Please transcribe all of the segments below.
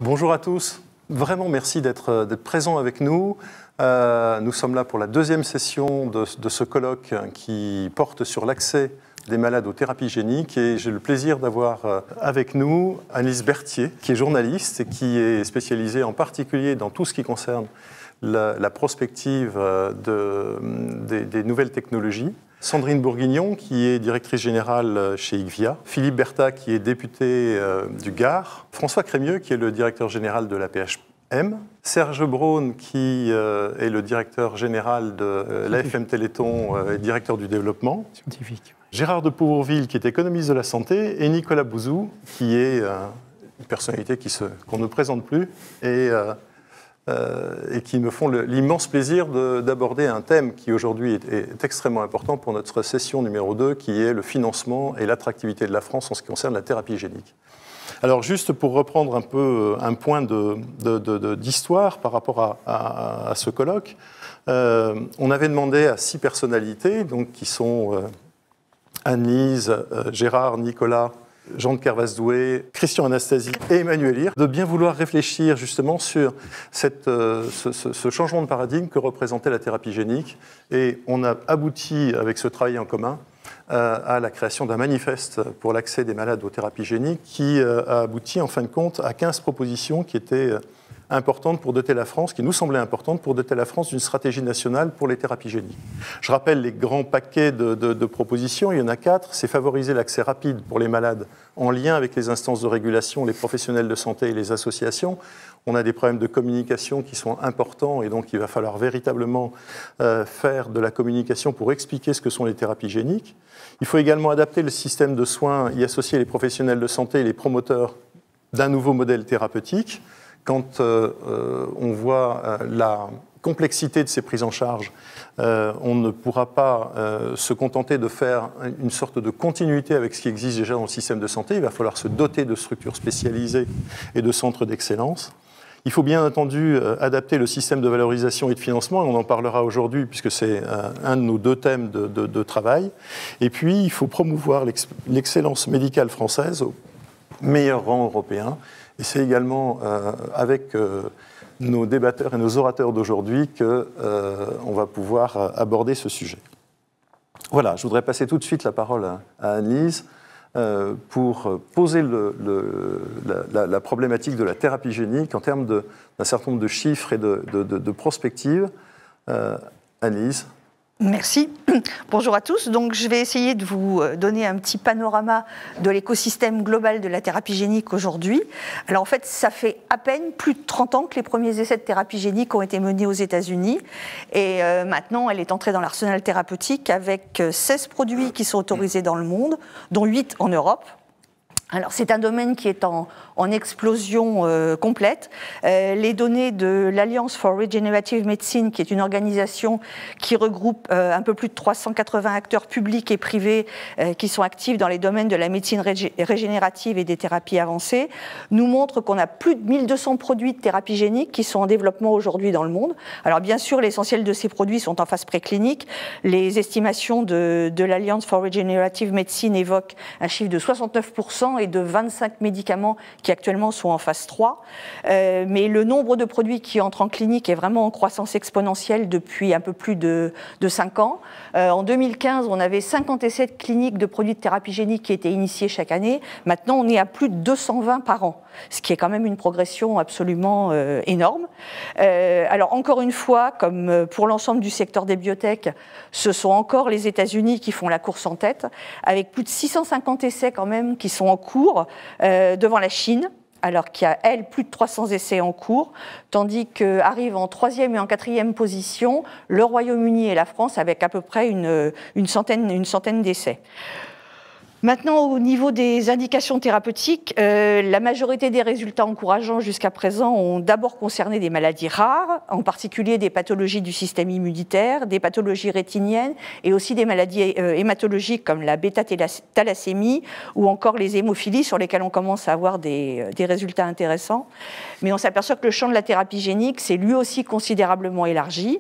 Bonjour à tous. Vraiment merci d'être présents avec nous. Nous sommes là pour la deuxième session de ce colloque qui porte sur l'accès des malades aux thérapies géniques. Et j'ai le plaisir d'avoir avec nous Annelise Berthier, qui est journaliste et qui est spécialisée en particulier dans tout ce qui concerne la prospective des nouvelles technologies. Sandrine Bourguignon, qui est directrice générale chez IQVIA, Philippe Berthat, qui est député du Gard, François Crémieux, qui est le directeur général de l'APHM, Serge Braun, qui est le directeur général de l'AFM Téléthon et directeur du développement, scientifique. Gérard de Pouvourville, qui est économiste de la santé, et Nicolas Bouzou, qui est une personnalité qu'on ne présente plus, et qui me font l'immense plaisir d'aborder un thème qui aujourd'hui est extrêmement important pour notre session numéro 2, qui est le financement et l'attractivité de la France en ce qui concerne la thérapie génique. Alors juste pour reprendre un peu un point d'histoire par rapport à ce colloque, on avait demandé à 6 personnalités, donc, qui sont Annelise, Gérard, Nicolas, Jean de Kervasdoué, Christian Anastasie et Emmanuel Hir, de bien vouloir réfléchir justement sur ce changement de paradigme que représentait la thérapie génique. Et on a abouti, avec ce travail en commun, à la création d'un manifeste pour l'accès des malades aux thérapies géniques qui a abouti en fin de compte à 15 propositions qui étaient importantes pour doter la France, qui nous semblaient importantes pour doter la France d'une stratégie nationale pour les thérapies géniques. Je rappelle les grands paquets de propositions, il y en a 4. C'est favoriser l'accès rapide pour les malades en lien avec les instances de régulation, les professionnels de santé et les associations. On a des problèmes de communication qui sont importants et donc il va falloir véritablement faire de la communication pour expliquer ce que sont les thérapies géniques. Il faut également adapter le système de soins, y associer les professionnels de santé et les promoteurs d'un nouveau modèle thérapeutique. Quand on voit la complexité de ces prises en charge, on ne pourra pas se contenter de faire une sorte de continuité avec ce qui existe déjà dans le système de santé. Il va falloir se doter de structures spécialisées et de centres d'excellence. Il faut bien entendu adapter le système de valorisation et de financement, et on en parlera aujourd'hui puisque c'est un de nos 2 thèmes de travail. Et puis, il faut promouvoir l'excellence médicale française au meilleur rang européen. Et c'est également avec nos débatteurs et nos orateurs d'aujourd'hui qu'on va pouvoir aborder ce sujet. Voilà, je voudrais passer tout de suite la parole à Annelise pour poser la problématique de la thérapie génique en termes d'un certain nombre de chiffres et de prospectives. Annelise. Merci. Bonjour à tous. Donc, je vais essayer de vous donner un petit panorama de l'écosystème global de la thérapie génique aujourd'hui. Alors, en fait, ça fait à peine plus de 30 ans que les premiers essais de thérapie génique ont été menés aux États-Unis. Et maintenant, elle est entrée dans l'arsenal thérapeutique avec 16 produits qui sont autorisés dans le monde, dont 8 en Europe. Alors, c'est un domaine qui est en explosion complète. Les données de l'Alliance for Regenerative Medicine, qui est une organisation qui regroupe un peu plus de 380 acteurs publics et privés qui sont actifs dans les domaines de la médecine régénérative et des thérapies avancées, nous montre qu'on a plus de 1200 produits de thérapie génique qui sont en développement aujourd'hui dans le monde. Alors, bien sûr, l'essentiel de ces produits sont en phase préclinique. Les estimations de l'Alliance for Regenerative Medicine évoquent un chiffre de 69% et de 25 médicaments qui actuellement sont en phase 3. Mais le nombre de produits qui entrent en clinique est vraiment en croissance exponentielle depuis un peu plus de 5 ans. En 2015, on avait 50 essais cliniques de produits de thérapie génique qui étaient initiés chaque année. Maintenant, on est à plus de 220 par an, ce qui est quand même une progression absolument énorme. Alors, encore une fois, comme pour l'ensemble du secteur des biotech, ce sont encore les États-Unis qui font la course en tête, avec plus de 650 essais quand même qui sont en cours devant la Chine, alors qu'il y a, elle, plus de 300 essais en cours, tandis qu'arrivent en 3e et en 4e position le Royaume-Uni et la France, avec à peu près une centaine d'essais. Maintenant, au niveau des indications thérapeutiques, la majorité des résultats encourageants jusqu'à présent ont d'abord concerné des maladies rares, en particulier des pathologies du système immunitaire, des pathologies rétiniennes et aussi des maladies hématologiques comme la bêta-thalassémie ou encore les hémophilies sur lesquelles on commence à avoir des résultats intéressants. Mais on s'aperçoit que le champ de la thérapie génique s'est lui aussi considérablement élargi.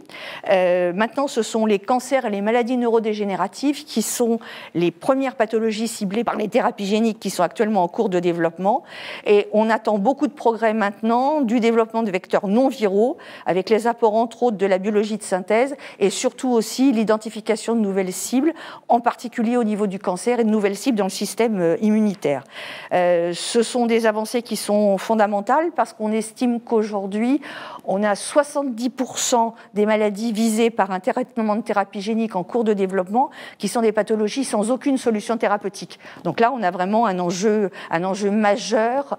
Maintenant, ce sont les cancers et les maladies neurodégénératives qui sont les premières pathologies ciblés par les thérapies géniques qui sont actuellement en cours de développement. Et on attend beaucoup de progrès maintenant du développement de vecteurs non viraux, avec les apports entre autres de la biologie de synthèse et surtout aussi l'identification de nouvelles cibles, en particulier au niveau du cancer et de nouvelles cibles dans le système immunitaire. Ce sont des avancées qui sont fondamentales parce qu'on estime qu'aujourd'hui, on a 70% des maladies visées par un traitement de thérapie génique en cours de développement qui sont des pathologies sans aucune solution thérapeutique. Donc là, on a vraiment un enjeu majeur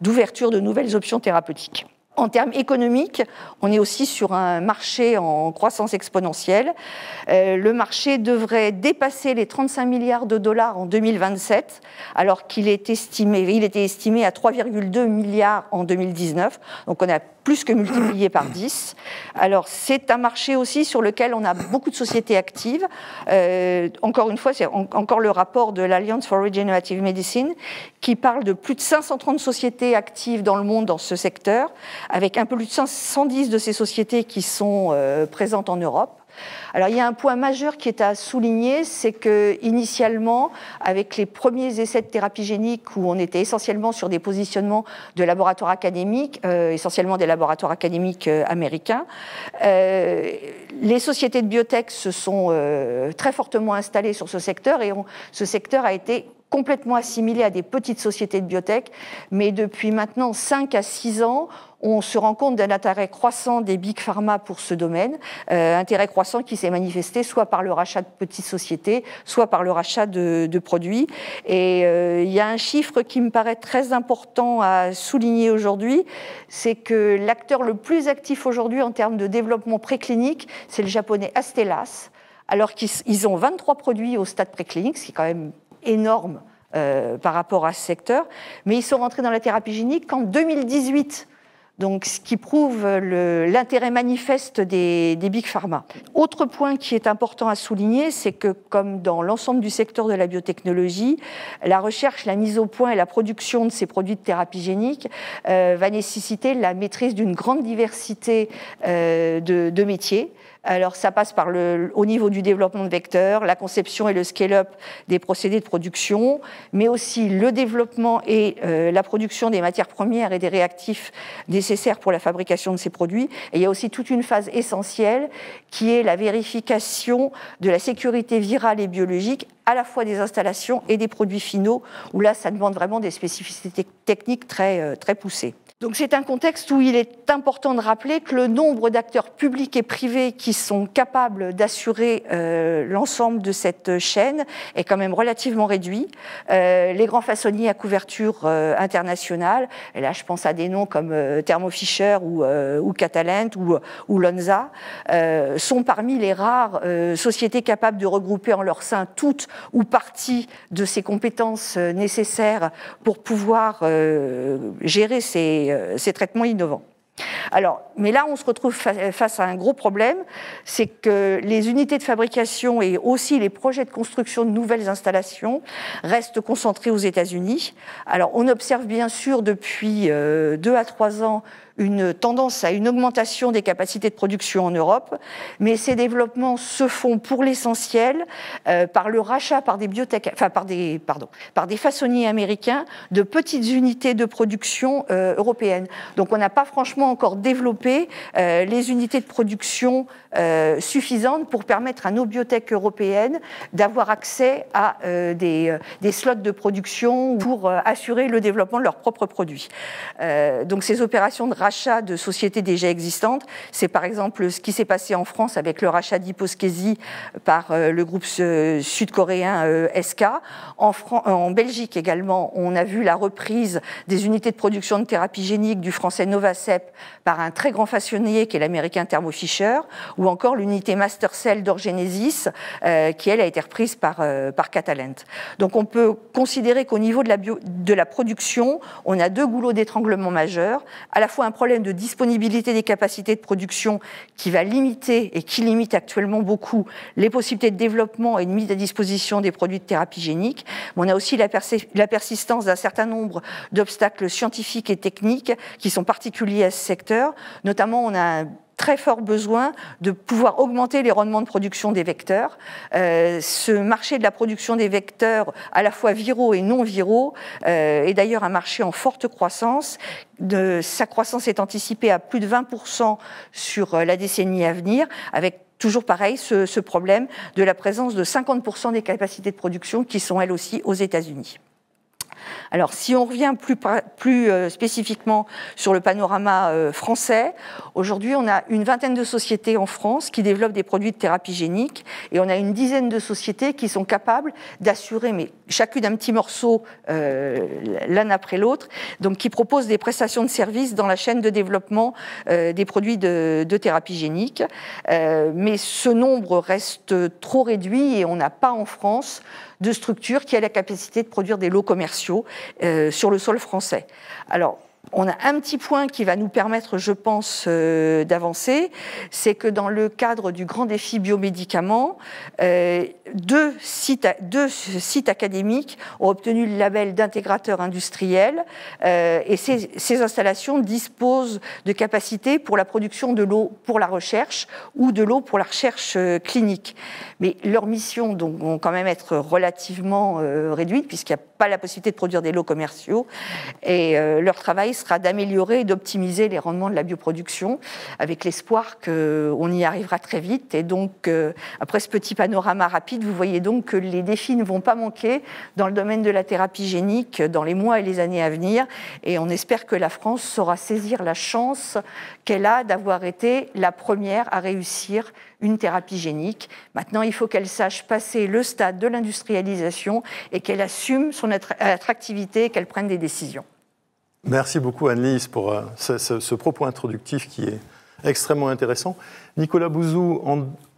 d'ouverture de nouvelles options thérapeutiques. En termes économiques, on est aussi sur un marché en croissance exponentielle. Le marché devrait dépasser les 35 milliards de dollars en 2027, alors qu'il était estimé à 3,2 milliards en 2019. Donc on a plus que multiplié par 10. Alors c'est un marché aussi sur lequel on a beaucoup de sociétés actives. Encore une fois, c'est encore le rapport de l'Alliance for Regenerative Medicine qui parle de plus de 530 sociétés actives dans le monde dans ce secteur, avec un peu plus de 110 de ces sociétés qui sont présentes en Europe. Alors, il y a un point majeur qui est à souligner, c'est que initialement, avec les premiers essais de thérapie génique où on était essentiellement sur des positionnements de laboratoires académiques, essentiellement des laboratoires académiques américains, les sociétés de biotech se sont très fortement installées sur ce secteur et ce secteur a été complètement assimilé à des petites sociétés de biotech, mais depuis maintenant 5 à 6 ans, on se rend compte d'un intérêt croissant des big pharma pour ce domaine, intérêt croissant qui s'est manifesté soit par le rachat de petites sociétés, soit par le rachat de produits. Et il y a un chiffre qui me paraît très important à souligner aujourd'hui, c'est que l'acteur le plus actif aujourd'hui en termes de développement préclinique, c'est le japonais Astellas, alors qu'ils ont 23 produits au stade préclinique, ce qui est quand même énorme par rapport à ce secteur, mais ils sont rentrés dans la thérapie génique qu'en 2018. Donc, ce qui prouve l'intérêt manifeste des big pharma. Autre point qui est important à souligner, c'est que comme dans l'ensemble du secteur de la biotechnologie, la recherche, la mise au point et la production de ces produits de thérapie génique va nécessiter la maîtrise d'une grande diversité de métiers. Alors, ça passe au niveau du développement de vecteurs, la conception et le scale-up des procédés de production, mais aussi le développement et la production des matières premières et des réactifs nécessaires pour la fabrication de ces produits. Et il y a aussi toute une phase essentielle qui est la vérification de la sécurité virale et biologique, à la fois des installations et des produits finaux, où là, ça demande vraiment des spécificités techniques très, très poussées. Donc c'est un contexte où il est important de rappeler que le nombre d'acteurs publics et privés qui sont capables d'assurer l'ensemble de cette chaîne est quand même relativement réduit. Les grands façonniers à couverture internationale, et là je pense à des noms comme Thermo Fisher ou Catalent ou Lonza, sont parmi les rares sociétés capables de regrouper en leur sein toutes ou partie de ces compétences nécessaires pour pouvoir gérer ces traitements innovants. Alors, mais là, on se retrouve face à un gros problème, c'est que les unités de fabrication et aussi les projets de construction de nouvelles installations restent concentrés aux États-Unis. Alors, on observe bien sûr depuis 2 à 3 ans une tendance à une augmentation des capacités de production en Europe, mais ces développements se font pour l'essentiel par le rachat par des façonniers américains de petites unités de production européennes. Donc on n'a pas franchement encore développé les unités de production suffisantes pour permettre à nos biotech européennes d'avoir accès à des slots de production pour assurer le développement de leurs propres produits. Donc ces opérations de rachat de sociétés déjà existantes, c'est par exemple ce qui s'est passé en France avec le rachat d'Hyposkesi par le groupe sud-coréen SK. En Belgique également, on a vu la reprise des unités de production de thérapie génique du français Novacep par un très grand façonnier qui est l'américain Thermo Fisher, ou encore l'unité Mastercell d'Orgenesis qui elle a été reprise par Catalent. Donc on peut considérer qu'au niveau de la production, on a 2 goulots d'étranglement majeurs, à la fois un problème de disponibilité des capacités de production qui va limiter et qui limite actuellement beaucoup les possibilités de développement et de mise à disposition des produits de thérapie génique. Mais on a aussi la persistance d'un certain nombre d'obstacles scientifiques et techniques qui sont particuliers à ce secteur. Notamment, on a un très fort besoin de pouvoir augmenter les rendements de production des vecteurs. Ce marché de la production des vecteurs, à la fois viraux et non viraux, est d'ailleurs un marché en forte croissance. Sa croissance est anticipée à plus de 20% sur la décennie à venir, avec toujours pareil, ce problème de la présence de 50% des capacités de production qui sont elles aussi aux États-Unis. Alors, si on revient plus spécifiquement sur le panorama français, aujourd'hui, on a une vingtaine de sociétés en France qui développent des produits de thérapie génique et on a une dizaine de sociétés qui sont capables d'assurer, mais chacune un petit morceau l'un après l'autre, donc qui proposent des prestations de services dans la chaîne de développement des produits de thérapie génique. Mais ce nombre reste trop réduit et on n'a pas en France de structure qui a la capacité de produire des lots commerciaux sur le sol français. Alors, on a un petit point qui va nous permettre, je pense, d'avancer, c'est que dans le cadre du grand défi biomédicaments, deux sites académiques ont obtenu le label d'intégrateur industriel et ces installations disposent de capacités pour la production de l'eau pour la recherche ou de l'eau pour la recherche clinique. Mais leurs missions donc, vont quand même être relativement réduites puisqu'il n'y a pas la possibilité de produire des lots commerciaux et leur travail sera d'améliorer et d'optimiser les rendements de la bioproduction avec l'espoir qu'on y arrivera très vite. Et donc, après ce petit panorama rapide, vous voyez donc que les défis ne vont pas manquer dans le domaine de la thérapie génique dans les mois et les années à venir. Et on espère que la France saura saisir la chance qu'elle a d'avoir été la première à réussir une thérapie génique. Maintenant, il faut qu'elle sache passer le stade de l'industrialisation et qu'elle assume son attractivité et qu'elle prenne des décisions. Merci beaucoup Anne-Lise pour ce propos introductif qui est extrêmement intéressant. Nicolas Bouzou,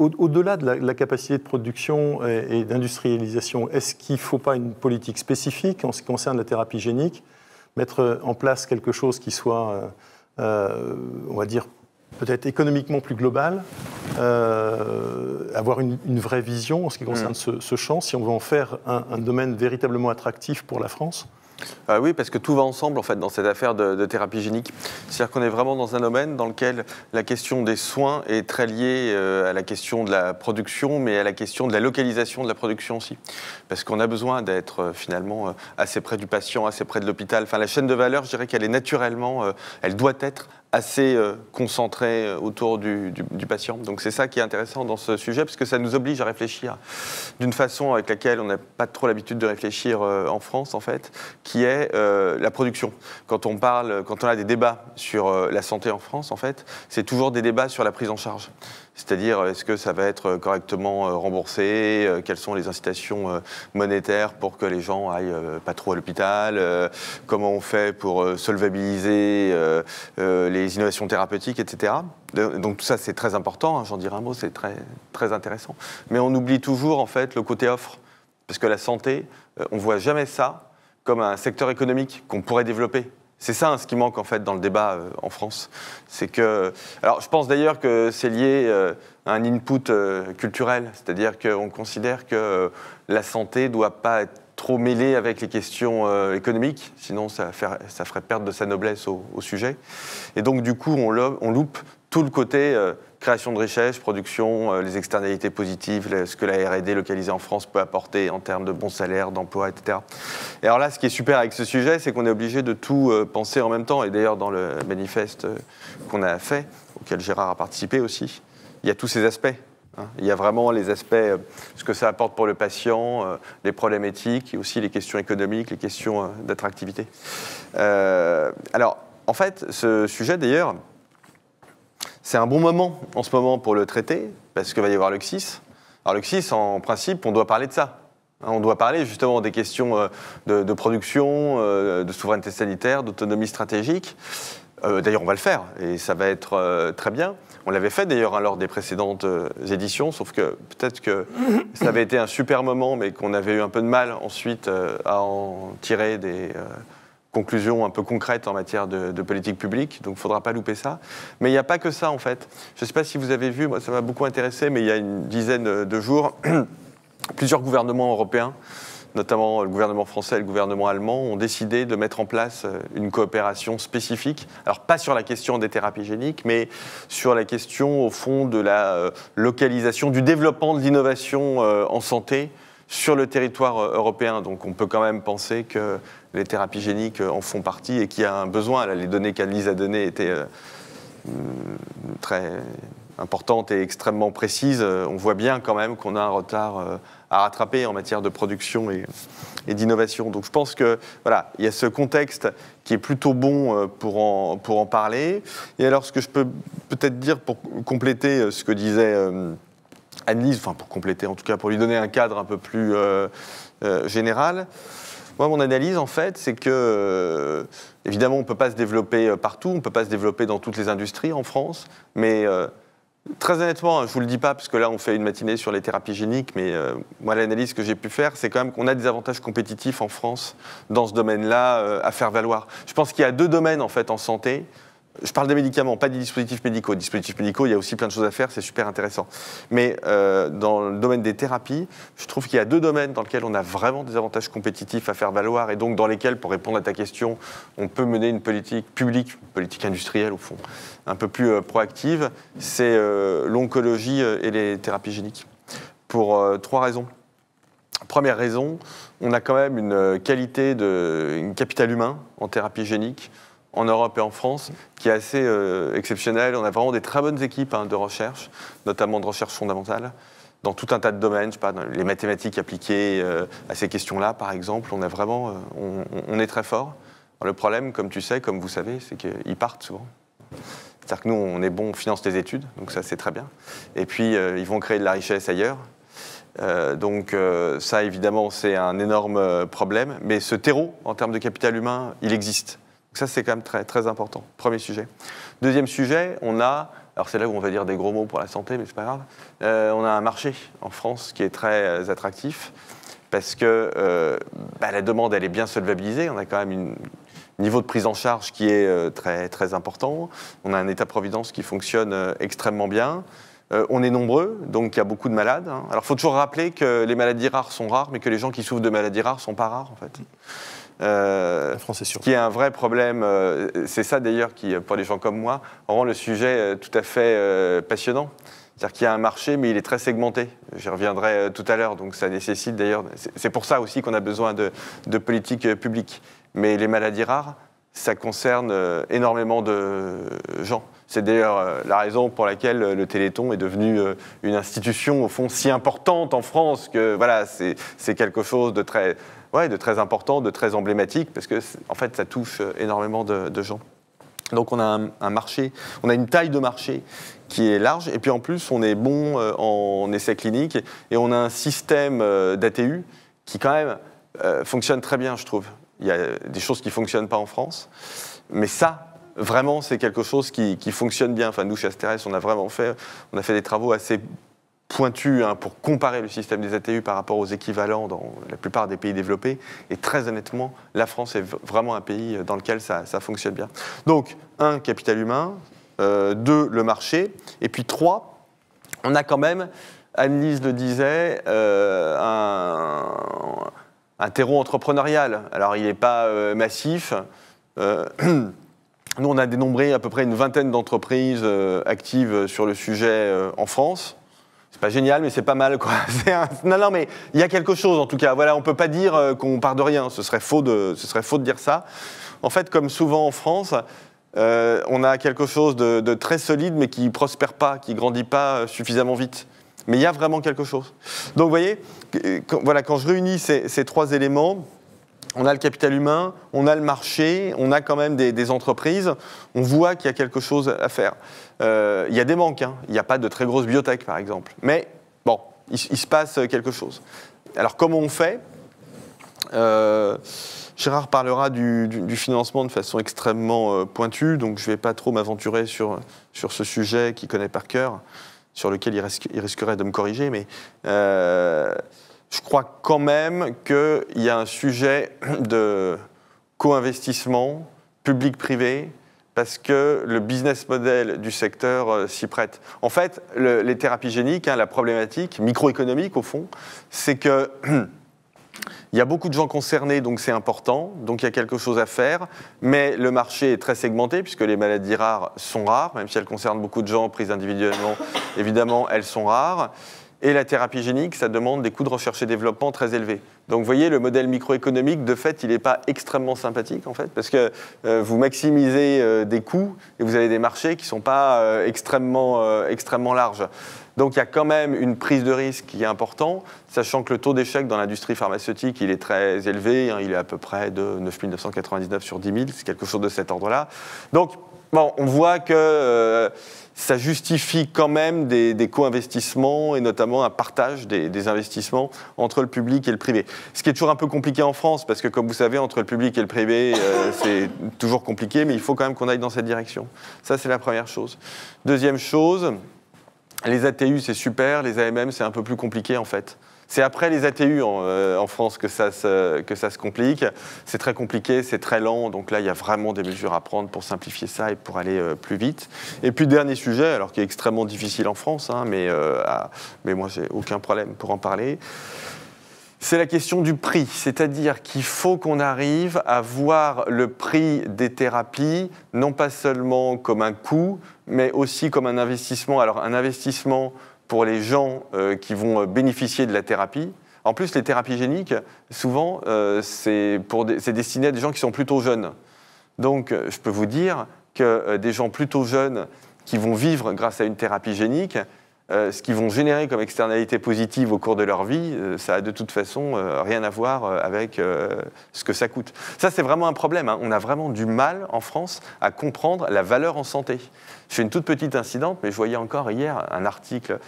au-delà de la capacité de production et d'industrialisation, est-ce qu'il ne faut pas une politique spécifique en ce qui concerne la thérapie génique, mettre en place quelque chose qui soit, on va dire, peut-être économiquement plus global, avoir une vraie vision en ce qui concerne ce champ, si on veut en faire un domaine véritablement attractif pour la France? Oui, parce que tout va ensemble en fait dans cette affaire de thérapie génique. C'est-à-dire qu'on est vraiment dans un domaine dans lequel la question des soins est très liée à la question de la production, mais à la question de la localisation de la production aussi. Parce qu'on a besoin d'être finalement assez près du patient, assez près de l'hôpital. Enfin, la chaîne de valeur, je dirais qu'elle est naturellement, elle doit être assez concentrée autour du patient. Donc c'est ça qui est intéressant dans ce sujet, parce que ça nous oblige à réfléchir d'une façon avec laquelle on n'a pas trop l'habitude de réfléchir en France, en fait, qui est la production. Quand on a des débats sur la santé en France, en fait, c'est toujours des débats sur la prise en charge. C'est-à-dire, est-ce que ça va être correctement remboursé? Quelles sont les incitations monétaires pour que les gens aillent pas trop à l'hôpital? Comment on fait pour solvabiliser les innovations thérapeutiques, etc. Donc tout ça, c'est très important. Hein, j'en dirai un mot, c'est très, très intéressant. Mais on oublie toujours, en fait, le côté offre. Parce que la santé, on ne voit jamais ça comme un secteur économique qu'on pourrait développer. C'est ça hein, ce qui manque en fait dans le débat en France. C'est que, alors je pense d'ailleurs que c'est lié à un input culturel, c'est-à-dire qu'on considère que la santé ne doit pas être trop mêlée avec les questions économiques, sinon ça ferait perdre de sa noblesse au sujet. Et donc du coup on loupe tout le côté création de richesse, production, les externalités positives, ce que la R&D localisée en France peut apporter en termes de bons salaires, d'emploi, etc. Et alors là, ce qui est super avec ce sujet, c'est qu'on est obligé de tout penser en même temps. Et d'ailleurs, dans le manifeste qu'on a fait, auquel Gérard a participé aussi, il y a tous ces aspects. Hein. Il y a vraiment les aspects, ce que ça apporte pour le patient, les problèmes éthiques, et aussi les questions économiques, les questions d'attractivité. Alors, en fait, ce sujet, d'ailleurs, c'est un bon moment en ce moment pour le traiter, parce qu'il va y avoir le CSIS. Alors le CSIS, en principe, on doit parler de ça. On doit parler justement des questions de production, de souveraineté sanitaire, d'autonomie stratégique. D'ailleurs, on va le faire, et ça va être très bien. On l'avait fait d'ailleurs lors des précédentes éditions, sauf que peut-être que ça avait été un super moment, mais qu'on avait eu un peu de mal ensuite à en tirer des conclusions un peu concrètes en matière de politique publique, donc il ne faudra pas louper ça. Mais il n'y a pas que ça, en fait. Je ne sais pas si vous avez vu, moi ça m'a beaucoup intéressé, mais il y a une dizaine de jours, plusieurs gouvernements européens, notamment le gouvernement français et le gouvernement allemand, ont décidé de mettre en place une coopération spécifique. Alors pas sur la question des thérapies géniques, mais sur la question au fond de la localisation, du développement de l'innovation en santé sur le territoire européen. Donc on peut quand même penser que les thérapies géniques en font partie et qu'il y a un besoin. Là, les données qu'Annelise a données étaient très importantes et extrêmement précises. On voit bien quand même qu'on a un retard à rattraper en matière de production et d'innovation. Donc je pense que voilà, il y a ce contexte qui est plutôt bon pour en parler. Et alors ce que je peux peut-être dire pour compléter ce que disait Annelise, enfin pour compléter en tout cas, pour lui donner un cadre un peu plus général. Moi, mon analyse, en fait, c'est que, évidemment, on ne peut pas se développer partout, on ne peut pas se développer dans toutes les industries en France, mais très honnêtement, je ne vous le dis pas, parce que là, on fait une matinée sur les thérapies géniques, mais moi, l'analyse que j'ai pu faire, c'est quand même qu'on a des avantages compétitifs en France dans ce domaine-là à faire valoir. Je pense qu'il y a 2 domaines, en fait, en santé. Je parle des médicaments, pas des dispositifs médicaux. Les dispositifs médicaux, il y a aussi plein de choses à faire, c'est super intéressant. Mais dans le domaine des thérapies, je trouve qu'il y a 2 domaines dans lesquels on a vraiment des avantages compétitifs à faire valoir et donc dans lesquels, pour répondre à ta question, on peut mener une politique publique, une politique industrielle au fond, un peu plus proactive. C'est l'oncologie et les thérapies géniques. Pour 3 raisons. Première raison, on a quand même une qualité, un capital humain en thérapie génique en Europe et en France, qui est assez exceptionnel. On a vraiment des très bonnes équipes de recherche, notamment de recherche fondamentale, dans tout un tas de domaines, je sais pas, dans les mathématiques appliquées à ces questions-là, par exemple. On a vraiment, on est très fort. Le problème, comme tu sais, comme vous savez, c'est qu'ils partent souvent. C'est-à-dire que nous, on est bon, on finance les études, donc ça, c'est très bien. Et puis, ils vont créer de la richesse ailleurs. Donc ça, évidemment, c'est un énorme problème. Mais ce terreau, en termes de capital humain, il existe. Ça, c'est quand même très, très important. Premier sujet. Deuxième sujet, on a, alors c'est là où on va dire des gros mots pour la santé, mais c'est pas grave, on a un marché en France qui est très attractif parce que la demande, elle est bien solvabilisée. On a quand même un niveau de prise en charge qui est très, très important. On a un État-providence qui fonctionne extrêmement bien. On est nombreux, donc il y a beaucoup de malades. Alors, il faut toujours rappeler que les maladies rares sont rares, mais que les gens qui souffrent de maladies rares ne sont pas rares, en fait. Ce qui est un vrai problème, c'est ça d'ailleurs qui, pour des gens comme moi, rend le sujet tout à fait passionnant. C'est-à-dire qu'il y a un marché, mais il est très segmenté. J'y reviendrai tout à l'heure, donc ça nécessite d'ailleurs... C'est pour ça aussi qu'on a besoin de politiques publiques. Mais les maladies rares, ça concerne énormément de gens. C'est d'ailleurs la raison pour laquelle le Téléthon est devenu une institution, au fond, si importante en France, que voilà, c'est quelque chose de très important, de très emblématique, parce que en fait, ça touche énormément de gens. Donc on a un marché, on a une taille de marché qui est large, et puis en plus, on est bon en essais cliniques, et on a un système d'ATU qui quand même fonctionne très bien, je trouve. Il y a des choses qui ne fonctionnent pas en France, mais ça, vraiment, c'est quelque chose qui fonctionne bien. Enfin, nous, chez Asterès, on a fait des travaux assez pointus pour comparer le système des ATU par rapport aux équivalents dans la plupart des pays développés. Et très honnêtement, la France est vraiment un pays dans lequel ça fonctionne bien. Donc, 1, capital humain, 2, le marché, et puis 3, on a quand même, Annelise le disait, un terreau entrepreneurial. Alors, il n'est pas massif. Nous, on a dénombré à peu près une vingtaine d'entreprises actives sur le sujet en France. C'est pas génial, mais c'est pas mal, quoi. Non, mais il y a quelque chose, en tout cas. Voilà, on peut pas dire qu'on part de rien. Ce serait faux de dire ça. En fait, comme souvent en France, on a quelque chose de très solide, mais qui prospère pas, qui grandit pas suffisamment vite. Mais il y a vraiment quelque chose. Donc, vous voyez, quand je réunis ces 3 éléments, on a le capital humain, on a le marché, on a quand même des entreprises, on voit qu'il y a quelque chose à faire. Il y a des manques, il n'y a pas de très grosses biotech, par exemple. Mais bon, il se passe quelque chose. Alors, comment on fait ? Gérard parlera du financement de façon extrêmement pointue, donc je ne vais pas trop m'aventurer sur ce sujet qu'il connaît par cœur, sur lequel il risquerait de me corriger, mais je crois quand même qu'il y a un sujet de co-investissement public-privé parce que le business model du secteur s'y prête. En fait, les thérapies géniques, la problématique microéconomique, au fond, c'est que Il y a beaucoup de gens concernés, donc c'est important, donc il y a quelque chose à faire, mais le marché est très segmenté, puisque les maladies rares sont rares, même si elles concernent beaucoup de gens prises individuellement, évidemment, elles sont rares. Et la thérapie génique, ça demande des coûts de recherche et développement très élevés. Donc vous voyez, le modèle microéconomique, de fait, il n'est pas extrêmement sympathique, en fait, parce que vous maximisez des coûts et vous avez des marchés qui ne sont pas extrêmement larges. Donc il y a quand même une prise de risque qui est importante, sachant que le taux d'échec dans l'industrie pharmaceutique, il est très élevé, hein, il est à peu près de 9 999 sur 10 000, c'est quelque chose de cet ordre-là. Donc bon, on voit que ça justifie quand même des co-investissements et notamment un partage des investissements entre le public et le privé. Ce qui est toujours un peu compliqué en France, parce que comme vous savez, entre le public et le privé, c'est toujours compliqué, mais il faut quand même qu'on aille dans cette direction. Ça, c'est la première chose. Deuxième chose, les ATU, c'est super, les AMM, c'est un peu plus compliqué en fait. C'est après les ATU en France que ça se complique. C'est très compliqué, c'est très lent. Donc là, il y a vraiment des mesures à prendre pour simplifier ça et pour aller plus vite. Et puis, dernier sujet, alors qui est extrêmement difficile en France, hein, mais moi, j'ai aucun problème pour en parler. C'est la question du prix. C'est-à-dire qu'il faut qu'on arrive à voir le prix des thérapies, non pas seulement comme un coût, mais aussi comme un investissement. Alors, un investissement pour les gens qui vont bénéficier de la thérapie. En plus, les thérapies géniques, souvent, c'est destiné à des gens qui sont plutôt jeunes. Donc, je peux vous dire que des gens plutôt jeunes qui vont vivre grâce à une thérapie génique, ce qu'ils vont générer comme externalité positive au cours de leur vie, ça a de toute façon rien à voir avec ce que ça coûte. Ça, c'est vraiment un problème, hein. On a vraiment du mal en France à comprendre la valeur en santé. Je fais une toute petite incidente, mais je voyais encore hier un article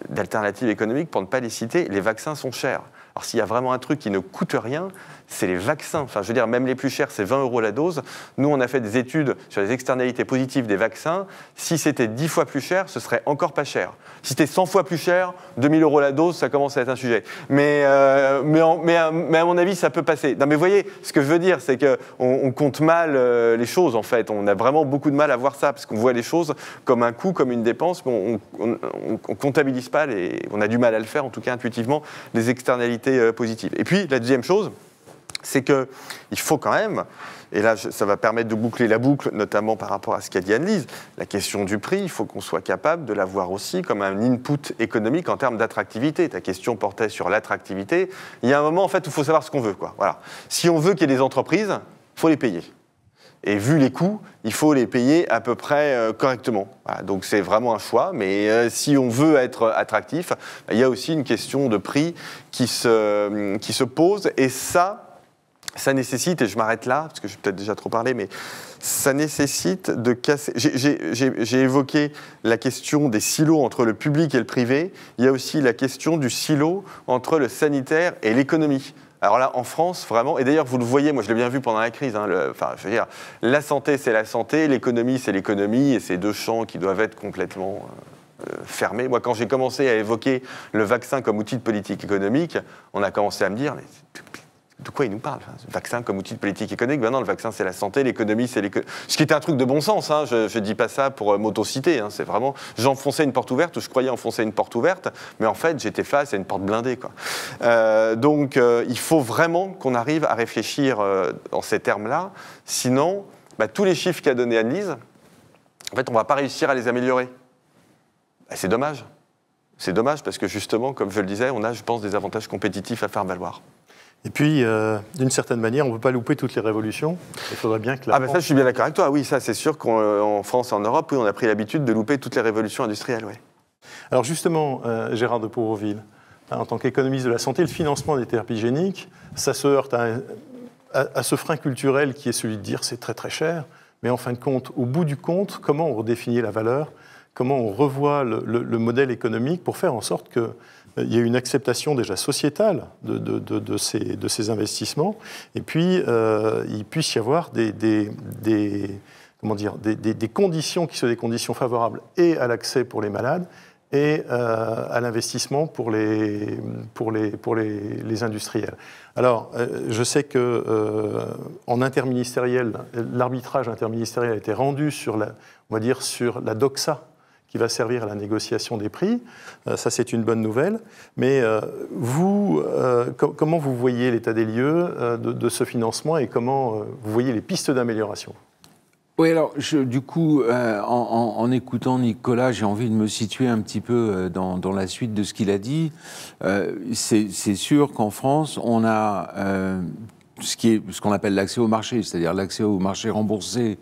d'Alternative économique, pour ne pas les citer, les vaccins sont chers. Alors s'il y a vraiment un truc qui ne coûte rien, c'est les vaccins. Enfin, je veux dire, même les plus chers, c'est 20 € la dose. Nous, on a fait des études sur les externalités positives des vaccins. Si c'était 10 fois plus cher, ce serait encore pas cher. Si c'était 100 fois plus cher, 2000 € la dose, ça commence à être un sujet. Mais à mon avis, ça peut passer. Non, mais vous voyez, ce que je veux dire, c'est qu'on compte mal les choses, en fait. On a vraiment beaucoup de mal à voir ça, parce qu'on voit les choses comme un coût, comme une dépense, mais on comptabilise pas, on a du mal à le faire, en tout cas intuitivement, les externalités positives. Et puis, la deuxième chose, c'est qu'il faut quand même, et là ça va permettre de boucler la boucle, notamment par rapport à ce qu'a dit Anne-Lise, la question du prix, il faut qu'on soit capable de la voir aussi comme un input économique en termes d'attractivité. Ta question portait sur l'attractivité. Il y a un moment en fait où il faut savoir ce qu'on veut, quoi. Voilà. Si on veut qu'il y ait des entreprises, il faut les payer. Et vu les coûts, il faut les payer à peu près correctement. Voilà, donc c'est vraiment un choix, mais si on veut être attractif, il y a aussi une question de prix qui se pose, et ça nécessite, et je m'arrête là, parce que j'ai peut-être déjà trop parlé, mais ça nécessite de casser... J'ai évoqué la question des silos entre le public et le privé, il y a aussi la question du silo entre le sanitaire et l'économie. Alors là, en France, vraiment, et d'ailleurs, vous le voyez, moi je l'ai bien vu pendant la crise, hein, je veux dire, la santé, c'est la santé, l'économie, c'est l'économie, et c'est deux champs qui doivent être complètement fermés. Moi, quand j'ai commencé à évoquer le vaccin comme outil de politique économique, on a commencé à me dire, mais de quoi il nous parle, hein, le vaccin comme outil de politique économique? Ben non, le vaccin, c'est la santé, l'économie, c'est l'économie. Ce qui était un truc de bon sens, hein, je ne dis pas ça pour m'auto-citer, hein, c'est vraiment... J'enfonçais une porte ouverte, ou je croyais enfoncer une porte ouverte, mais en fait, j'étais face à une porte blindée, quoi. Donc, il faut vraiment qu'on arrive à réfléchir en ces termes-là, sinon, tous les chiffres qu'a donné Anne-Lise, en fait, on ne va pas réussir à les améliorer. C'est dommage. C'est dommage parce que justement, comme je le disais, on a, je pense, des avantages compétitifs à faire valoir. Et puis, d'une certaine manière, on ne peut pas louper toutes les révolutions. Il faudrait bien que la France... ça, je suis bien d'accord avec toi. Oui, ça, c'est sûr qu'en France et en Europe, oui, on a pris l'habitude de louper toutes les révolutions industrielles. Oui. Alors justement, Gérard de Pouroville, en tant qu'économiste de la santé, le financement des thérapies géniques, ça se heurte à ce frein culturel qui est celui de dire c'est très très cher, mais en fin de compte, au bout du compte, comment on redéfinit la valeur, comment on revoit le modèle économique pour faire en sorte que il y a une acceptation déjà sociétale de ces investissements, et puis il puisse y avoir des conditions qui soient des conditions favorables et à l'accès pour les malades et à l'investissement pour les industriels. Alors, je sais qu'en interministériel, l'arbitrage interministériel a été rendu sur la DOXA, qui va servir à la négociation des prix. Ça, c'est une bonne nouvelle. Mais comment vous voyez l'état des lieux de ce financement et comment vous voyez les pistes d'amélioration ? Oui, alors, du coup, en écoutant Nicolas, j'ai envie de me situer un petit peu dans la suite de ce qu'il a dit. C'est sûr qu'en France, on a ce qu'on appelle l'accès au marché, c'est-à-dire l'accès au marché remboursé,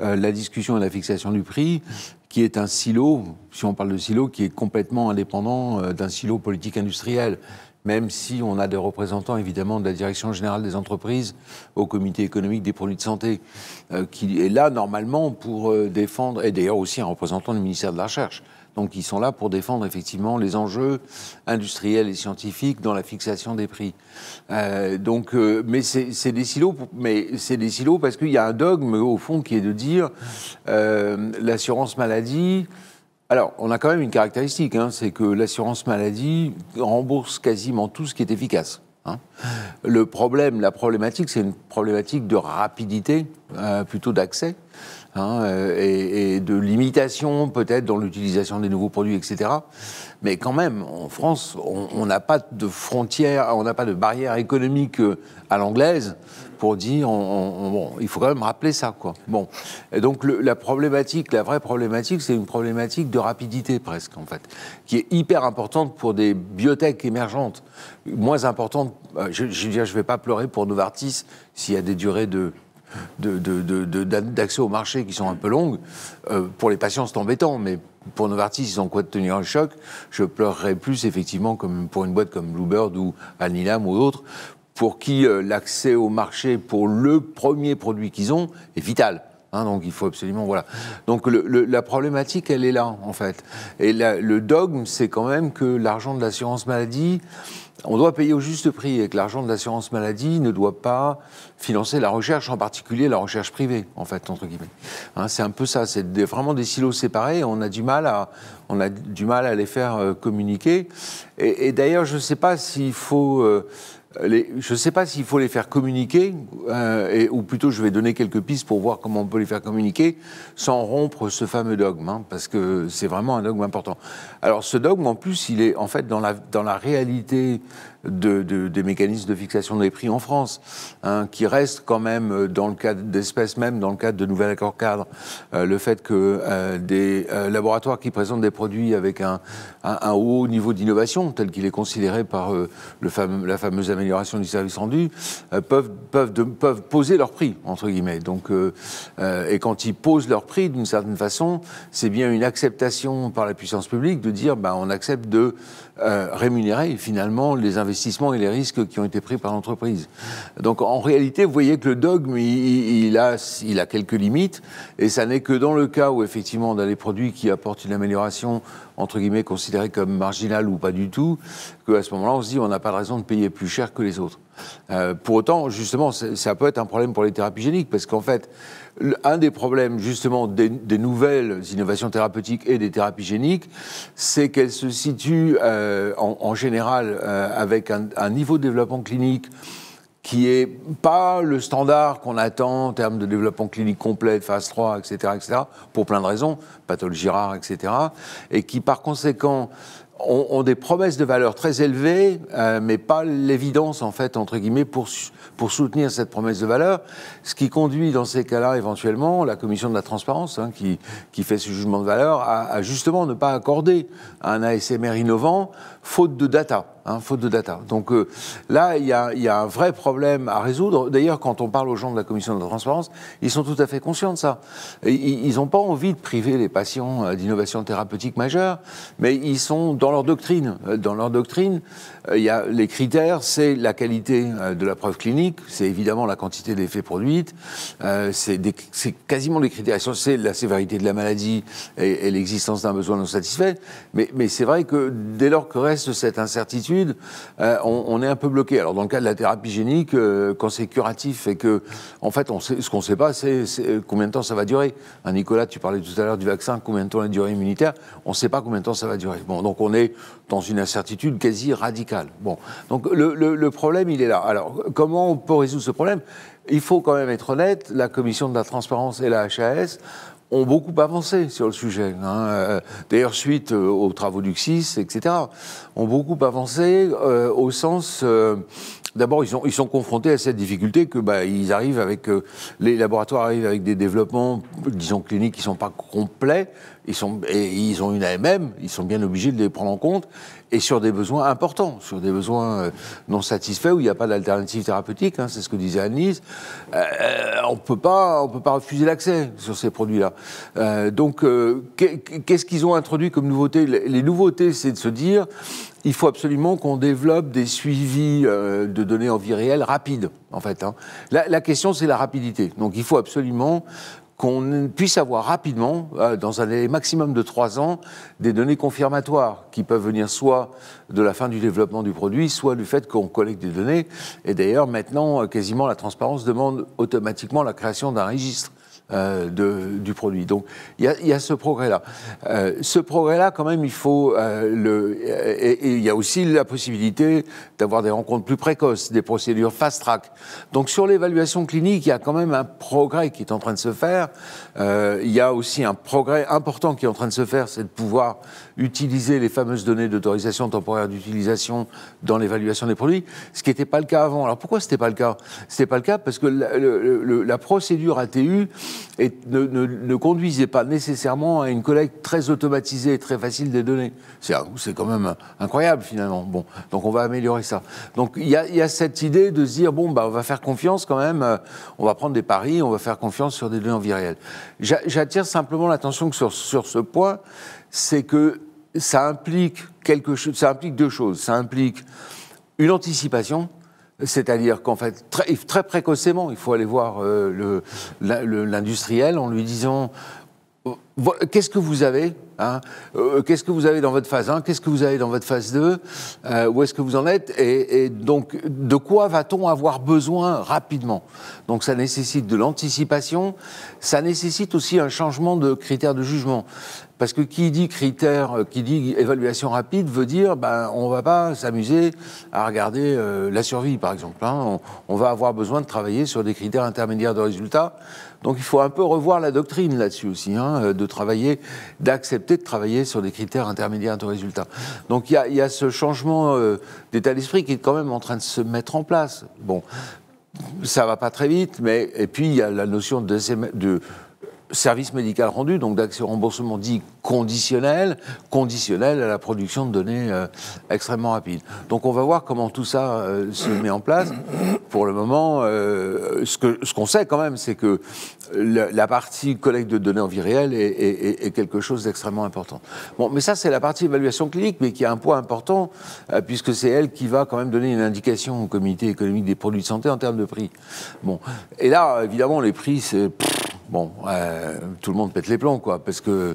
la discussion et la fixation du prix, qui est un silo, si on parle de silo, qui est complètement indépendant d'un silo politique industriel. Même si on a des représentants, évidemment, de la Direction générale des entreprises au comité économique des produits de santé, qui est là, normalement, pour défendre, et d'ailleurs aussi un représentant du ministère de la Recherche. Donc, ils sont là pour défendre, effectivement, les enjeux industriels et scientifiques dans la fixation des prix. Mais c'est des silos, parce qu'il y a un dogme, au fond, qui est de dire l'assurance maladie... Alors, on a quand même une caractéristique, c'est que l'assurance maladie rembourse quasiment tout ce qui est efficace. La problématique, c'est une problématique de rapidité, plutôt d'accès, et de limitation peut-être dans l'utilisation des nouveaux produits, etc. Mais quand même, en France, on n'a pas de frontières, on n'a pas de barrière économique à l'anglaise pour dire, il faut quand même rappeler ça, quoi. Bon, et donc la vraie problématique, c'est une problématique de rapidité presque, en fait, qui est hyper importante pour des biotech émergentes, moins importante. Je veux dire, je vais pas pleurer pour Novartis s'il y a des durées d'accès au marché qui sont un peu longues. Pour les patients, c'est embêtant, mais pour Novartis, ils ont quoi de tenir le choc. Je pleurerais plus, effectivement, comme pour une boîte comme Bluebird ou Alnilam ou d'autres, pour qui l'accès au marché pour le premier produit qu'ils ont est vital. Donc il faut absolument... Voilà. Donc la problématique, elle est là, en fait. Et le dogme, c'est quand même que l'argent de l'assurance maladie... On doit payer au juste prix et que l'argent de l'assurance maladie ne doit pas financer la recherche, en particulier la recherche privée, en fait, entre guillemets. C'est un peu ça, c'est vraiment des silos séparés, on a du mal à les faire communiquer. Et d'ailleurs, je ne sais pas s'il faut... les faire communiquer, ou plutôt je vais donner quelques pistes pour voir comment on peut les faire communiquer sans rompre ce fameux dogme, parce que c'est vraiment un dogme important. Alors ce dogme, en plus, il est en fait dans la réalité des mécanismes de fixation des prix en France, qui reste quand même dans le cadre d'espèces, même dans le cadre de nouvel accord cadre, le fait que des laboratoires qui présentent des produits avec un haut niveau d'innovation, tel qu'il est considéré par la fameuse amélioration du service rendu, peuvent poser leur prix, entre guillemets. Donc, et quand ils posent leur prix, d'une certaine façon, c'est bien une acceptation par la puissance publique de dire on accepte de rémunérer finalement les investissements et les risques qui ont été pris par l'entreprise. Donc en réalité, vous voyez que le dogme, il a quelques limites, et ça n'est que dans le cas où effectivement on a des produits qui apportent une amélioration entre guillemets considérée comme marginale ou pas du tout, qu'à ce moment-là on se dit on n'a pas de raison de payer plus cher que les autres. Pour autant, justement, ça peut être un problème pour les thérapies géniques, parce qu'en fait, un des problèmes, justement, des nouvelles innovations thérapeutiques et des thérapies géniques, c'est qu'elles se situent, en général, avec un niveau de développement clinique qui est pas le standard qu'on attend en termes de développement clinique complet, phase 3, etc., pour plein de raisons, pathologie rare, etc., et qui, par conséquent, ont des promesses de valeur très élevées, mais pas l'évidence, en fait, entre guillemets, pour soutenir cette promesse de valeur, ce qui conduit, dans ces cas-là, éventuellement, la commission de la transparence, qui fait ce jugement de valeur, à justement ne pas accorder un ASMR innovant, faute de data. Donc là, il y a un vrai problème à résoudre. D'ailleurs, quand on parle aux gens de la commission de la transparence, ils sont tout à fait conscients de ça. Ils n'ont pas envie de priver les patients d'innovations thérapeutiques majeures, mais ils sont dans leur doctrine. Dans leur doctrine, il y a les critères, c'est la qualité de la preuve clinique, c'est évidemment la quantité d'effets produites, c'est quasiment les critères, c'est la sévérité de la maladie et l'existence d'un besoin non satisfait. Mais c'est vrai que dès lors que reste cette incertitude, on est un peu bloqué. Alors dans le cas de la thérapie génique, quand c'est curatif et que, en fait, ce qu'on ne sait pas, c'est combien de temps ça va durer. Nicolas, tu parlais tout à l'heure du vaccin, combien de temps la durée immunitaire, on ne sait pas combien de temps ça va durer. Bon, donc on est dans une incertitude quasi radicale. Bon, donc le problème, il est là. Alors, comment on peut résoudre ce problème ? Il faut quand même être honnête, la commission de la transparence et la HAS ont beaucoup avancé sur le sujet. D'ailleurs, suite aux travaux du CSIS, etc., ont beaucoup avancé au sens... D'abord, ils sont confrontés à cette difficulté que ils arrivent avec les laboratoires arrivent avec des développements, disons cliniques, qui sont pas complets. Ils ont une AMM, ils sont bien obligés de les prendre en compte, et sur des besoins importants, sur des besoins non satisfaits où il n'y a pas d'alternative thérapeutique. C'est ce que disait Anne-Lise. On peut pas refuser l'accès sur ces produits-là. Donc, qu'est-ce qu'ils ont introduit comme nouveauté ? Les nouveautés, c'est de se dire, il faut absolument qu'on développe des suivis de données en vie réelle rapides, en fait. La question, c'est la rapidité. Donc, il faut absolument qu'on puisse avoir rapidement, dans un délai maximum de 3 ans, des données confirmatoires qui peuvent venir soit de la fin du développement du produit, soit du fait qu'on collecte des données. Et d'ailleurs, maintenant, quasiment la transparence demande automatiquement la création d'un registre du produit. Donc, il y a ce progrès-là. Ce progrès-là, quand même, il faut et il y a aussi la possibilité d'avoir des rencontres plus précoces, des procédures fast-track. Donc, sur l'évaluation clinique, il y a quand même un progrès qui est en train de se faire. Il y a aussi un progrès important qui est en train de se faire, c'est de pouvoir utiliser les fameuses données d'autorisation temporaire d'utilisation dans l'évaluation des produits, ce qui n'était pas le cas avant. Alors, pourquoi ce n'était pas le cas ? Ce n'était pas le cas parce que la procédure ATU ne conduisait pas nécessairement à une collecte très automatisée et très facile des données. C'est quand même incroyable, finalement. Bon, donc on va améliorer ça. Donc il y a cette idée de se dire, on va faire confiance quand même, on va prendre des paris, on va faire confiance sur des données en vie réelle. J'attire simplement l'attention que sur ce point, c'est que ça implique quelque chose, ça implique 2 choses. Ça implique une anticipation, c'est-à-dire qu'en fait, très précocement, il faut aller voir l'industriel en lui disant qu'est-ce que vous avez qu'est-ce que vous avez dans votre phase 1, qu'est-ce que vous avez dans votre phase 2, où est-ce que vous en êtes, et donc de quoi va-t-on avoir besoin rapidement. Donc ça nécessite de l'anticipation, ça nécessite aussi un changement de critères de jugement. Parce que qui dit critère, qui dit évaluation rapide, veut dire on va pas s'amuser à regarder la survie, par exemple. On va avoir besoin de travailler sur des critères intermédiaires de résultats. Donc il faut un peu revoir la doctrine là-dessus aussi, d'accepter de travailler sur des critères intermédiaires de résultats. Donc il y a ce changement d'état d'esprit qui est quand même en train de se mettre en place. Bon, ça va pas très vite, et puis il y a la notion de service médical rendu, donc d'accès au remboursement dit conditionnel à la production de données extrêmement rapides. Donc on va voir comment tout ça se met en place. Pour le moment, ce qu'on sait quand même, c'est que la partie collecte de données en vie réelle est quelque chose d'extrêmement important. Bon, mais ça c'est la partie évaluation clinique, mais qui a un poids important, puisque c'est elle qui va quand même donner une indication au comité économique des produits de santé en termes de prix. Bon, et là, évidemment, les prix, c'est... tout le monde pète les plombs, quoi, parce que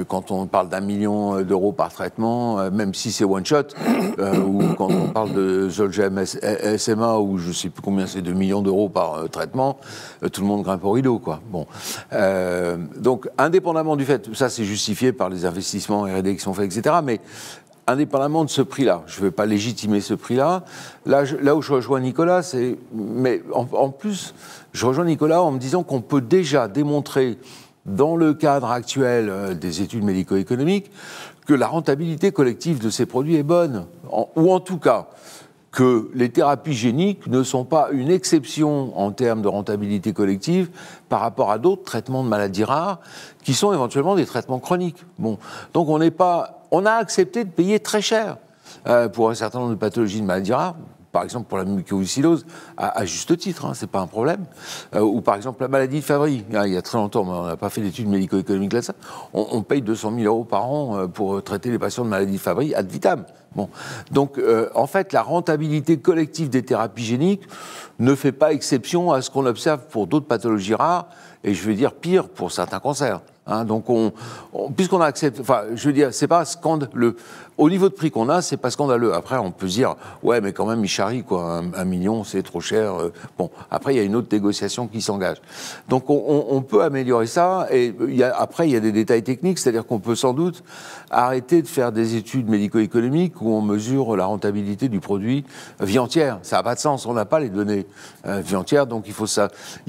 quand on parle d'1 million d'euros par traitement, même si c'est one shot, ou quand on parle de Zolgem SMA, où je sais plus combien c'est, 2 millions d'euros par traitement, tout le monde grimpe au rideau, quoi. Bon, donc indépendamment du fait, ça c'est justifié par les investissements R&D qui sont faits, etc. Mais indépendamment de ce prix-là, je ne veux pas légitimer ce prix-là. Là où je rejoins Nicolas, mais en plus, je rejoins Nicolas en me disant qu'on peut déjà démontrer, dans le cadre actuel des études médico-économiques, que la rentabilité collective de ces produits est bonne, ou en tout cas que les thérapies géniques ne sont pas une exception en termes de rentabilité collective par rapport à d'autres traitements de maladies rares qui sont éventuellement des traitements chroniques. Bon, donc on a accepté de payer très cher pour un certain nombre de pathologies de maladies rares. Par exemple, pour la mucoviscidose, à juste titre, c'est pas un problème. Ou par exemple, la maladie de Fabry. Il y a très longtemps, mais on n'a pas fait d'études médico-économiques là-dessus. On paye 200 000 euros par an pour traiter les patients de maladie de Fabry ad vitam. Bon. Donc, en fait, la rentabilité collective des thérapies géniques ne fait pas exception à ce qu'on observe pour d'autres pathologies rares, et je vais dire pire, pour certains cancers. Donc, puisqu'on accepte, je veux dire, c'est pas scandaleux. Au niveau de prix qu'on a, c'est pas scandaleux. Après, on peut se dire, ouais, mais quand même, il charrie, quoi. 1 million, c'est trop cher. Bon, après, il y a une autre négociation qui s'engage. Donc, on peut améliorer ça. Et après, il y a des détails techniques, c'est-à-dire qu'on peut sans doute arrêter de faire des études médico-économiques où on mesure la rentabilité du produit vie entière. Ça n'a pas de sens, on n'a pas les données vie entière, donc il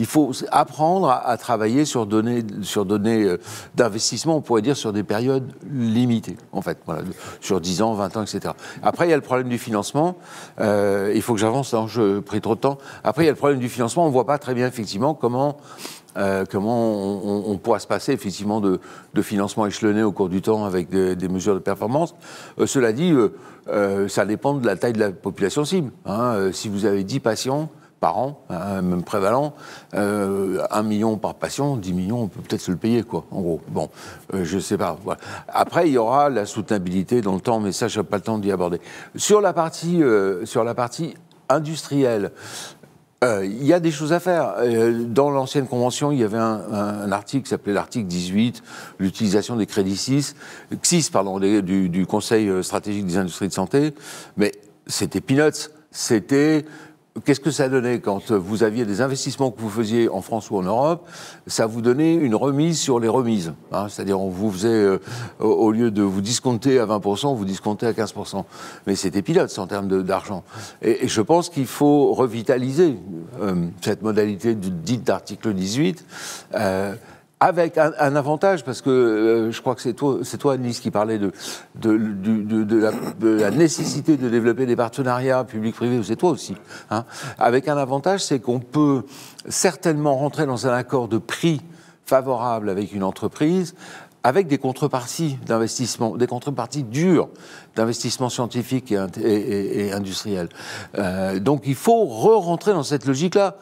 faut apprendre à travailler sur données d'investissement, on pourrait dire sur des périodes limitées, en fait, voilà, sur 10 ans, 20 ans, etc. Après, il y a le problème du financement, il faut que j'avance, je pris trop de temps. Après, il y a le problème du financement, on ne voit pas très bien, effectivement, comment on pourra se passer effectivement de financement échelonné au cours du temps avec des mesures de performance. Cela dit, ça dépend de la taille de la population cible. Si vous avez 10 patients par an, même prévalent, 1 million par patient, 10 millions, on peut peut-être se le payer, quoi, en gros. Bon, je ne sais pas. Voilà. Après, il y aura la soutenabilité dans le temps, mais ça, je n'ai pas le temps d'y aborder. Sur la partie industrielle, il y a des choses à faire. Dans l'ancienne convention, il y avait un article qui s'appelait l'article 18, l'utilisation des crédits CIS, du Conseil stratégique des industries de santé, mais c'était peanuts. C'était... Qu'est-ce que ça donnait quand vous aviez des investissements que vous faisiez en France ou en Europe? Ça vous donnait une remise sur les remises. C'est-à-dire, on vous faisait, au lieu de vous discompter à 20%, on vous discomptait à 15%. Mais c'était pilote en termes d'argent. Et je pense qu'il faut revitaliser cette modalité dite d'article 18. Avec un avantage, parce que je crois que c'est toi, Annelise, qui parlait de la nécessité de développer des partenariats publics-privés, c'est toi aussi. Avec un avantage, c'est qu'on peut certainement rentrer dans un accord de prix favorable avec une entreprise, avec des contreparties d'investissement, des contreparties dures d'investissement scientifique et industriel. Donc il faut re-rentrer dans cette logique-là,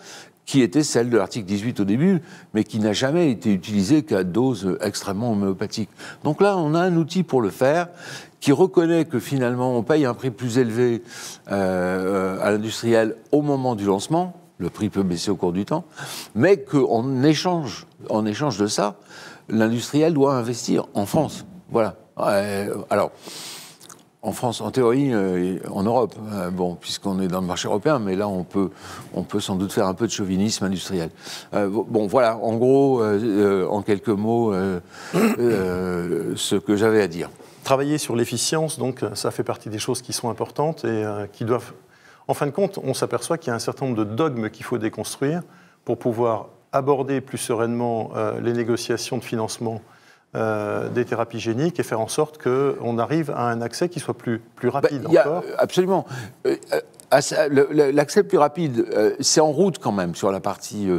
qui était celle de l'article 18 au début, mais qui n'a jamais été utilisée qu'à dose extrêmement homéopathique. Donc là, on a un outil pour le faire, qui reconnaît que finalement, on paye un prix plus élevé à l'industriel au moment du lancement, le prix peut baisser au cours du temps, mais qu'en échange de ça, l'industriel doit investir en France. Voilà. Alors, en France, en théorie, en Europe, puisqu'on est dans le marché européen, mais là, on peut sans doute faire un peu de chauvinisme industriel. Voilà, en gros, en quelques mots, ce que j'avais à dire. Travailler sur l'efficience, donc, ça fait partie des choses qui sont importantes et qui doivent... En fin de compte, on s'aperçoit qu'il y a un certain nombre de dogmes qu'il faut déconstruire pour pouvoir aborder plus sereinement les négociations de financement des thérapies géniques et faire en sorte qu'on arrive à un accès qui soit plus rapide encore. Absolument. L'accès plus rapide, c'est en route quand même sur la partie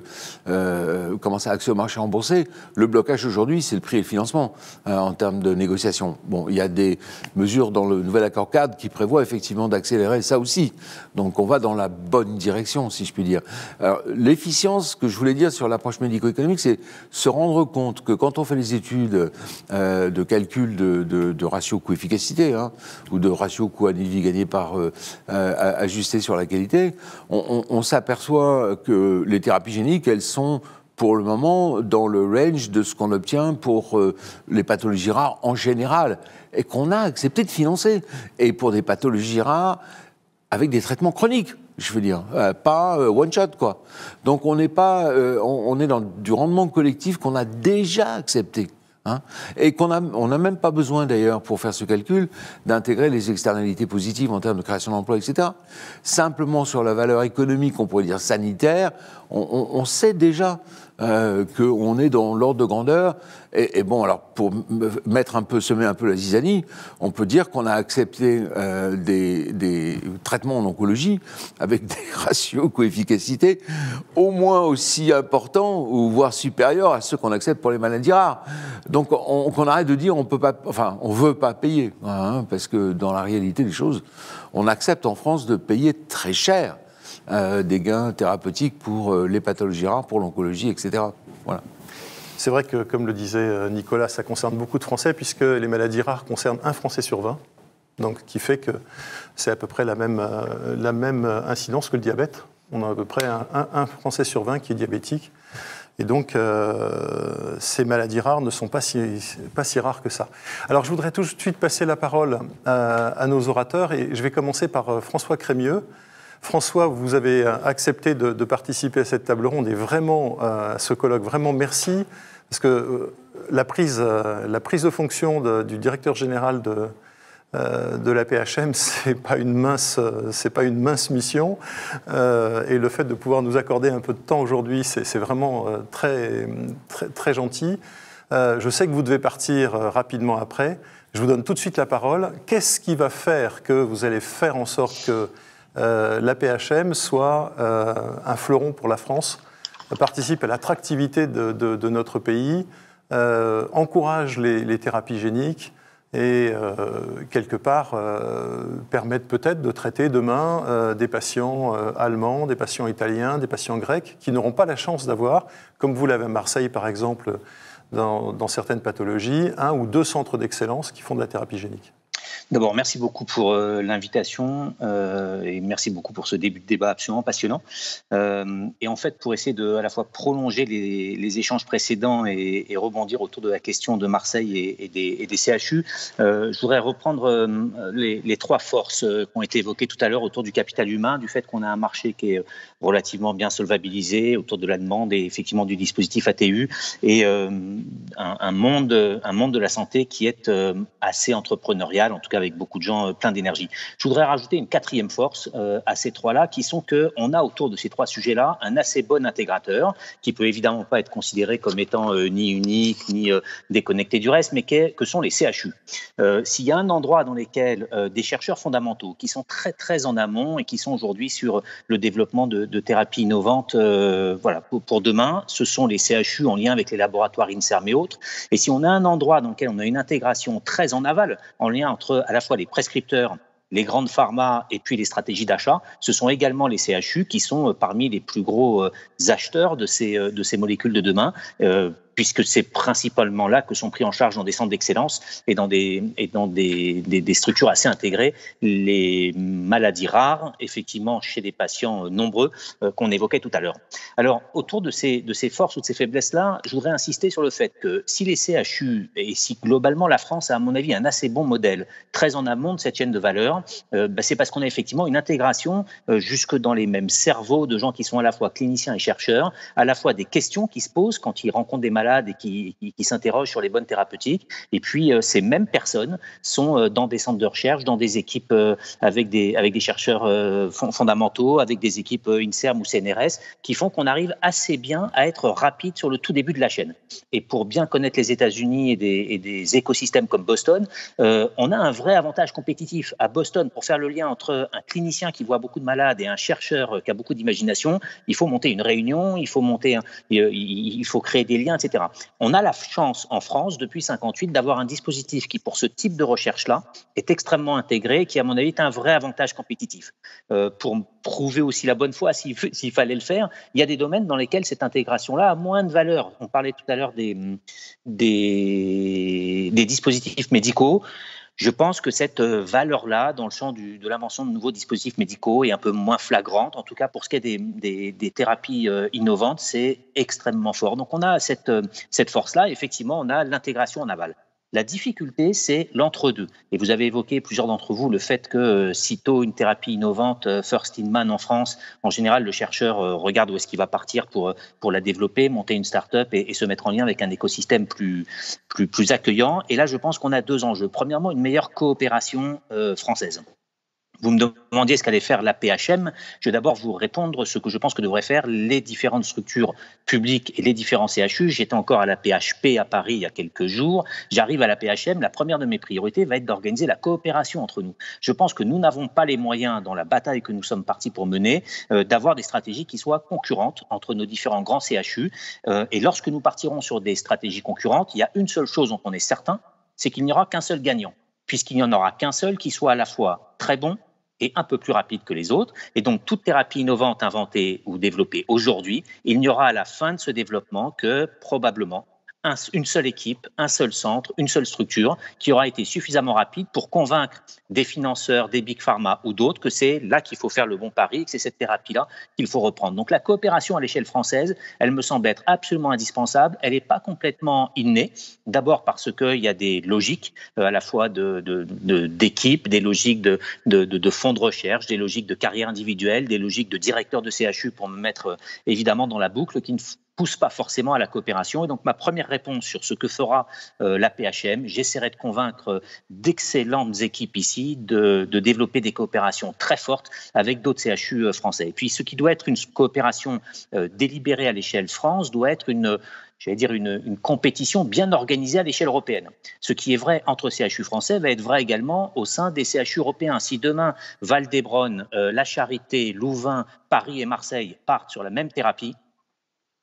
commencer à accès au marché remboursé. Le blocage aujourd'hui, c'est le prix et le financement en termes de négociation. Bon, il y a des mesures dans le nouvel accord cadre qui prévoient effectivement d'accélérer ça aussi. Donc on va dans la bonne direction, si je puis dire. Alors, l'efficience, que je voulais dire sur l'approche médico-économique, c'est se rendre compte que quand on fait les études de calcul de ratio coût-efficacité, ou de ratio coût à vie gagné par ajusté sur la qualité, on s'aperçoit que les thérapies géniques, elles sont pour le moment dans le range de ce qu'on obtient pour les pathologies rares en général, et qu'on a accepté de financer. Et pour des pathologies rares, avec des traitements chroniques, je veux dire, pas one shot, quoi. Donc on n'est pas, on est dans du rendement collectif qu'on a déjà accepté. Et on n'a même pas besoin d'ailleurs, pour faire ce calcul, d'intégrer les externalités positives en termes de création d'emplois, etc. Simplement sur la valeur économique, on pourrait dire sanitaire, on sait déjà qu'on est dans l'ordre de grandeur. Et bon, alors pour semer un peu la zizanie, on peut dire qu'on a accepté des traitements en oncologie avec des ratios coût-efficacité au moins aussi importants ou voire supérieurs à ceux qu'on accepte pour les maladies rares. Donc qu'on arrête de dire on veut pas payer, parce que dans la réalité des choses, on accepte en France de payer très cher des gains thérapeutiques pour les pathologies rares, pour l'oncologie, etc. Voilà. C'est vrai que, comme le disait Nicolas, ça concerne beaucoup de Français, puisque les maladies rares concernent 1 Français sur 20, donc qui fait que c'est à peu près la même incidence que le diabète. On a à peu près un Français sur 20 qui est diabétique. Et donc, ces maladies rares ne sont pas si rares que ça. Alors, je voudrais tout de suite passer la parole à nos orateurs, et je vais commencer par François Crémieux. François, vous avez accepté de participer à cette table ronde et vraiment, à ce colloque, vraiment merci, parce que la prise de fonction du directeur général de l'AP-HM, c'est pas une mince mission. Et le fait de pouvoir nous accorder un peu de temps aujourd'hui, c'est vraiment très, très, très gentil. Je sais que vous devez partir rapidement après. Je vous donne tout de suite la parole. Qu'est-ce qui va faire que vous allez faire en sorte que l'AP-HM soit un fleuron pour la France, participe à l'attractivité de notre pays, encourage les thérapies géniques et quelque part permettent peut-être de traiter demain des patients allemands, des patients italiens, des patients grecs qui n'auront pas la chance d'avoir, comme vous l'avez à Marseille par exemple, dans certaines pathologies, 1 ou 2 centres d'excellence qui font de la thérapie génique. D'abord, merci beaucoup pour l'invitation et merci beaucoup pour ce début de débat absolument passionnant. Et en fait, pour essayer de à la fois prolonger les échanges précédents et rebondir autour de la question de Marseille et des CHU, je voudrais reprendre les 3 forces qui ont été évoquées tout à l'heure autour du capital humain, du fait qu'on a un marché qui est relativement bien solvabilisé autour de la demande et effectivement du dispositif ATU et un monde de la santé qui est assez entrepreneurial, en tout cas avec beaucoup de gens pleins d'énergie. Je voudrais rajouter une 4e force à ces 3-là, qui sont qu'on a autour de ces 3 sujets-là un assez bon intégrateur, qui peut évidemment pas être considéré comme étant ni unique, ni déconnecté du reste, mais que sont les CHU. S'il y a un endroit dans lequel des chercheurs fondamentaux, qui sont très très en amont et qui sont aujourd'hui sur le développement de thérapies innovantes voilà, pour demain, ce sont les CHU en lien avec les laboratoires INSERM et autres. Et si on a un endroit dans lequel on a une intégration très en aval, en lien entre à la fois les prescripteurs, les grandes pharma et puis les stratégies d'achat, ce sont également les CHU qui sont parmi les plus gros acheteurs de ces molécules de demain, puisque c'est principalement là que sont pris en charge dans des centres d'excellence et dans des structures assez intégrées les maladies rares, effectivement chez des patients nombreux qu'on évoquait tout à l'heure. Alors, autour de ces forces ou de ces faiblesses-là, je voudrais insister sur le fait que si les CHU et si globalement la France a, à mon avis, un assez bon modèle, très en amont de cette chaîne de valeur, c'est parce qu'on a effectivement une intégration jusque dans les mêmes cerveaux de gens qui sont à la fois cliniciens et chercheurs, à la fois des questions qui se posent quand ils rencontrent des malades et qui s'interrogent sur les bonnes thérapeutiques. Et puis, ces mêmes personnes sont dans des centres de recherche, dans des équipes avec des chercheurs fondamentaux, avec des équipes INSERM ou CNRS, qui font qu'on arrive assez bien à être rapide sur le tout début de la chaîne. Et pour bien connaître les États-Unis et des écosystèmes comme Boston, on a un vrai avantage compétitif. À Boston, pour faire le lien entre un clinicien qui voit beaucoup de malades et un chercheur qui a beaucoup d'imagination, il faut monter une réunion, il faut créer des liens, etc. On a la chance en France, depuis 1958, d'avoir un dispositif qui, pour ce type de recherche-là, est extrêmement intégré et qui, à mon avis, est un vrai avantage compétitif. Pour prouver aussi la bonne foi, s'il fallait le faire, il y a des domaines dans lesquels cette intégration-là a moins de valeur. On parlait tout à l'heure des dispositifs médicaux. Je pense que cette valeur-là, dans le champ de l'invention de nouveaux dispositifs médicaux, est un peu moins flagrante. En tout cas, pour ce qui est des thérapies innovantes, c'est extrêmement fort. Donc, on a cette force-là. Effectivement, on a l'intégration en aval. La difficulté, c'est l'entre-deux. Et vous avez évoqué, plusieurs d'entre vous, le fait que sitôt une thérapie innovante, first in man en France, en général, le chercheur regarde où est-ce qu'il va partir pour la développer, monter une start-up et se mettre en lien avec un écosystème plus accueillant. Et là, je pense qu'on a 2 enjeux. Premièrement, une meilleure coopération française. Vous me demandiez ce qu'allait faire l'AP-HM. Je vais d'abord vous répondre ce que je pense que devraient faire les différentes structures publiques et les différents CHU. J'étais encore à l'AP-HP à Paris il y a quelques jours. J'arrive à l'AP-HM. La première de mes priorités va être d'organiser la coopération entre nous. Je pense que nous n'avons pas les moyens, dans la bataille que nous sommes partis pour mener, d'avoir des stratégies qui soient concurrentes entre nos différents grands CHU. Et lorsque nous partirons sur des stratégies concurrentes, il y a une seule chose dont on est certain, c'est qu'il n'y aura qu'un seul gagnant, puisqu'il n'y en aura qu'un seul qui soit à la fois très bon et un peu plus rapide que les autres. Et donc, toute thérapie innovante inventée ou développée aujourd'hui, il n'y aura à la fin de ce développement que probablement une seule équipe, un seul centre, une seule structure qui aura été suffisamment rapide pour convaincre des financeurs, des big pharma ou d'autres que c'est là qu'il faut faire le bon pari, que c'est cette thérapie-là qu'il faut reprendre. Donc la coopération à l'échelle française, elle me semble être absolument indispensable. Elle n'est pas complètement innée. D'abord parce qu'il y a des logiques à la fois d'équipes, des logiques de fonds de recherche, des logiques de carrière individuelle, des logiques de directeur de CHU pour me mettre évidemment dans la boucle qui ne pousse pas forcément à la coopération. Et donc, ma première réponse sur ce que fera la PHM, j'essaierai de convaincre d'excellentes équipes ici de développer des coopérations très fortes avec d'autres CHU français. Et puis, ce qui doit être une coopération délibérée à l'échelle France doit être une compétition bien organisée à l'échelle européenne. Ce qui est vrai entre CHU français va être vrai également au sein des CHU européens. Si demain, Val d'Hebron, La Charité, Louvain, Paris et Marseille partent sur la même thérapie,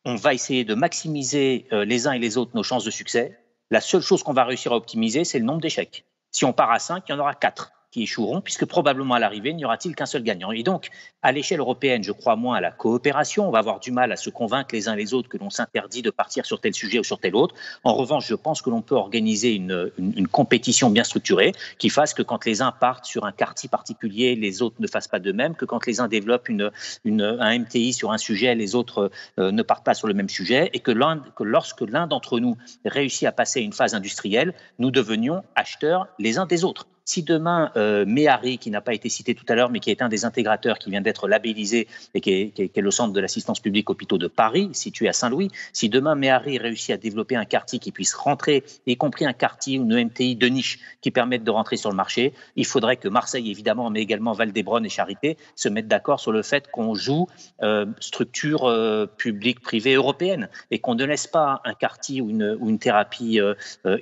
on va essayer de maximiser les uns et les autres nos chances de succès. La seule chose qu'on va réussir à optimiser, c'est le nombre d'échecs. Si on part à 5, il y en aura 4 qui échoueront, puisque probablement à l'arrivée, il n'y aura-t-il qu'un seul gagnant. Et donc, à l'échelle européenne, je crois moins à la coopération. On va avoir du mal à se convaincre les uns les autres que l'on s'interdit de partir sur tel sujet ou sur tel autre. En revanche, je pense que l'on peut organiser une compétition bien structurée qui fasse que quand les uns partent sur un quartier particulier, les autres ne fassent pas de même, que quand les uns développent un MTI sur un sujet, les autres ne partent pas sur le même sujet, et que lorsque l'un d'entre nous réussit à passer une phase industrielle, nous devenions acheteurs les uns des autres. Si demain, Méhari, qui n'a pas été cité tout à l'heure, mais qui est un des intégrateurs qui vient d'être labellisé et qui est le centre de l'assistance publique hôpitaux de Paris, situé à Saint-Louis, si demain Méhari réussit à développer un quartier qui puisse rentrer, y compris un quartier ou une MTI de niche qui permette de rentrer sur le marché, il faudrait que Marseille, évidemment, mais également Val d'Hebron et Charité, se mettent d'accord sur le fait qu'on joue structure publique-privée européenne et qu'on ne laisse pas un quartier ou une thérapie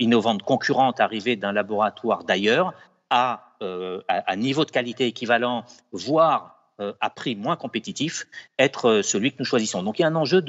innovante concurrente arriver d'un laboratoire d'ailleurs, à niveau de qualité équivalent, voire à prix moins compétitif, être celui que nous choisissons. Donc il y a un enjeu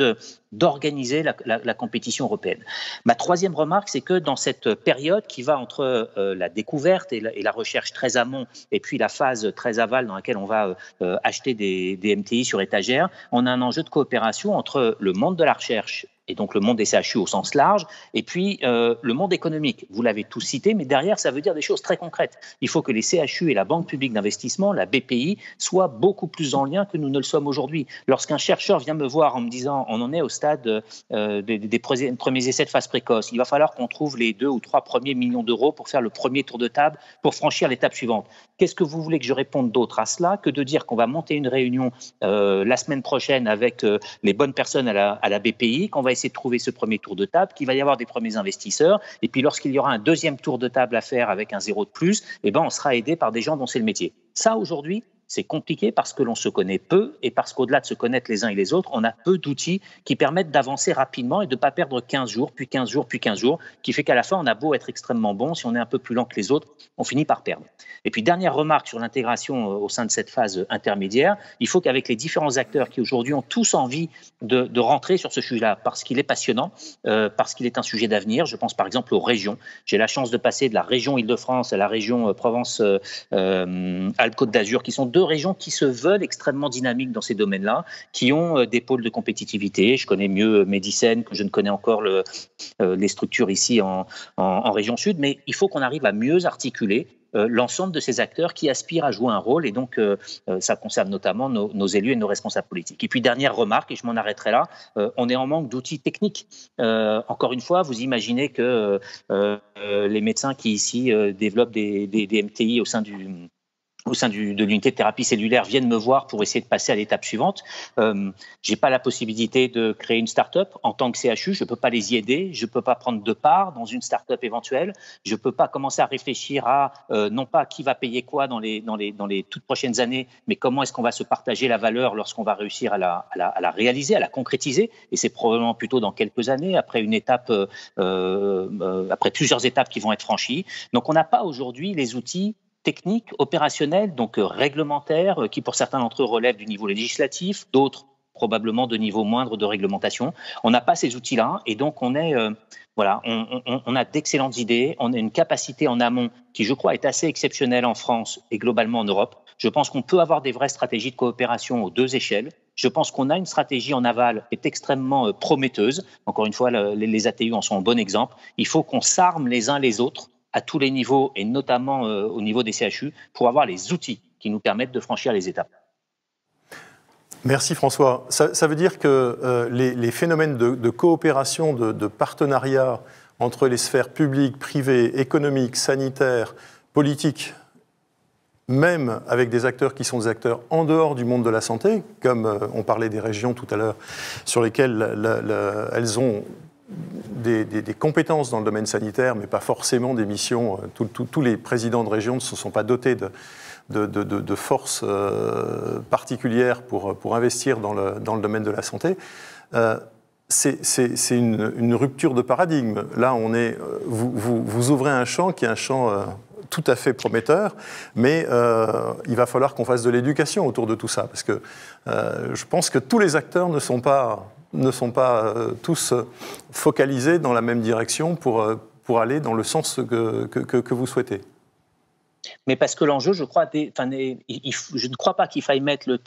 d'organiser la compétition européenne. Ma troisième remarque, c'est que dans cette période qui va entre la découverte et la recherche très amont et puis la phase très aval dans laquelle on va acheter des MTI sur étagère, on a un enjeu de coopération entre le monde de la recherche et donc le monde des CHU au sens large, et puis le monde économique. Vous l'avez tous cité, mais derrière, ça veut dire des choses très concrètes. Il faut que les CHU et la Banque publique d'investissement, la BPI, soient beaucoup plus en lien que nous ne le sommes aujourd'hui. Lorsqu'un chercheur vient me voir en me disant on en est au stade des premiers essais de phase précoce, il va falloir qu'on trouve les 2 ou 3 premiers millions d'euros pour faire le premier tour de table, pour franchir l'étape suivante. Qu'est-ce que vous voulez que je réponde d'autre à cela que de dire qu'on va monter une réunion la semaine prochaine avec les bonnes personnes à la BPI, qu'on va essayer de trouver ce premier tour de table, qu'il va y avoir des premiers investisseurs, et puis lorsqu'il y aura un deuxième tour de table à faire avec un 0 de plus, eh ben on sera aidé par des gens dont c'est le métier. Ça, aujourd'hui, c'est compliqué parce que l'on se connaît peu et parce qu'au-delà de se connaître les uns et les autres, on a peu d'outils qui permettent d'avancer rapidement et de ne pas perdre 15 jours, puis 15 jours, puis 15 jours, qui fait qu'à la fin, on a beau être extrêmement bon, si on est un peu plus lent que les autres, on finit par perdre. Et puis, dernière remarque sur l'intégration au sein de cette phase intermédiaire, il faut qu'avec les différents acteurs qui aujourd'hui ont tous envie de rentrer sur ce sujet-là, parce qu'il est passionnant, parce qu'il est un sujet d'avenir. Je pense par exemple aux régions. J'ai la chance de passer de la région Île-de-France à la région Provence-Alpes-Côte d'Azur, qui sont 2 régions qui se veulent extrêmement dynamiques dans ces domaines-là, qui ont des pôles de compétitivité. Je connais mieux Médicène, que je ne connais encore les structures ici en région sud, mais il faut qu'on arrive à mieux articuler l'ensemble de ces acteurs qui aspirent à jouer un rôle, et donc ça concerne notamment nos élus et nos responsables politiques. Et puis dernière remarque, et je m'en arrêterai là, on est en manque d'outils techniques. Encore une fois, vous imaginez que les médecins qui ici développent des MTI au sein de l'unité de thérapie cellulaire viennent me voir pour essayer de passer à l'étape suivante. J'ai pas la possibilité de créer une start-up en tant que CHU, je peux pas les y aider, je peux pas prendre de part dans une start-up éventuelle, je peux pas commencer à réfléchir à non pas qui va payer quoi dans les toutes prochaines années, mais comment est-ce qu'on va se partager la valeur lorsqu'on va réussir à la réaliser, à la concrétiser, et c'est probablement plutôt dans quelques années, après une étape, après plusieurs étapes qui vont être franchies. Donc on n'a pas aujourd'hui les outils techniques, opérationnels, donc réglementaires, qui pour certains d'entre eux relèvent du niveau législatif, d'autres probablement de niveau moindre de réglementation. On n'a pas ces outils-là, et donc on a d'excellentes idées, on a une capacité en amont qui, je crois, est assez exceptionnelle en France et globalement en Europe. Je pense qu'on peut avoir des vraies stratégies de coopération aux 2 échelles. Je pense qu'on a une stratégie en aval qui est extrêmement prometteuse. Encore une fois, les ATU en sont un bon exemple. Il faut qu'on s'arme les uns les autres à tous les niveaux, et notamment au niveau des CHU, pour avoir les outils qui nous permettent de franchir les étapes. Merci François. Ça veut dire que les phénomènes de coopération, de partenariat entre les sphères publiques, privées, économiques, sanitaires, politiques, même avec des acteurs qui sont des acteurs en dehors du monde de la santé, comme on parlait des régions tout à l'heure, sur lesquelles elles ont des compétences dans le domaine sanitaire, mais pas forcément des missions. Tous les présidents de région ne se sont pas dotés de forces particulières pour investir dans le domaine de la santé. C'est une rupture de paradigme. Là, vous ouvrez un champ qui est un champ tout à fait prometteur, mais il va falloir qu'on fasse de l'éducation autour de tout ça, parce que je pense que tous les acteurs ne sont pas tous focalisés dans la même direction pour aller dans le sens que vous souhaitez. Mais parce que l'enjeu, je ne crois pas qu'il faille mettre le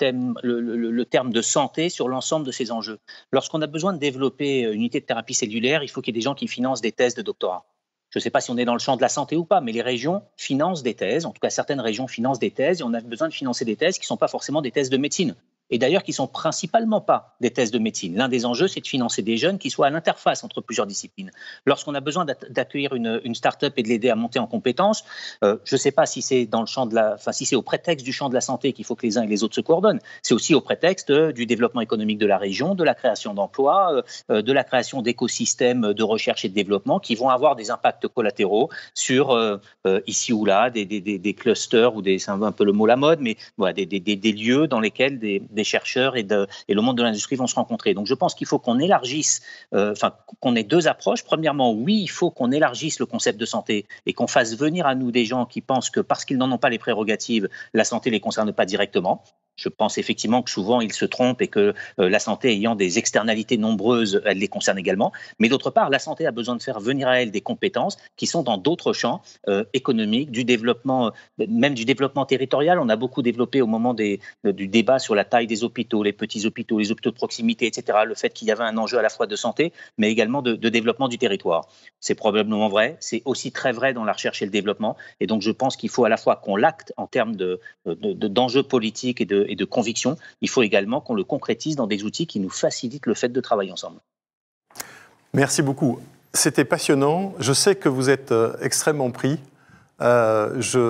terme de santé sur l'ensemble de ces enjeux. Lorsqu'on a besoin de développer une unité de thérapie cellulaire, il faut qu'il y ait des gens qui financent des thèses de doctorat. Je ne sais pas si on est dans le champ de la santé ou pas, mais les régions financent des thèses, en tout cas certaines régions financent des thèses, et on a besoin de financer des thèses qui ne sont pas forcément des thèses de médecine. Et d'ailleurs qui ne sont principalement pas des thèses de médecine. L'un des enjeux, c'est de financer des jeunes qui soient à l'interface entre plusieurs disciplines. Lorsqu'on a besoin d'accueillir une start-up et de l'aider à monter en compétences, je ne sais pas si c'est dans le champ si c'est au prétexte du champ de la santé qu'il faut que les uns et les autres se coordonnent. C'est aussi au prétexte du développement économique de la région, de la création d'emplois, de la création d'écosystèmes de recherche et de développement qui vont avoir des impacts collatéraux sur ici ou là des clusters ou c'est un peu le mot la mode, mais voilà, des lieux dans lesquels des chercheurs et le monde de l'industrie vont se rencontrer. Donc je pense qu'il faut qu'on élargisse, qu'on ait deux approches. Premièrement, oui, il faut qu'on élargisse le concept de santé et qu'on fasse venir à nous des gens qui pensent que parce qu'ils n'en ont pas les prérogatives, la santé ne les concerne pas directement. Je pense effectivement que souvent ils se trompent et que la santé ayant des externalités nombreuses, elle les concerne également. Mais d'autre part, la santé a besoin de faire venir à elle des compétences qui sont dans d'autres champs économiques, du développement, même du développement territorial. On a beaucoup développé au moment du débat sur la taille des hôpitaux, les petits hôpitaux, les hôpitaux de proximité, etc. Le fait qu'il y avait un enjeu à la fois de santé, mais également de développement du territoire. C'est probablement vrai. C'est aussi très vrai dans la recherche et le développement. Et donc je pense qu'il faut à la fois qu'on l'acte en termes d'enjeux politiques et de conviction, il faut également qu'on le concrétise dans des outils qui nous facilitent le fait de travailler ensemble. Merci beaucoup. C'était passionnant. Je sais que vous êtes extrêmement pris. Je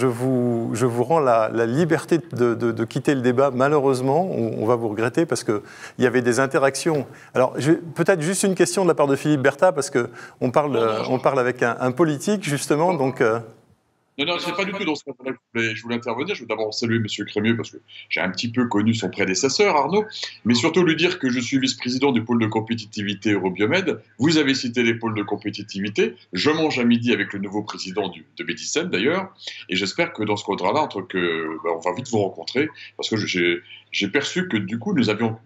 vous rends la liberté de quitter le débat. Malheureusement, on va vous regretter parce qu'il y avait des interactions. Alors, peut-être juste une question de la part de Philippe Berta, parce qu'on parle avec un politique, justement, donc... Non, c'est pas du tout dans ce cas-là que je voulais intervenir. Je veux d'abord saluer M. Crémieux parce que j'ai un petit peu connu son prédécesseur, Arnaud, mais surtout lui dire que je suis vice-président du pôle de compétitivité Eurobiomed. Vous avez cité les pôles de compétitivité. Je mange à midi avec le nouveau président de Medicem, d'ailleurs, et j'espère que dans ce cadre-là, on va vite vous rencontrer, parce que j'ai perçu que du coup, nous aurions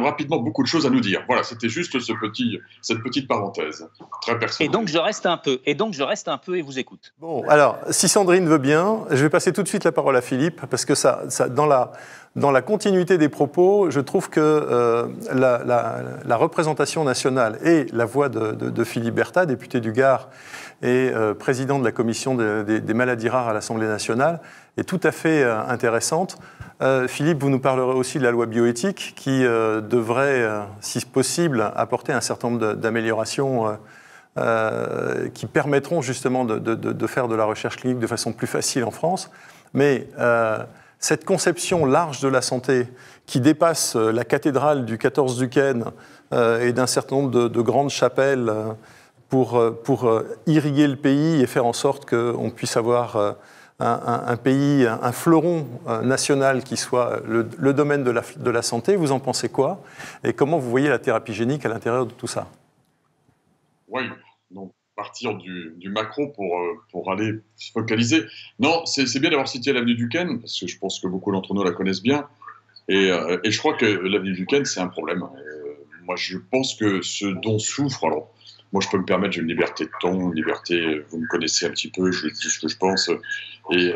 rapidement beaucoup de choses à nous dire. Voilà, c'était juste cette petite parenthèse, très personnelle. Et donc je reste un peu et vous écoute. Bon, alors, si Sandrine veut bien, je vais passer tout de suite la parole à Philippe, parce que dans la continuité des propos, je trouve que la représentation nationale et la voix de Philippe Berta, député du Gard et président de la commission des maladies rares à l'Assemblée nationale, est tout à fait intéressante. Philippe, vous nous parlerez aussi de la loi bioéthique qui devrait, si possible, apporter un certain nombre d'améliorations qui permettront justement de faire de la recherche clinique de façon plus facile en France. Mais cette conception large de la santé qui dépasse la cathédrale du 14 Duquesne et d'un certain nombre de grandes chapelles pour irriguer le pays et faire en sorte qu'on puisse avoir un pays, un fleuron national qui soit le domaine de la santé. Vous en pensez quoi? Et comment vous voyez la thérapie génique à l'intérieur de tout ça? Oui, donc partir du macro pour aller se focaliser. Non, c'est bien d'avoir cité l'avenue Duquesne, parce que je pense que beaucoup d'entre nous la connaissent bien. Et je crois que l'avenue Duquesne, c'est un problème. Moi, je pense que ce dont souffre... Alors, moi, je peux me permettre, j'ai une liberté de ton, une liberté, vous me connaissez un petit peu, je dis ce que je pense, et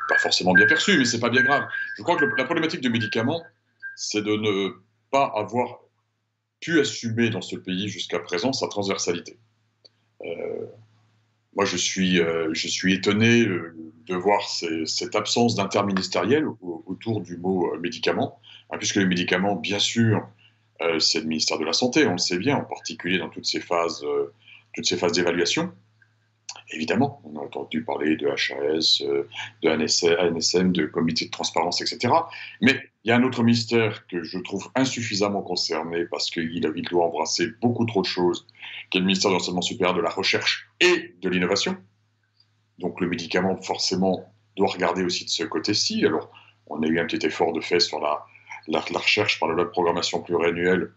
pas forcément bien perçu, mais c'est pas bien grave. Je crois que la problématique du médicament, c'est de ne pas avoir pu assumer dans ce pays jusqu'à présent sa transversalité. Moi, je suis étonné de voir cette absence d'interministériel autour du mot médicament, puisque les médicaments, bien sûr, c'est le ministère de la Santé, on le sait bien, en particulier dans toutes ces phases d'évaluation. Évidemment, on a entendu parler de HAS, de ANSM, de comité de transparence, etc. Mais il y a un autre ministère que je trouve insuffisamment concerné parce qu'il doit embrasser beaucoup trop de choses, qui est le ministère de l'enseignement supérieur, de la recherche et de l'innovation. Donc le médicament, forcément, doit regarder aussi de ce côté-ci. Alors, on a eu un petit effort de fait sur la recherche par la loi de programmation pluriannuelle,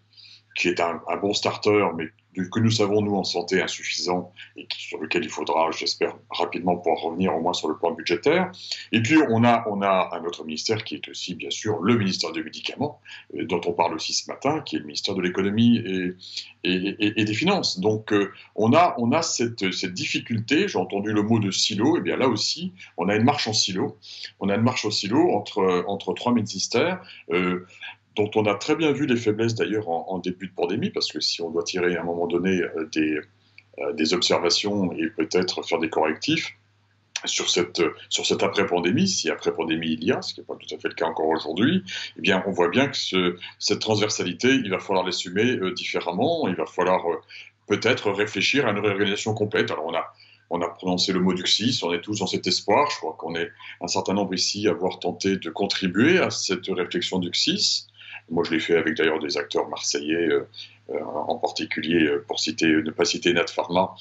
qui est un bon starter, mais que nous savons, nous, en santé, insuffisant, et sur lequel il faudra, j'espère, rapidement pouvoir revenir, au moins sur le plan budgétaire. Et puis, on a un autre ministère qui est aussi, bien sûr, le ministère des médicaments, dont on parle aussi ce matin, qui est le ministère de l'économie et des finances. Donc, on a cette difficulté, j'ai entendu le mot de silo, et bien là aussi, on a une marche en silo. On a une marche en silo entre trois ministères, dont on a très bien vu les faiblesses d'ailleurs en début de pandémie, parce que si on doit tirer à un moment donné des observations et peut-être faire des correctifs sur cette après-pandémie, si après-pandémie il y a, ce qui n'est pas tout à fait le cas encore aujourd'hui, eh bien on voit bien que cette transversalité, il va falloir l'assumer différemment, il va falloir peut-être réfléchir à une réorganisation complète. Alors on a prononcé le mot du CSIS, on est tous dans cet espoir, je crois qu'on est un certain nombre ici à avoir tenté de contribuer à cette réflexion du CSIS. Moi, je l'ai fait avec d'ailleurs des acteurs marseillais, en particulier, pour ne pas citer Nat Pharma,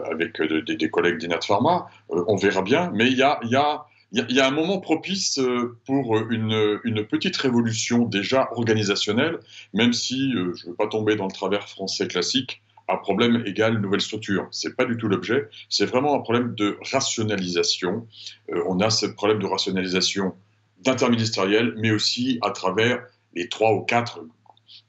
avec des collègues d'Inat Pharma. On verra bien, mais il y a un moment propice pour une petite révolution déjà organisationnelle, même si je ne veux pas tomber dans le travers français classique. Un problème égale nouvelle structure. Ce n'est pas du tout l'objet, c'est vraiment un problème de rationalisation. On a ce problème de rationalisation d'interministériel, mais aussi à travers les 3 ou 4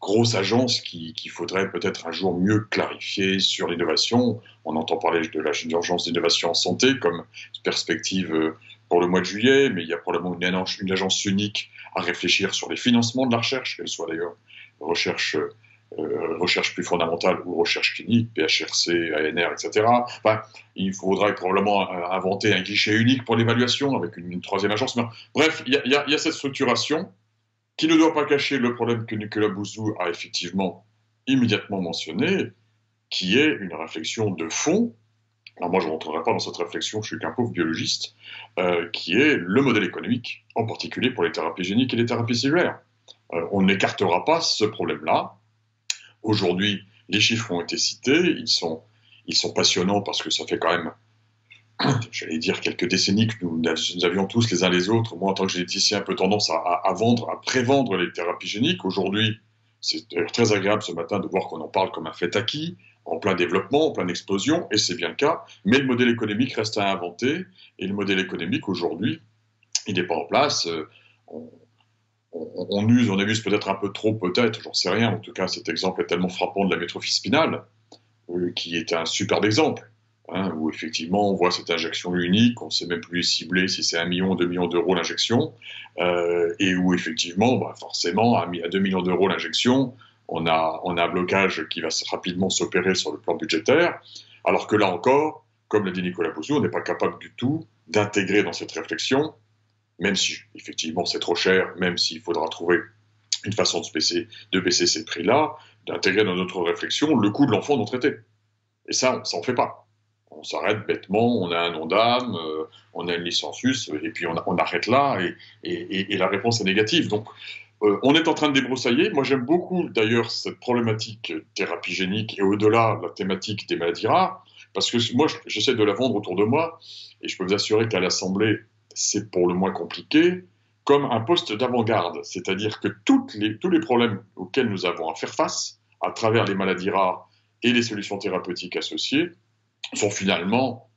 grosses agences qu'il faudrait peut-être un jour mieux clarifier sur l'innovation. On entend parler de l'agence d'innovation en santé comme perspective pour le mois de juillet, mais il y a probablement une agence unique à réfléchir sur les financements de la recherche, qu'elle soit d'ailleurs recherche plus fondamentale ou recherche clinique, PHRC, ANR, etc. Enfin, il faudrait probablement inventer un guichet unique pour l'évaluation avec une troisième agence. Bref, il y a cette structuration qui ne doit pas cacher le problème que Nicolas Bouzou a effectivement immédiatement mentionné, qui est une réflexion de fond. Alors moi, je ne rentrerai pas dans cette réflexion, je suis qu'un pauvre biologiste, qui est le modèle économique, en particulier pour les thérapies géniques et les thérapies cellulaires. On n'écartera pas ce problème-là. Aujourd'hui, les chiffres ont été cités, ils sont passionnants parce que ça fait quand même, j'allais dire, quelques décennies que nous avions tous les uns les autres. Moi, en tant que généticien, un peu tendance à prévendre les thérapies géniques. Aujourd'hui, c'est très agréable ce matin de voir qu'on en parle comme un fait acquis, en plein développement, en pleine explosion, et c'est bien le cas. Mais le modèle économique reste à inventer, et le modèle économique aujourd'hui, il n'est pas en place. On abuse peut-être un peu trop, peut-être, j'en sais rien. En tout cas, cet exemple est tellement frappant de la métrophie spinale, qui est un superbe exemple, où effectivement on voit cette injection unique, on ne sait même plus cibler si c'est 1 million ou 2 millions d'euros l'injection, et où effectivement, forcément, à 2 millions d'euros l'injection, on a un blocage qui va rapidement s'opérer sur le plan budgétaire, alors que là encore, comme l'a dit Nicolas Bouzou, on n'est pas capable du tout d'intégrer dans cette réflexion, même si effectivement c'est trop cher, même s'il faudra trouver une façon de baisser ces prix-là, d'intégrer dans notre réflexion le coût de l'enfant non traité. Et ça on ne fait pas. On s'arrête bêtement, on a un ONDAM, on a une licensus, et puis on arrête là, et la réponse est négative. Donc, on est en train de débroussailler. Moi, j'aime beaucoup, d'ailleurs, cette problématique thérapie génique, et au-delà, la thématique des maladies rares, parce que moi, j'essaie de la vendre autour de moi, et je peux vous assurer qu'à l'Assemblée, c'est pour le moins compliqué, comme un poste d'avant-garde. C'est-à-dire que tous les problèmes auxquels nous avons à faire face, à travers les maladies rares et les solutions thérapeutiques associées, sont finalement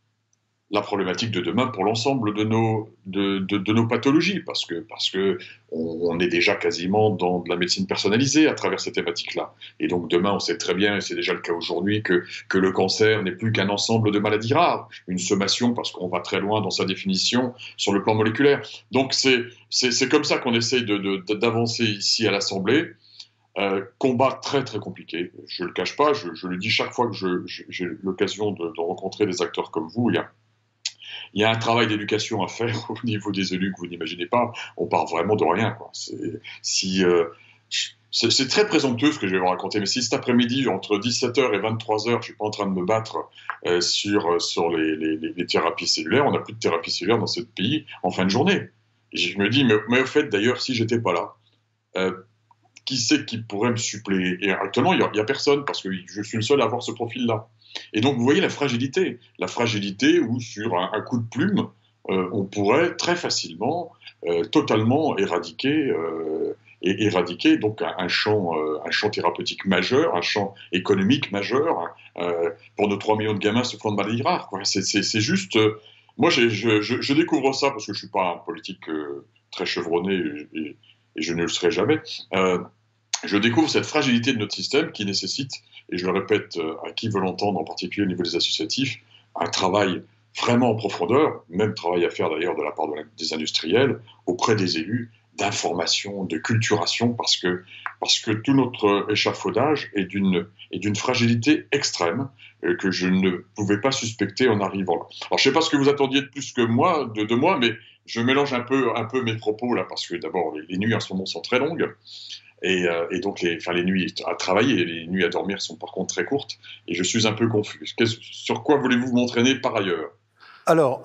la problématique de demain pour l'ensemble de nos pathologies, parce que on est déjà quasiment dans de la médecine personnalisée à travers ces thématiques-là. Et donc demain, on sait très bien, et c'est déjà le cas aujourd'hui, que le cancer n'est plus qu'un ensemble de maladies rares, une sommation, parce qu'on va très loin dans sa définition sur le plan moléculaire. Donc c'est comme ça qu'on essaye d'avancer ici à l'Assemblée. Combat très très compliqué, je ne le cache pas, je le dis chaque fois que j'ai l'occasion de rencontrer des acteurs comme vous. Il y a un travail d'éducation à faire au niveau des élus que vous n'imaginez pas. On part vraiment de rien, quoi. c'est très présomptueux ce que je vais vous raconter, mais si cet après-midi, entre 17h et 23h, je ne suis pas en train de me battre sur les thérapies cellulaires, on n'a plus de thérapie cellulaire dans ce pays en fin de journée. Et je me dis, mais au fait, d'ailleurs, si j'étais pas là, qui c'est qui pourrait me suppléer? Et actuellement, il n'y a personne, parce que je suis le seul à avoir ce profil-là. Et donc, vous voyez la fragilité où sur un coup de plume, on pourrait très facilement totalement éradiquer donc un champ thérapeutique majeur, un champ économique majeur. Pour nos 3 millions de gamins souffrant de maladies rares. C'est juste... moi, je découvre ça parce que je ne suis pas un politique très chevronné et je ne le serai jamais. Je découvre cette fragilité de notre système qui nécessite, et je le répète à qui veut l'entendre, en particulier au niveau des associatifs, un travail vraiment en profondeur, même travail à faire d'ailleurs de la part des industriels, auprès des élus, d'information, de culturation, parce que tout notre échafaudage est d'une fragilité extrême que je ne pouvais pas suspecter en arrivant là. Alors je ne sais pas ce que vous attendiez de plus que moi, de moi, mais je mélange un peu mes propos là, parce que d'abord les nuits en ce moment sont très longues, et donc les nuits à travailler, les nuits à dormir sont par contre très courtes, et je suis un peu confus. Sur quoi voulez-vous m'entraîner par ailleurs? Alors,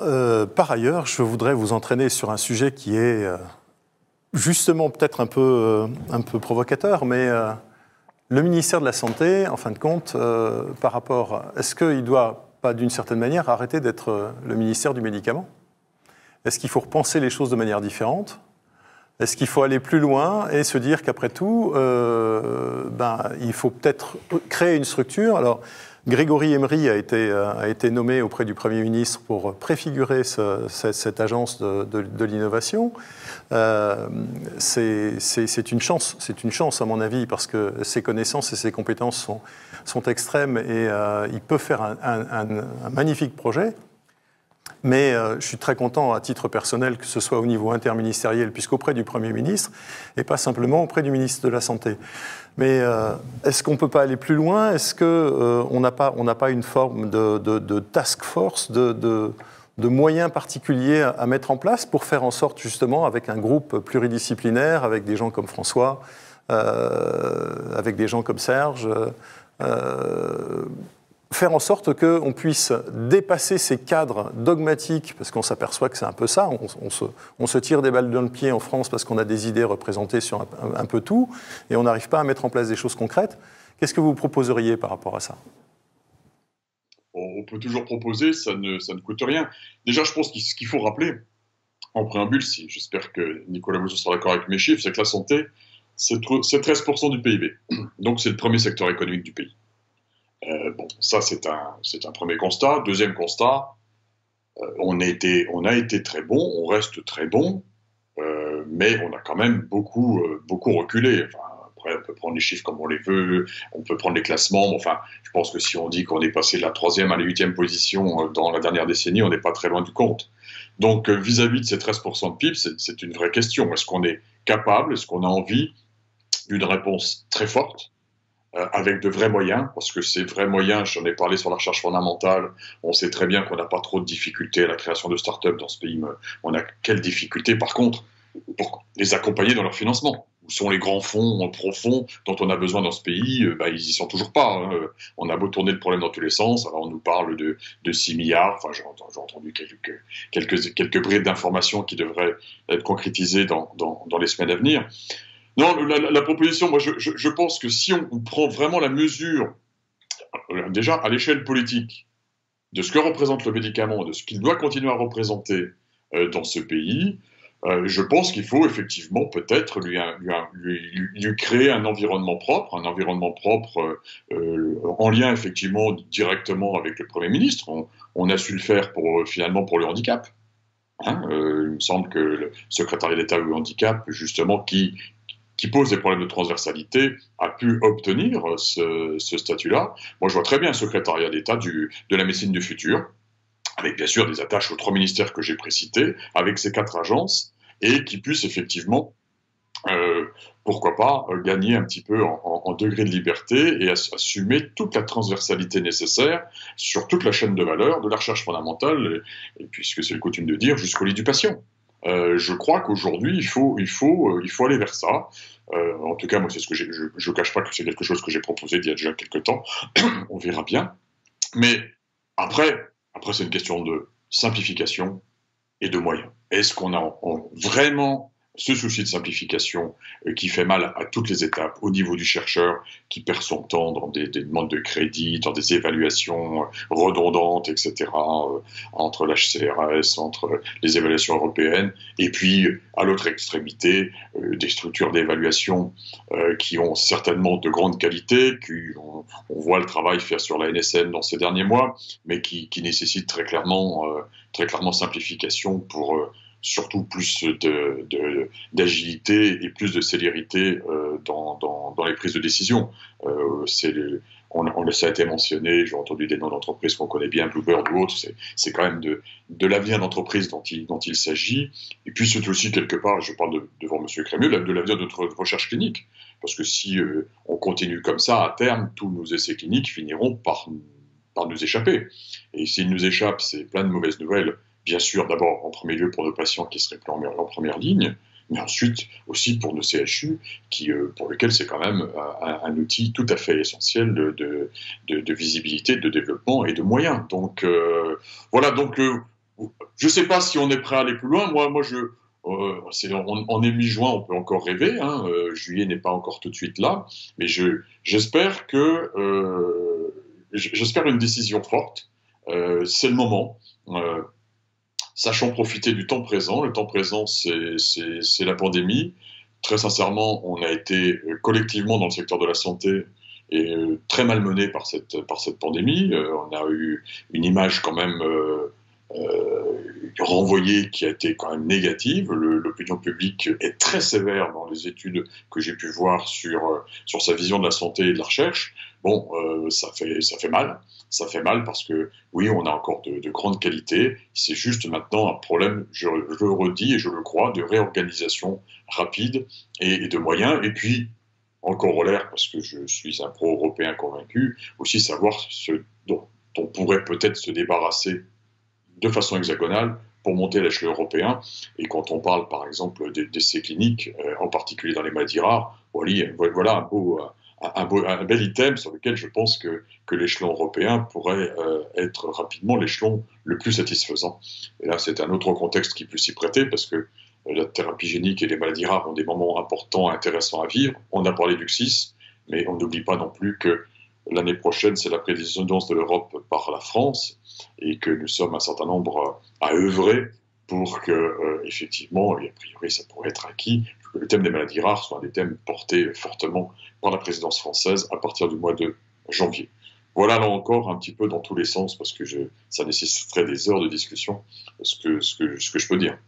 par ailleurs, je voudrais vous entraîner sur un sujet qui est justement peut-être un peu provocateur, mais le ministère de la Santé, en fin de compte, par rapport, est-ce qu'il ne doit pas d'une certaine manière arrêter d'être le ministère du médicament? Est-ce qu'il faut repenser les choses de manière différente? Est-ce qu'il faut aller plus loin et se dire qu'après tout, il faut peut-être créer une structure? Alors, Grégory Emery a été nommé auprès du Premier ministre pour préfigurer cette agence de l'innovation. C'est une chance à mon avis, parce que ses connaissances et ses compétences sont extrêmes et il peut faire un magnifique projet. Mais je suis très content à titre personnel que ce soit au niveau interministériel, puisqu'auprès du Premier ministre, et pas simplement auprès du ministre de la Santé. Mais est-ce qu'on ne peut pas aller plus loin? Est-ce qu'on n'a pas une forme de task force, de moyens particuliers à mettre en place pour faire en sorte, justement, avec un groupe pluridisciplinaire, avec des gens comme François, avec des gens comme Serge, faire en sorte qu'on puisse dépasser ces cadres dogmatiques, parce qu'on s'aperçoit que c'est un peu ça, on se tire des balles dans le pied en France parce qu'on a des idées représentées sur un peu tout, et on n'arrive pas à mettre en place des choses concrètes. Qu'est-ce que vous proposeriez par rapport à ça? On peut toujours proposer, ça ne coûte rien. Déjà, je pense qu'il faut rappeler, en préambule, j'espère que Nicolas Mouzou sera d'accord avec mes chiffres, c'est que la santé, c'est 13% du PIB. Donc c'est le premier secteur économique du pays. Ça c'est un premier constat. Deuxième constat, on a été très bon, on reste très bon, mais on a quand même beaucoup reculé. Enfin, après, on peut prendre les chiffres comme on les veut, on peut prendre les classements. Enfin, je pense que si on dit qu'on est passé de la 3e à la 8e position dans la dernière décennie, on n'est pas très loin du compte. Donc, vis-à-vis de ces 13% de PIB, c'est une vraie question. Est-ce qu'on est capable, est-ce qu'on a envie d'une réponse très forte, avec de vrais moyens, parce que ces vrais moyens, j'en ai parlé sur la recherche fondamentale, on sait très bien qu'on n'a pas trop de difficultés à la création de start-up dans ce pays. On a quelles difficultés, par contre, pour les accompagner dans leur financement? Où sont les grands fonds profonds dont on a besoin dans ce pays? Ils n'y sont toujours pas. Hein. On a beau tourner le problème dans tous les sens. Alors on nous parle de 6 milliards. Enfin, j'ai entendu quelques bribes d'informations qui devraient être concrétisées dans les semaines à venir. Non, la proposition, moi je pense que si on prend vraiment la mesure, déjà à l'échelle politique, de ce que représente le médicament, de ce qu'il doit continuer à représenter dans ce pays, je pense qu'il faut effectivement peut-être lui créer un environnement propre en lien effectivement directement avec le Premier ministre. On a su le faire finalement pour le handicap. Hein, il me semble que le secrétariat d'État au handicap, justement, qui pose des problèmes de transversalité, a pu obtenir ce statut-là. Moi, je vois très bien un secrétariat d'État de la médecine du futur, avec bien sûr des attaches aux 3 ministères que j'ai précités, avec ces 4 agences, et qui puisse effectivement, pourquoi pas, gagner un petit peu en degré de liberté et assumer toute la transversalité nécessaire sur toute la chaîne de valeur de la recherche fondamentale, et puisque c'est le coutume de dire, jusqu'au lit du patient. Je crois qu'aujourd'hui, il faut aller vers ça. En tout cas, moi, c'est ce que je ne cache pas que c'est quelque chose que j'ai proposé il y a déjà quelques temps. On verra bien. Mais après, c'est une question de simplification et de moyens. Est-ce qu'on a vraiment ce souci de simplification qui fait mal à toutes les étapes, au niveau du chercheur qui perd son temps dans des demandes de crédit, dans des évaluations redondantes, etc., entre l'HCRS, entre les évaluations européennes, et puis à l'autre extrémité, des structures d'évaluation qui ont certainement de grande qualité, on voit le travail fait sur la NSN dans ces derniers mois, mais qui nécessitent très clairement simplification pour surtout plus d'agilité et plus de célérité dans les prises de décision. Ça a été mentionné, j'ai entendu des noms d'entreprises qu'on connaît bien, Bluebird ou autres, c'est quand même de l'avenir d'entreprise dont il s'agit. Et puis c'est aussi quelque part, je parle devant M. Crémieux, de l'avenir de notre recherche clinique. Parce que si on continue comme ça, à terme, tous nos essais cliniques finiront par nous échapper. Et s'ils nous échappent, c'est plein de mauvaises nouvelles. Bien sûr, d'abord, en premier lieu, pour nos patients qui seraient en première ligne, mais ensuite aussi pour nos CHU, pour lesquels c'est quand même un outil tout à fait essentiel de visibilité, de développement et de moyens. Donc, voilà, je ne sais pas si on est prêt à aller plus loin. Moi, on est mi-juin, on peut encore rêver. Juillet n'est pas encore tout de suite là, mais j'espère une décision forte. C'est le moment. Sachons profiter du temps présent. Le temps présent, c'est la pandémie. Très sincèrement, on a été collectivement dans le secteur de la santé et très malmené par cette pandémie. On a eu une image quand même renvoyée qui a été quand même négative. L'opinion publique est très sévère dans les études que j'ai pu voir sur sa vision de la santé et de la recherche. Bon, ça fait mal. Ça fait mal parce que, oui, on a encore de grandes qualités. C'est juste maintenant un problème, je le redis et je le crois, de réorganisation rapide et de moyens. Et puis, en corollaire, parce que je suis un pro-européen convaincu, aussi savoir ce dont on pourrait peut-être se débarrasser de façon hexagonale pour monter à l'échelon européen. Et quand on parle, par exemple, d'essais cliniques, en particulier dans les maladies rares, voilà un bel item sur lequel je pense que l'échelon européen pourrait être rapidement l'échelon le plus satisfaisant. Et là, c'est un autre contexte qui peut s'y prêter parce que la thérapie génique et les maladies rares ont des moments importants, intéressants à vivre. On a parlé du CSIS, mais on n'oublie pas non plus que l'année prochaine, c'est la présidence de l'Europe par la France et que nous sommes un certain nombre à œuvrer pour que, effectivement, et a priori ça pourrait être acquis, que le thème des maladies rares soit un des thèmes portés fortement par la présidence française à partir du mois de janvier. Voilà, là encore, un petit peu dans tous les sens, parce que ça nécessiterait des heures de discussion, ce que je peux dire.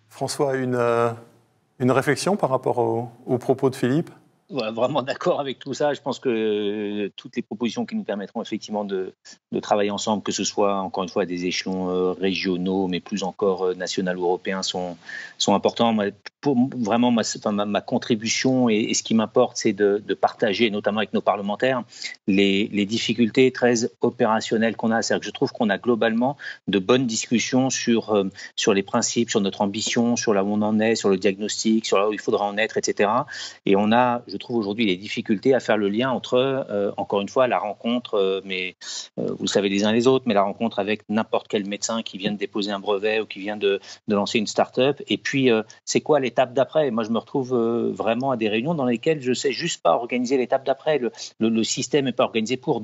François, une réflexion par rapport aux propos de Philippe ? Voilà, vraiment d'accord avec tout ça. Je pense que toutes les propositions qui nous permettront effectivement de travailler ensemble, que ce soit encore une fois à des échelons régionaux, mais plus encore national ou européens, sont importants. Vraiment, ma contribution et ce qui m'importe, c'est de partager, notamment avec nos parlementaires, les difficultés très opérationnelles qu'on a. C'est-à-dire que je trouve qu'on a globalement de bonnes discussions sur les principes, sur notre ambition, sur là où on en est, sur le diagnostic, sur là où il faudra en être, etc. Et on a, je trouve aujourd'hui les difficultés à faire le lien entre, encore une fois, la rencontre, vous le savez les uns les autres, mais la rencontre avec n'importe quel médecin qui vient de déposer un brevet ou qui vient de lancer une start-up. Et puis, c'est quoi l'étape d'après ? Moi, je me retrouve vraiment à des réunions dans lesquelles je ne sais juste pas organiser l'étape d'après. Le système n'est pas organisé pour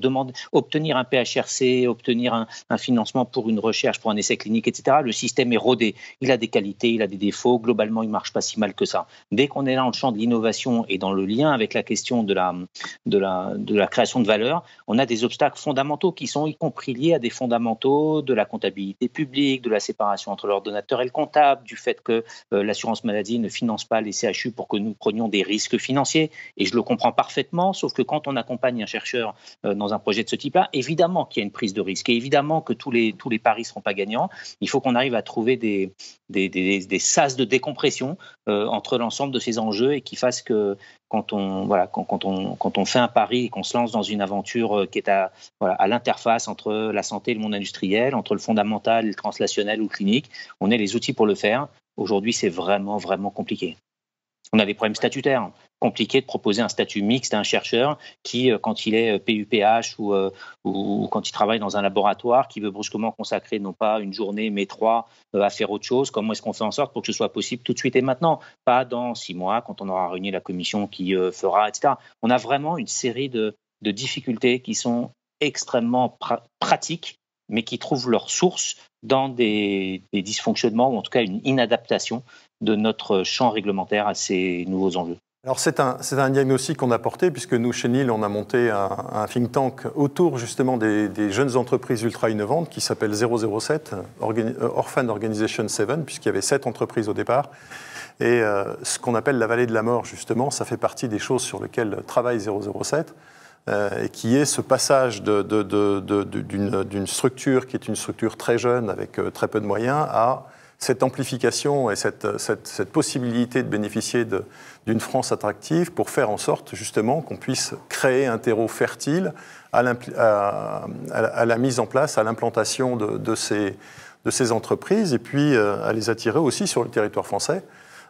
obtenir un PHRC, obtenir un financement pour une recherche, pour un essai clinique, etc. Le système est rodé. Il a des qualités, il a des défauts. Globalement, il ne marche pas si mal que ça. Dès qu'on est là dans le champ de l'innovation et dans le lien avec la question de la création de valeur, on a des obstacles fondamentaux qui sont y compris liés à des fondamentaux de la comptabilité publique, de la séparation entre l'ordonnateur et le comptable, du fait que l'assurance maladie ne finance pas les CHU pour que nous prenions des risques financiers. Et je le comprends parfaitement, sauf que quand on accompagne un chercheur dans un projet de ce type-là, évidemment qu'il y a une prise de risque et évidemment que tous les paris ne seront pas gagnants. Il faut qu'on arrive à trouver des sas de décompression entre l'ensemble de ces enjeux et qui fassent que quand on fait un pari et qu'on se lance dans une aventure qui est à l'interface entre la santé et le monde industriel, entre le fondamental, le translationnel ou le clinique, on ait les outils pour le faire. Aujourd'hui, c'est vraiment, vraiment compliqué. On a des problèmes statutaires. Compliqué de proposer un statut mixte à un chercheur qui, quand il est PUPH ou quand il travaille dans un laboratoire, qui veut brusquement consacrer non pas une journée mais 3 à faire autre chose. Comment est-ce qu'on fait en sorte pour que ce soit possible tout de suite et maintenant, pas dans 6 mois quand on aura réuni la commission qui fera, etc. On a vraiment une série de difficultés qui sont extrêmement pratiques, mais qui trouvent leur source dans des dysfonctionnements ou en tout cas une inadaptation de notre champ réglementaire à ces nouveaux enjeux. Alors c'est un diagnostic qu'on a porté, puisque nous, chez NIL, on a monté un think tank autour justement des jeunes entreprises ultra innovantes qui s'appelle 007, Orphan Organization 7, puisqu'il y avait 7 entreprises au départ. Et ce qu'on appelle la vallée de la mort, justement, ça fait partie des choses sur lesquelles travaille 007, et qui est ce passage d'une structure qui est une structure très jeune, avec très peu de moyens, à cette amplification et cette possibilité de bénéficier d'une France attractive pour faire en sorte justement qu'on puisse créer un terreau fertile à la mise en place, à l'implantation de ces entreprises et puis à les attirer aussi sur le territoire français.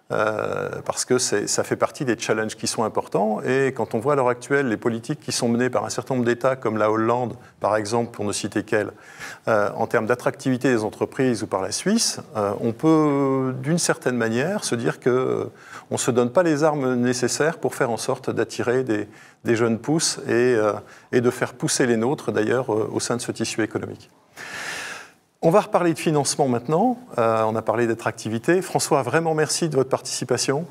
Parce que ça fait partie des challenges qui sont importants. Et quand on voit à l'heure actuelle les politiques qui sont menées par un certain nombre d'États, comme la Hollande, par exemple, pour ne citer qu'elle, en termes d'attractivité des entreprises, ou par la Suisse, on peut, d'une certaine manière, se dire qu'on ne se donne pas les armes nécessaires pour faire en sorte d'attirer des jeunes pousses et de faire pousser les nôtres, d'ailleurs, au sein de ce tissu économique. On va reparler de financement maintenant. On a parlé d'attractivité. François, vraiment merci de votre participation.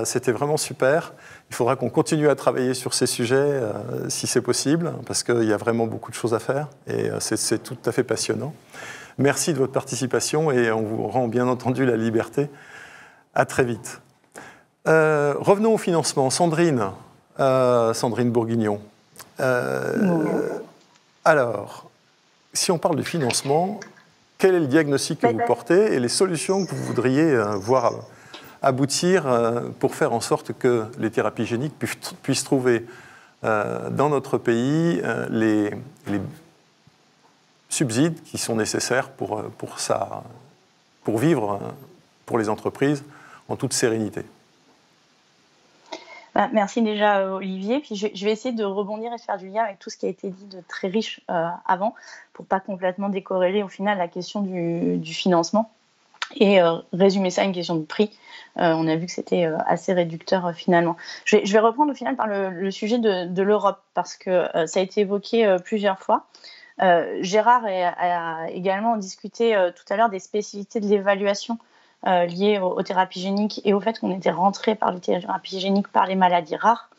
C'était vraiment super. Il faudra qu'on continue à travailler sur ces sujets, si c'est possible, parce qu'il y a vraiment beaucoup de choses à faire et c'est tout à fait passionnant. Merci de votre participation et on vous rend bien entendu la liberté. À très vite. Revenons au financement. Sandrine Bourguignon. Alors, si on parle de financement, quel est le diagnostic que vous portez et les solutions que vous voudriez voir aboutir pour faire en sorte que les thérapies géniques puissent trouver dans notre pays les subsides qui sont nécessaires pour vivre pour les entreprises en toute sérénité? Merci déjà Olivier. Puis je vais essayer de rebondir et de faire du lien avec tout ce qui a été dit de très riche avant, pour pas complètement décorréler au final la question du financement et résumer ça à une question de prix. On a vu que c'était assez réducteur finalement. Je vais reprendre au final par le sujet de l'Europe, parce que ça a été évoqué plusieurs fois. Gérard a également discuté tout à l'heure des spécificités de l'évaluation liées aux thérapies géniques et au fait qu'on était rentré par les thérapies géniques par les maladies rares.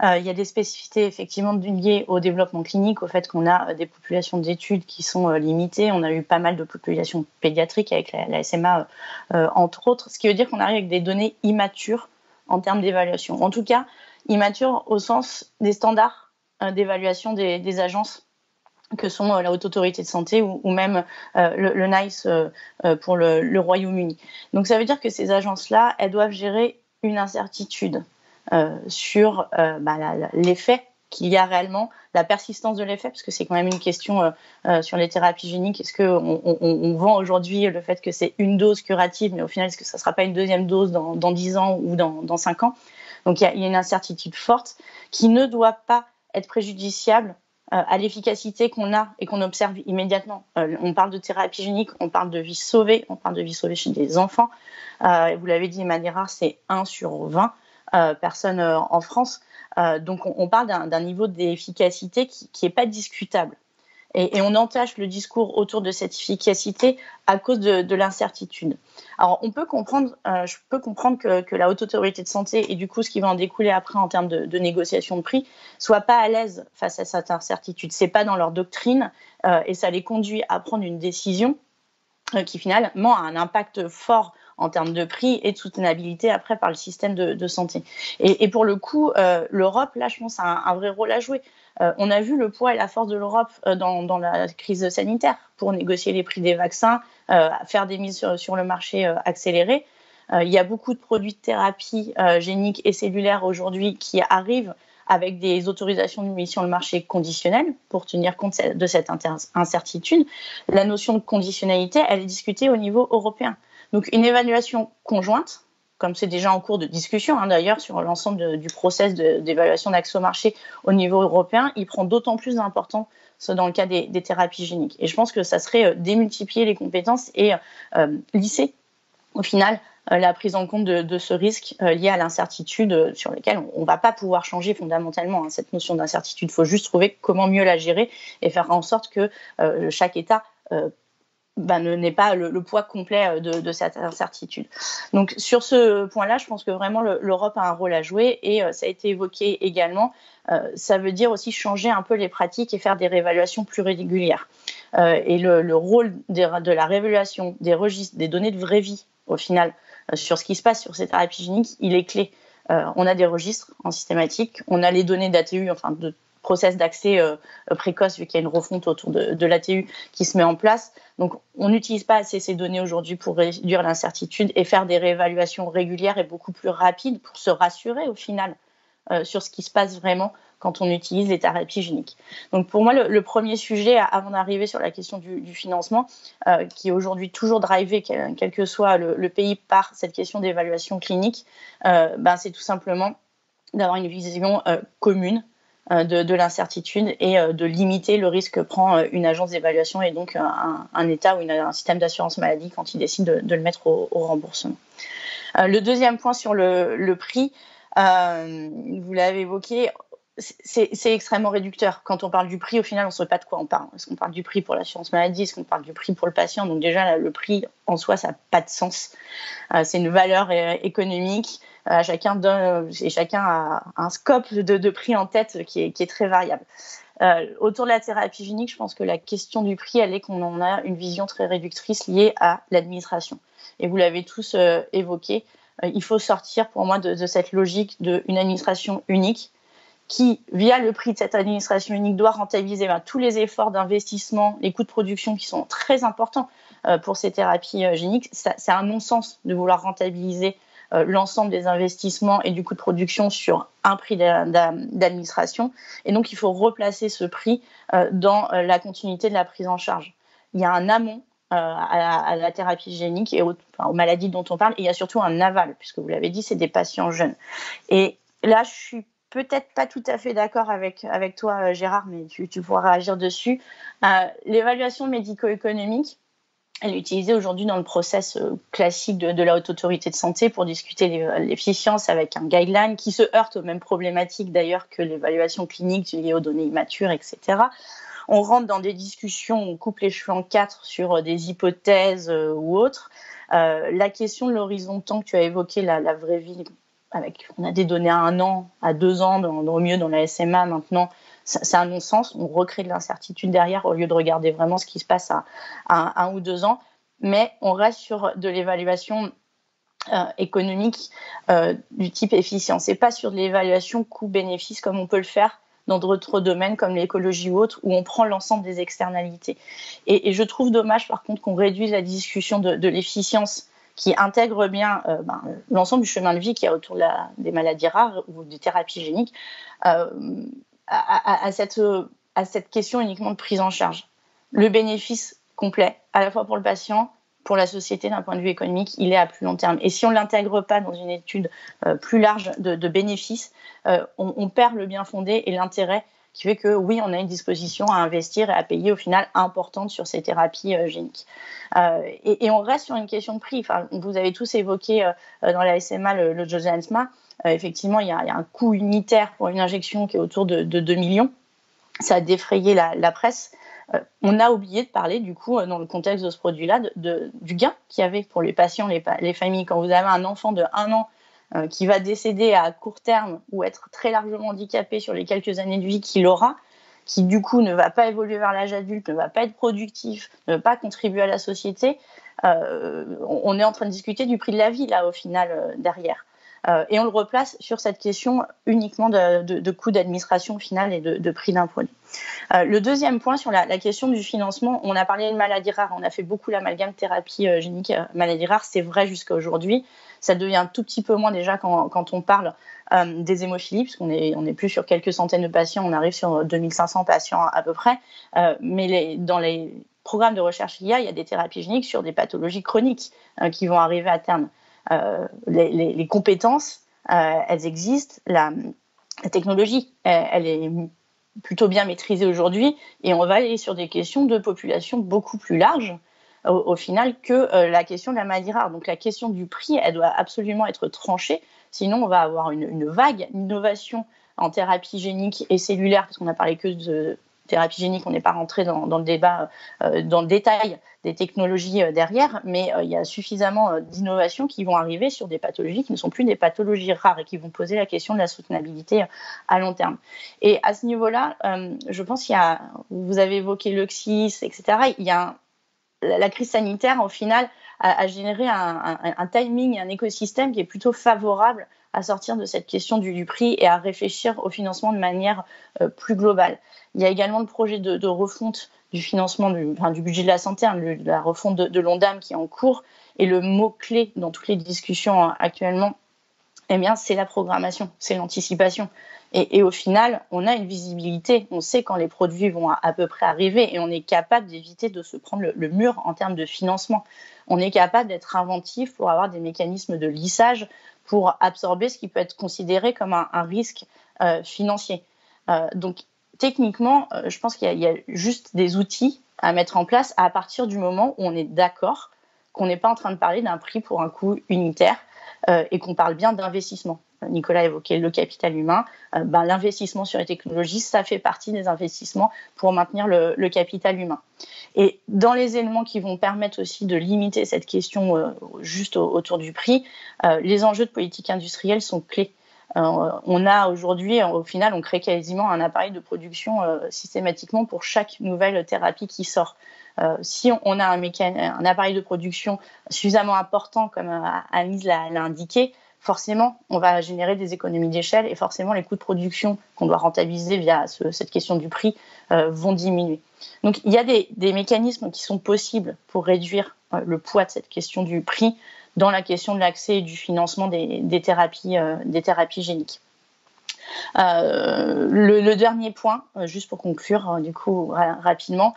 Il y a des spécificités effectivement liées au développement clinique, au fait qu'on a des populations d'études qui sont limitées. On a eu pas mal de populations pédiatriques avec la SMA entre autres, ce qui veut dire qu'on arrive avec des données immatures en termes d'évaluation. En tout cas, immatures au sens des standards d'évaluation des agences que sont la Haute Autorité de Santé ou même le NICE pour le Royaume-Uni. Donc ça veut dire que ces agences-là, elles doivent gérer une incertitude sur l'effet qu'il y a réellement, la persistance de l'effet, parce que c'est quand même une question sur les thérapies géniques. Est-ce qu'on vend aujourd'hui le fait que c'est une dose curative, mais au final, est-ce que ça ne sera pas une deuxième dose dans 10 ans ou dans 5 ans? Donc il y a une incertitude forte qui ne doit pas être préjudiciable à l'efficacité qu'on a et qu'on observe immédiatement. On parle de thérapie génique, on parle de vie sauvée, on parle de vie sauvée chez des enfants. Vous l'avez dit, maladies rares, c'est 1 sur 20 personnes en France. Donc on parle d'un niveau d'efficacité qui n'est pas discutable. Et on entache le discours autour de cette efficacité à cause de l'incertitude. Alors, je peux comprendre que la Haute Autorité de Santé et du coup ce qui va en découler après en termes de négociation de prix soit pas à l'aise face à cette incertitude. C'est pas dans leur doctrine et ça les conduit à prendre une décision qui finalement a un impact fort en termes de prix et de soutenabilité après par le système de santé. Et pour le coup, l'Europe, là, je pense, a un vrai rôle à jouer. On a vu le poids et la force de l'Europe dans la crise sanitaire pour négocier les prix des vaccins, faire des mises sur le marché accélérées. Il y a beaucoup de produits de thérapie génique et cellulaire aujourd'hui qui arrivent avec des autorisations de mise sur le marché conditionnelles pour tenir compte de cette incertitude. La notion de conditionnalité, elle est discutée au niveau européen. Donc une évaluation conjointe, comme c'est déjà en cours de discussion d'ailleurs sur l'ensemble du process d'évaluation d'accès au marché au niveau européen, il prend d'autant plus d'importance dans le cas des thérapies géniques. Et je pense que ça serait démultiplier les compétences et lisser au final la prise en compte de ce risque lié à l'incertitude sur lequel on ne va pas pouvoir changer fondamentalement cette notion d'incertitude. Il faut juste trouver comment mieux la gérer et faire en sorte que chaque État n'ait pas le poids complet de cette incertitude. Donc sur ce point-là, je pense que vraiment l'Europe a un rôle à jouer et ça a été évoqué également. Ça veut dire aussi changer un peu les pratiques et faire des réévaluations plus régulières. Et le rôle de la réévaluation des registres, des données de vraie vie, au final, sur ce qui se passe sur ces thérapies géniques, il est clé. On a des registres en systématique, on a les données d'ATU, enfin de process d'accès précoce, vu qu'il y a une refonte autour de l'ATU qui se met en place. Donc, on n'utilise pas assez ces données aujourd'hui pour réduire l'incertitude et faire des réévaluations régulières et beaucoup plus rapides pour se rassurer au final sur ce qui se passe vraiment quand on utilise les thérapies géniques. Donc, pour moi, le premier sujet, avant d'arriver sur la question du financement, qui est aujourd'hui toujours drivé, quel que soit le pays, par cette question d'évaluation clinique, c'est tout simplement d'avoir une vision commune de l'incertitude et de limiter le risque que prend une agence d'évaluation et donc un État ou un système d'assurance maladie quand il décide de le mettre au remboursement. Le deuxième point sur le prix, vous l'avez évoqué, c'est extrêmement réducteur. Quand on parle du prix, au final, on ne sait pas de quoi on parle. Est-ce qu'on parle du prix pour l'assurance maladie? Est-ce qu'on parle du prix pour le patient? Donc déjà, le prix en soi, ça n'a pas de sens. C'est une valeur économique. Chacun a un scope de prix en tête qui est très variable. Autour de la thérapie génique, je pense que la question du prix, elle est qu'on en a une vision très réductrice liée à l'administration. Et vous l'avez tous évoqué, il faut sortir pour moi de cette logique d'une administration unique qui, via le prix de cette administration unique, doit rentabiliser tous les efforts d'investissement, les coûts de production qui sont très importants pour ces thérapies géniques. C'est un non-sens de vouloir rentabiliser l'ensemble des investissements et du coût de production sur un prix d'administration. Et donc, il faut replacer ce prix dans la continuité de la prise en charge. Il y a un amont à la thérapie génique et aux maladies dont on parle, et il y a surtout un aval, puisque vous l'avez dit, c'est des patients jeunes. Et là, je suis peut-être pas tout à fait d'accord avec toi, Gérard, mais tu pourras réagir dessus. L'évaluation médico-économique, elle est utilisée aujourd'hui dans le process classique de la Haute Autorité de Santé pour discuter l'efficience avec un guideline qui se heurte aux mêmes problématiques d'ailleurs que l'évaluation clinique liée aux données immatures, etc. On rentre dans des discussions, on coupe les cheveux en quatre sur des hypothèses ou autres. La question de l'horizon de temps que tu as évoqué, la vraie vie, on a des données à 1 an, à 2 ans, au mieux dans la SMA maintenant, c'est un non-sens. On recrée de l'incertitude derrière au lieu de regarder vraiment ce qui se passe à 1 ou 2 ans. Mais on reste sur de l'évaluation économique du type efficience et pas sur de l'évaluation coût-bénéfice comme on peut le faire dans d'autres domaines comme l'écologie ou autres, où on prend l'ensemble des externalités. Et je trouve dommage, par contre, qu'on réduise la discussion de l'efficience qui intègre bien l'ensemble du chemin de vie qu'il y a autour des maladies rares ou des thérapies géniques à cette question uniquement de prise en charge. Le bénéfice complet, à la fois pour le patient, pour la société d'un point de vue économique, il est à plus long terme. Et si on ne l'intègre pas dans une étude plus large de bénéfices, on perd le bien fondé et l'intérêt qui fait que oui, on a une disposition à investir et à payer au final importante sur ces thérapies géniques. Et on reste sur une question de prix. Enfin, vous avez tous évoqué dans la SMA le Zolgensma. Effectivement, il y a un coût unitaire pour une injection qui est autour de 2 millions. Ça a défrayé la presse. On a oublié de parler, du coup, dans le contexte de ce produit-là, du gain qu'il y avait pour les patients, les familles. Quand vous avez un enfant de 1 an qui va décéder à court terme ou être très largement handicapé sur les quelques années de vie qu'il aura, qui du coup ne va pas évoluer vers l'âge adulte, ne va pas être productif, ne va pas contribuer à la société, on est en train de discuter du prix de la vie, là, au final, derrière. Et on le replace sur cette question uniquement de coût d'administration au final et de prix d'un produit. Le deuxième point sur la question du financement, on a parlé de maladies rares, on a fait beaucoup l'amalgame thérapie génique maladies rares, c'est vrai jusqu'à aujourd'hui. Ça devient un tout petit peu moins déjà quand on parle des hémophilies, puisqu'on est plus sur quelques centaines de patients, on arrive sur 2500 patients à peu près. Mais dans les programme de recherche IA, il y a des thérapies géniques sur des pathologies chroniques qui vont arriver à terme. Les compétences, elles existent. La technologie, elle est plutôt bien maîtrisée aujourd'hui, et on va aller sur des questions de population beaucoup plus larges au final que la question de la maladie rare. Donc la question du prix, elle doit absolument être tranchée, sinon on va avoir une vague innovation en thérapie génique et cellulaire, parce qu'on a parlé que de thérapie génique, on n'est pas rentré dans le débat, dans le détail des technologies derrière, mais il y a suffisamment d'innovations qui vont arriver sur des pathologies qui ne sont plus des pathologies rares et qui vont poser la question de la soutenabilité à long terme. Et à ce niveau-là, je pense qu'il y a, vous avez évoqué l'Oxys, etc., il y a la crise sanitaire, au final, a généré un timing, un écosystème qui est plutôt favorable à sortir de cette question du prix et à réfléchir au financement de manière plus globale. Il y a également le projet de refonte du financement du budget de la santé, la refonte de l'ONDAM qui est en cours. Et le mot-clé dans toutes les discussions actuellement, eh bien, c'est la programmation, c'est l'anticipation. Et au final, on a une visibilité, on sait quand les produits vont à peu près arriver et on est capable d'éviter de se prendre le mur en termes de financement. On est capable d'être inventif pour avoir des mécanismes de lissage pour absorber ce qui peut être considéré comme un risque financier. Donc, techniquement, je pense qu'il y a juste des outils à mettre en place à partir du moment où on est d'accord qu'on n'est pas en train de parler d'un prix pour un coût unitaire et qu'on parle bien d'investissement. Nicolas évoquait le capital humain. L'investissement sur les technologies, ça fait partie des investissements pour maintenir le capital humain. Et dans les éléments qui vont permettre aussi de limiter cette question juste autour du prix, les enjeux de politique industrielle sont clés. On a aujourd'hui, au final, on crée quasiment un appareil de production systématiquement pour chaque nouvelle thérapie qui sort. Si on a un appareil de production suffisamment important, comme Anne-Lise l'a indiqué, forcément, on va générer des économies d'échelle et forcément, les coûts de production qu'on doit rentabiliser via cette question du prix vont diminuer. Donc, il y a des mécanismes qui sont possibles pour réduire le poids de cette question du prix dans la question de l'accès et du financement des thérapies géniques. Le dernier point, juste pour conclure, du coup, rapidement,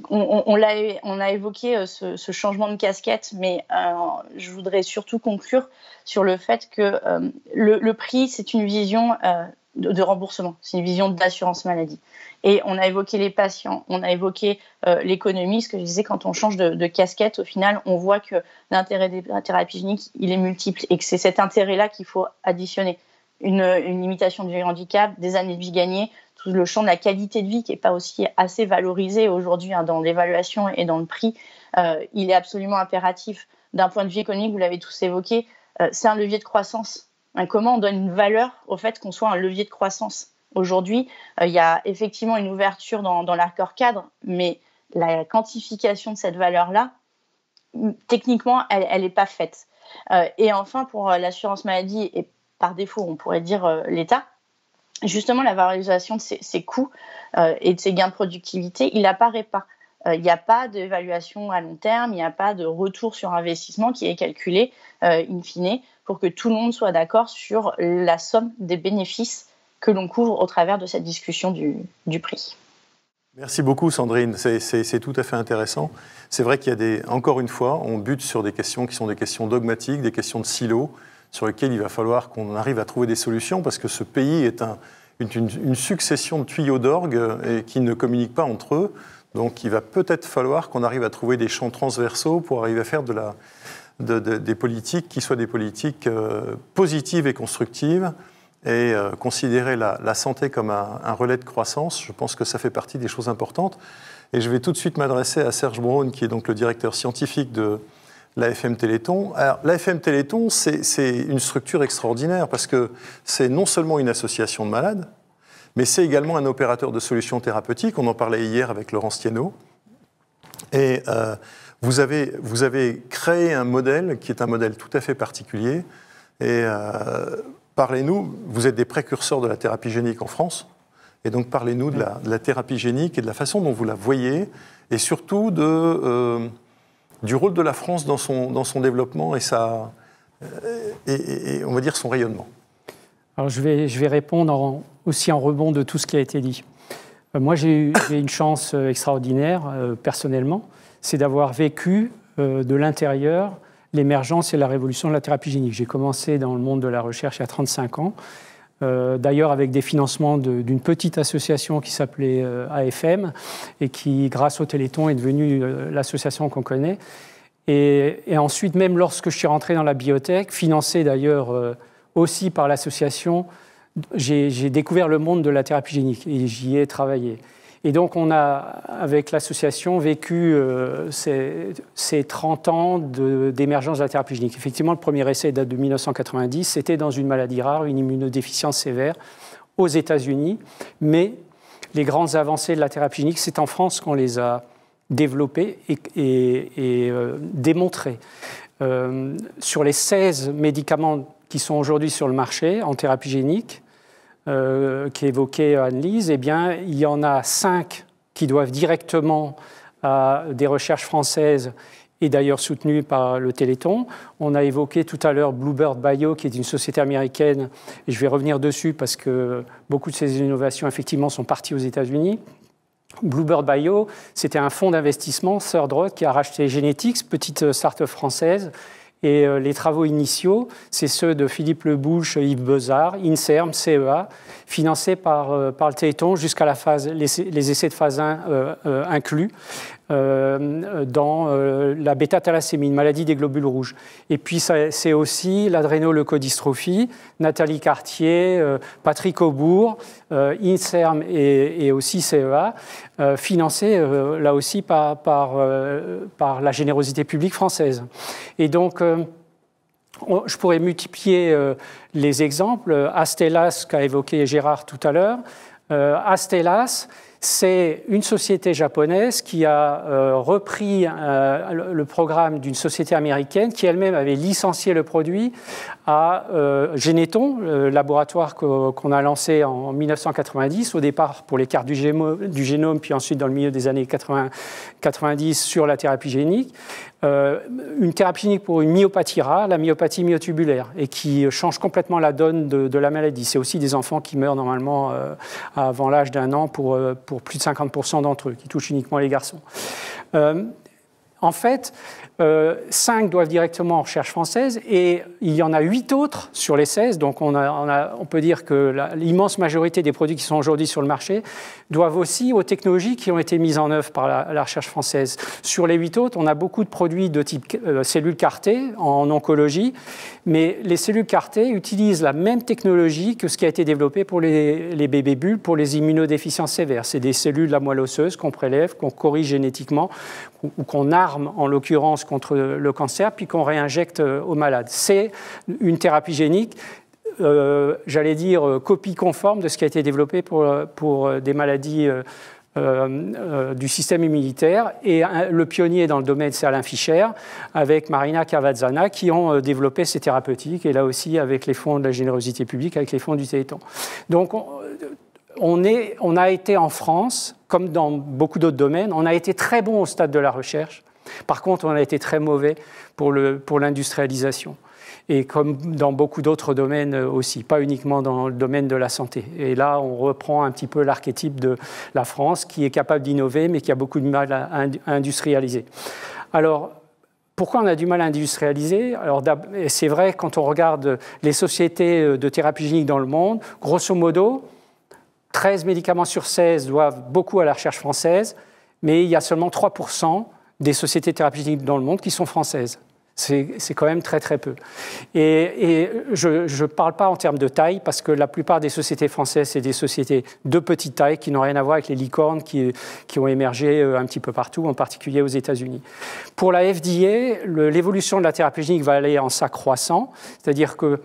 on a évoqué ce changement de casquette, mais je voudrais surtout conclure sur le fait que le prix, c'est une vision de remboursement, c'est une vision d'assurance maladie. Et on a évoqué les patients, on a évoqué l'économie, ce que je disais, quand on change de casquette, au final, on voit que l'intérêt des thérapies géniques, il est multiple et que c'est cet intérêt-là qu'il faut additionner. Une limitation du handicap, des années de vie gagnées, tout le champ de la qualité de vie qui n'est pas aussi assez valorisé aujourd'hui dans l'évaluation et dans le prix, il est absolument impératif. D'un point de vue économique, vous l'avez tous évoqué, c'est un levier de croissance. Comment on donne une valeur au fait qu'on soit un levier de croissance? Aujourd'hui, il y a effectivement une ouverture dans l'accord cadre, mais la quantification de cette valeur-là, techniquement, elle n'est pas faite. Et enfin, pour l'assurance maladie, et par défaut, on pourrait dire l'État, justement, la valorisation de ses coûts et de ses gains de productivité, il n'apparaît pas. Il n'y a pas d'évaluation à long terme, il n'y a pas de retour sur investissement qui est calculé in fine pour que tout le monde soit d'accord sur la somme des bénéfices que l'on couvre au travers de cette discussion du prix. Merci beaucoup Sandrine, c'est tout à fait intéressant. C'est vrai qu'il y a encore une fois, on bute sur des questions qui sont des questions dogmatiques, des questions de silos, sur lesquelles il va falloir qu'on arrive à trouver des solutions, parce que ce pays est une succession de tuyaux d'orgue qui ne communiquent pas entre eux. Donc il va peut-être falloir qu'on arrive à trouver des champs transversaux pour arriver à faire des politiques qui soient des politiques positives et constructives, et considérer la santé comme un relais de croissance. Je pense que ça fait partie des choses importantes. Et je vais tout de suite m'adresser à Serge Braun, qui est donc le directeur scientifique de l'AFM Téléthon. Alors, l'AFM Téléthon, c'est une structure extraordinaire, parce que c'est non seulement une association de malades, mais c'est également un opérateur de solutions thérapeutiques. On en parlait hier avec Laurence Thienot. Et vous avez créé un modèle qui est un modèle tout à fait particulier. Et parlez-nous, vous êtes des précurseurs de la thérapie génique en France. Et donc parlez-nous de la thérapie génique et de la façon dont vous la voyez, et surtout du rôle de la France dans son développement et on va dire son rayonnement. Alors je vais répondre aussi en rebond de tout ce qui a été dit. Moi, j'ai une chance extraordinaire, personnellement, c'est d'avoir vécu de l'intérieur l'émergence et la révolution de la thérapie génique. J'ai commencé dans le monde de la recherche il y a 35 ans, d'ailleurs avec des financements d'une petite association qui s'appelait AFM et qui, grâce au Téléthon, est devenue l'association qu'on connaît. Et ensuite, même lorsque je suis rentré dans la biotech, financé d'ailleurs aussi par l'association, j'ai découvert le monde de la thérapie génique et j'y ai travaillé. Et donc, on a, avec l'association, vécu ces 30 ans d'émergence de la thérapie génique. Effectivement, le premier essai date de 1990. C'était dans une maladie rare, une immunodéficience sévère, aux États-Unis. Mais les grandes avancées de la thérapie génique, c'est en France qu'on les a développées et démontrées. Sur les 16 médicaments qui sont aujourd'hui sur le marché en thérapie génique, qui évoquait Anne-Lise, eh bien, il y en a 5 qui doivent directement à des recherches françaises et d'ailleurs soutenues par le Téléthon. On a évoqué tout à l'heure Bluebird Bio, qui est une société américaine, et je vais revenir dessus parce que beaucoup de ces innovations, effectivement, sont parties aux États-Unis. Bluebird Bio, c'était un fonds d'investissement, Third Rock, qui a racheté Genetics, petite start-up française. Et les travaux initiaux, c'est ceux de Philippe Lebouche, Yves Bezard, INSERM, CEA, financés par le Téléthon jusqu'à les essais de phase 1 inclus dans la bêta-thalassémie, une maladie des globules rouges. Et puis c'est aussi l'adrénoleucodystrophie, Nathalie Cartier, Patrick Aubourg, INSERM et aussi CEA, financés là aussi par la générosité publique française. Et donc, je pourrais multiplier les exemples. Astellas, qu'a évoqué Gérard tout à l'heure. Astellas, c'est une société japonaise qui a repris le programme d'une société américaine qui elle-même avait licencié le produit à Généton, le laboratoire qu'on a lancé en 1990, au départ pour les cartes du génome, puis ensuite dans le milieu des années 90 sur la thérapie génique. Une thérapie génique pour une myopathie rare, la myopathie myotubulaire, et qui change complètement la donne de la maladie. C'est aussi des enfants qui meurent normalement avant l'âge d'1 an pour plus de 50% d'entre eux, qui touchent uniquement les garçons. En fait, 5 doivent directement en recherche française et il y en a 8 autres sur les 16. Donc on peut dire que l'immense majorité des produits qui sont aujourd'hui sur le marché doivent aussi aux technologies qui ont été mises en œuvre par la recherche française. Sur les 8 autres, on a beaucoup de produits de type cellules CAR-T en oncologie, mais les cellules CAR-T utilisent la même technologie que ce qui a été développé pour les bébés bulles, pour les immunodéficiences sévères. C'est des cellules de la moelle osseuse qu'on prélève, qu'on corrige génétiquement ou qu'on arme en l'occurrence contre le cancer, puis qu'on réinjecte aux malades. C'est une thérapie génique, j'allais dire, copie conforme de ce qui a été développé pour des maladies du système immunitaire. Et le pionnier dans le domaine, c'est Alain Fischer, avec Marina Cavazzana, qui ont développé ces thérapeutiques, et là aussi avec les fonds de la générosité publique, avec les fonds du Téléthon. Donc, on a été en France, comme dans beaucoup d'autres domaines, on a été très bon au stade de la recherche. Par contre, on a été très mauvais pour l'industrialisation. Et comme dans beaucoup d'autres domaines aussi, pas uniquement dans le domaine de la santé. Et là, on reprend un petit peu l'archétype de la France, qui est capable d'innover, mais qui a beaucoup de mal à industrialiser. Alors, pourquoi on a du mal à industrialiser? Alors, c'est vrai, quand on regarde les sociétés de thérapie génique dans le monde, grosso modo, 13 médicaments sur 16 doivent beaucoup à la recherche française, mais il y a seulement 3% des sociétés de thérapie génique dans le monde qui sont françaises. C'est quand même très très peu. Et je ne parle pas en termes de taille, parce que la plupart des sociétés françaises, c'est des sociétés de petite taille qui n'ont rien à voir avec les licornes qui ont émergé un petit peu partout, en particulier aux États-Unis. Pour la FDA, l'évolution de la thérapie génique va aller en s'accroissant, c'est-à-dire que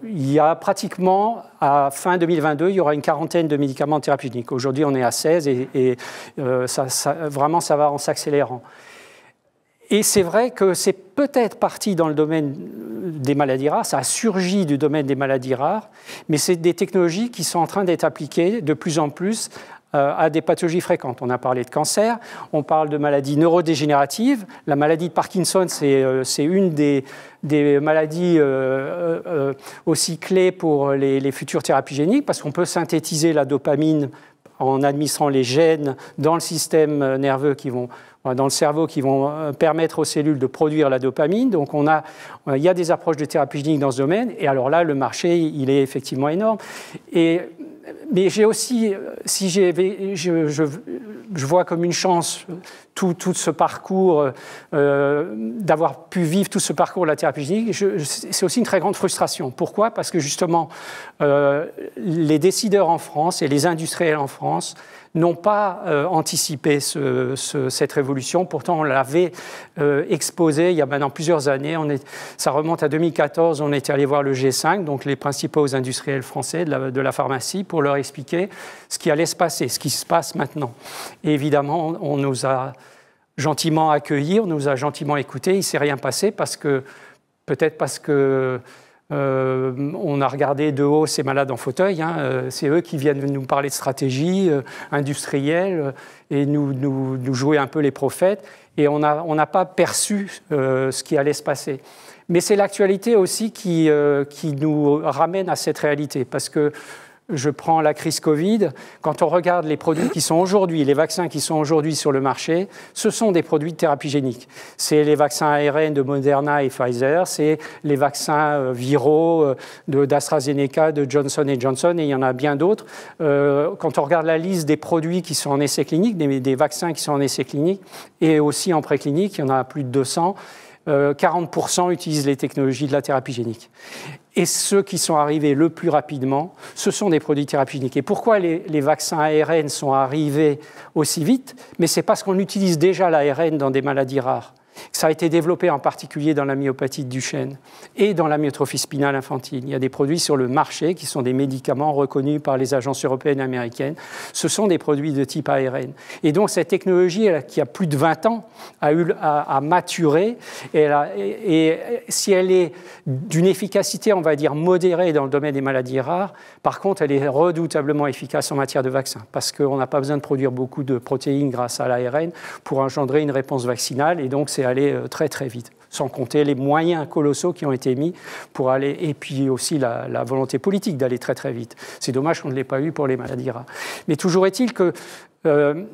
il y a pratiquement, à fin 2022, il y aura une quarantaine de médicaments de thérapie génique. Aujourd'hui, on est à 16 et vraiment, ça va en s'accélérant. Et c'est vrai que c'est peut-être parti dans le domaine des maladies rares, ça a surgi du domaine des maladies rares, mais c'est des technologies qui sont en train d'être appliquées de plus en plus à des pathologies fréquentes. On a parlé de cancer, on parle de maladies neurodégénératives. La maladie de Parkinson, c'est une des maladies aussi clés pour les futures thérapies géniques, parce qu'on peut synthétiser la dopamine en administrant les gènes dans le système nerveux dans le cerveau qui vont permettre aux cellules de produire la dopamine. Donc il y a des approches de thérapie génique dans ce domaine, et alors là, le marché, il est effectivement énorme. Mais j'ai aussi, si je vois comme une chance tout ce parcours, d'avoir pu vivre tout ce parcours de la thérapie génique, c'est aussi une très grande frustration. Pourquoi ? Parce que justement, les décideurs en France et les industriels en France n'ont pas anticipé cette révolution. Pourtant, on l'avait exposé il y a maintenant plusieurs années. Ça remonte à 2014. On était allé voir le G5, donc les principaux industriels français de la pharmacie, pour leur expliquer ce qui allait se passer, ce qui se passe maintenant. Et évidemment, on nous a gentiment accueillis, on nous a gentiment écoutés. Il ne s'est rien passé peut-être parce que on a regardé de haut ces malades en fauteuil. C'est eux qui viennent nous parler de stratégie industrielle et nous jouer un peu les prophètes. Et on n'a pas perçu ce qui allait se passer. Mais c'est l'actualité aussi qui nous ramène à cette réalité. Parce que je prends la crise Covid. Quand on regarde les produits qui sont aujourd'hui, les vaccins qui sont aujourd'hui sur le marché, ce sont des produits de thérapie génique. C'est les vaccins ARN de Moderna et Pfizer, c'est les vaccins viraux d'AstraZeneca, de Johnson & Johnson, et il y en a bien d'autres. Quand on regarde la liste des produits qui sont en essai clinique, des vaccins qui sont en essai clinique, et aussi en préclinique, il y en a plus de 200, 40% utilisent les technologies de la thérapie génique. Et ceux qui sont arrivés le plus rapidement, ce sont des produits thérapéutiques. Et pourquoi les vaccins ARN sont arrivés aussi vite ? Mais c'est parce qu'on utilise déjà l'ARN dans des maladies rares. Ça a été développé en particulier dans la myopathie de Duchenne et dans la myotrophie spinale infantile. Il y a des produits sur le marché qui sont des médicaments reconnus par les agences européennes et américaines. Ce sont des produits de type ARN. Et donc cette technologie, qui a plus de 20 ans, a maturé. Et si elle est d'une efficacité, on va dire, modérée dans le domaine des maladies rares, par contre, elle est redoutablement efficace en matière de vaccins, parce qu'on n'a pas besoin de produire beaucoup de protéines grâce à l'ARN pour engendrer une réponse vaccinale. Et donc, c'est aller très très vite, sans compter les moyens colossaux qui ont été mis pour aller, et puis aussi la volonté politique d'aller très très vite. C'est dommage qu'on ne l'ait pas eu pour les maladies rares. Mais toujours est-il que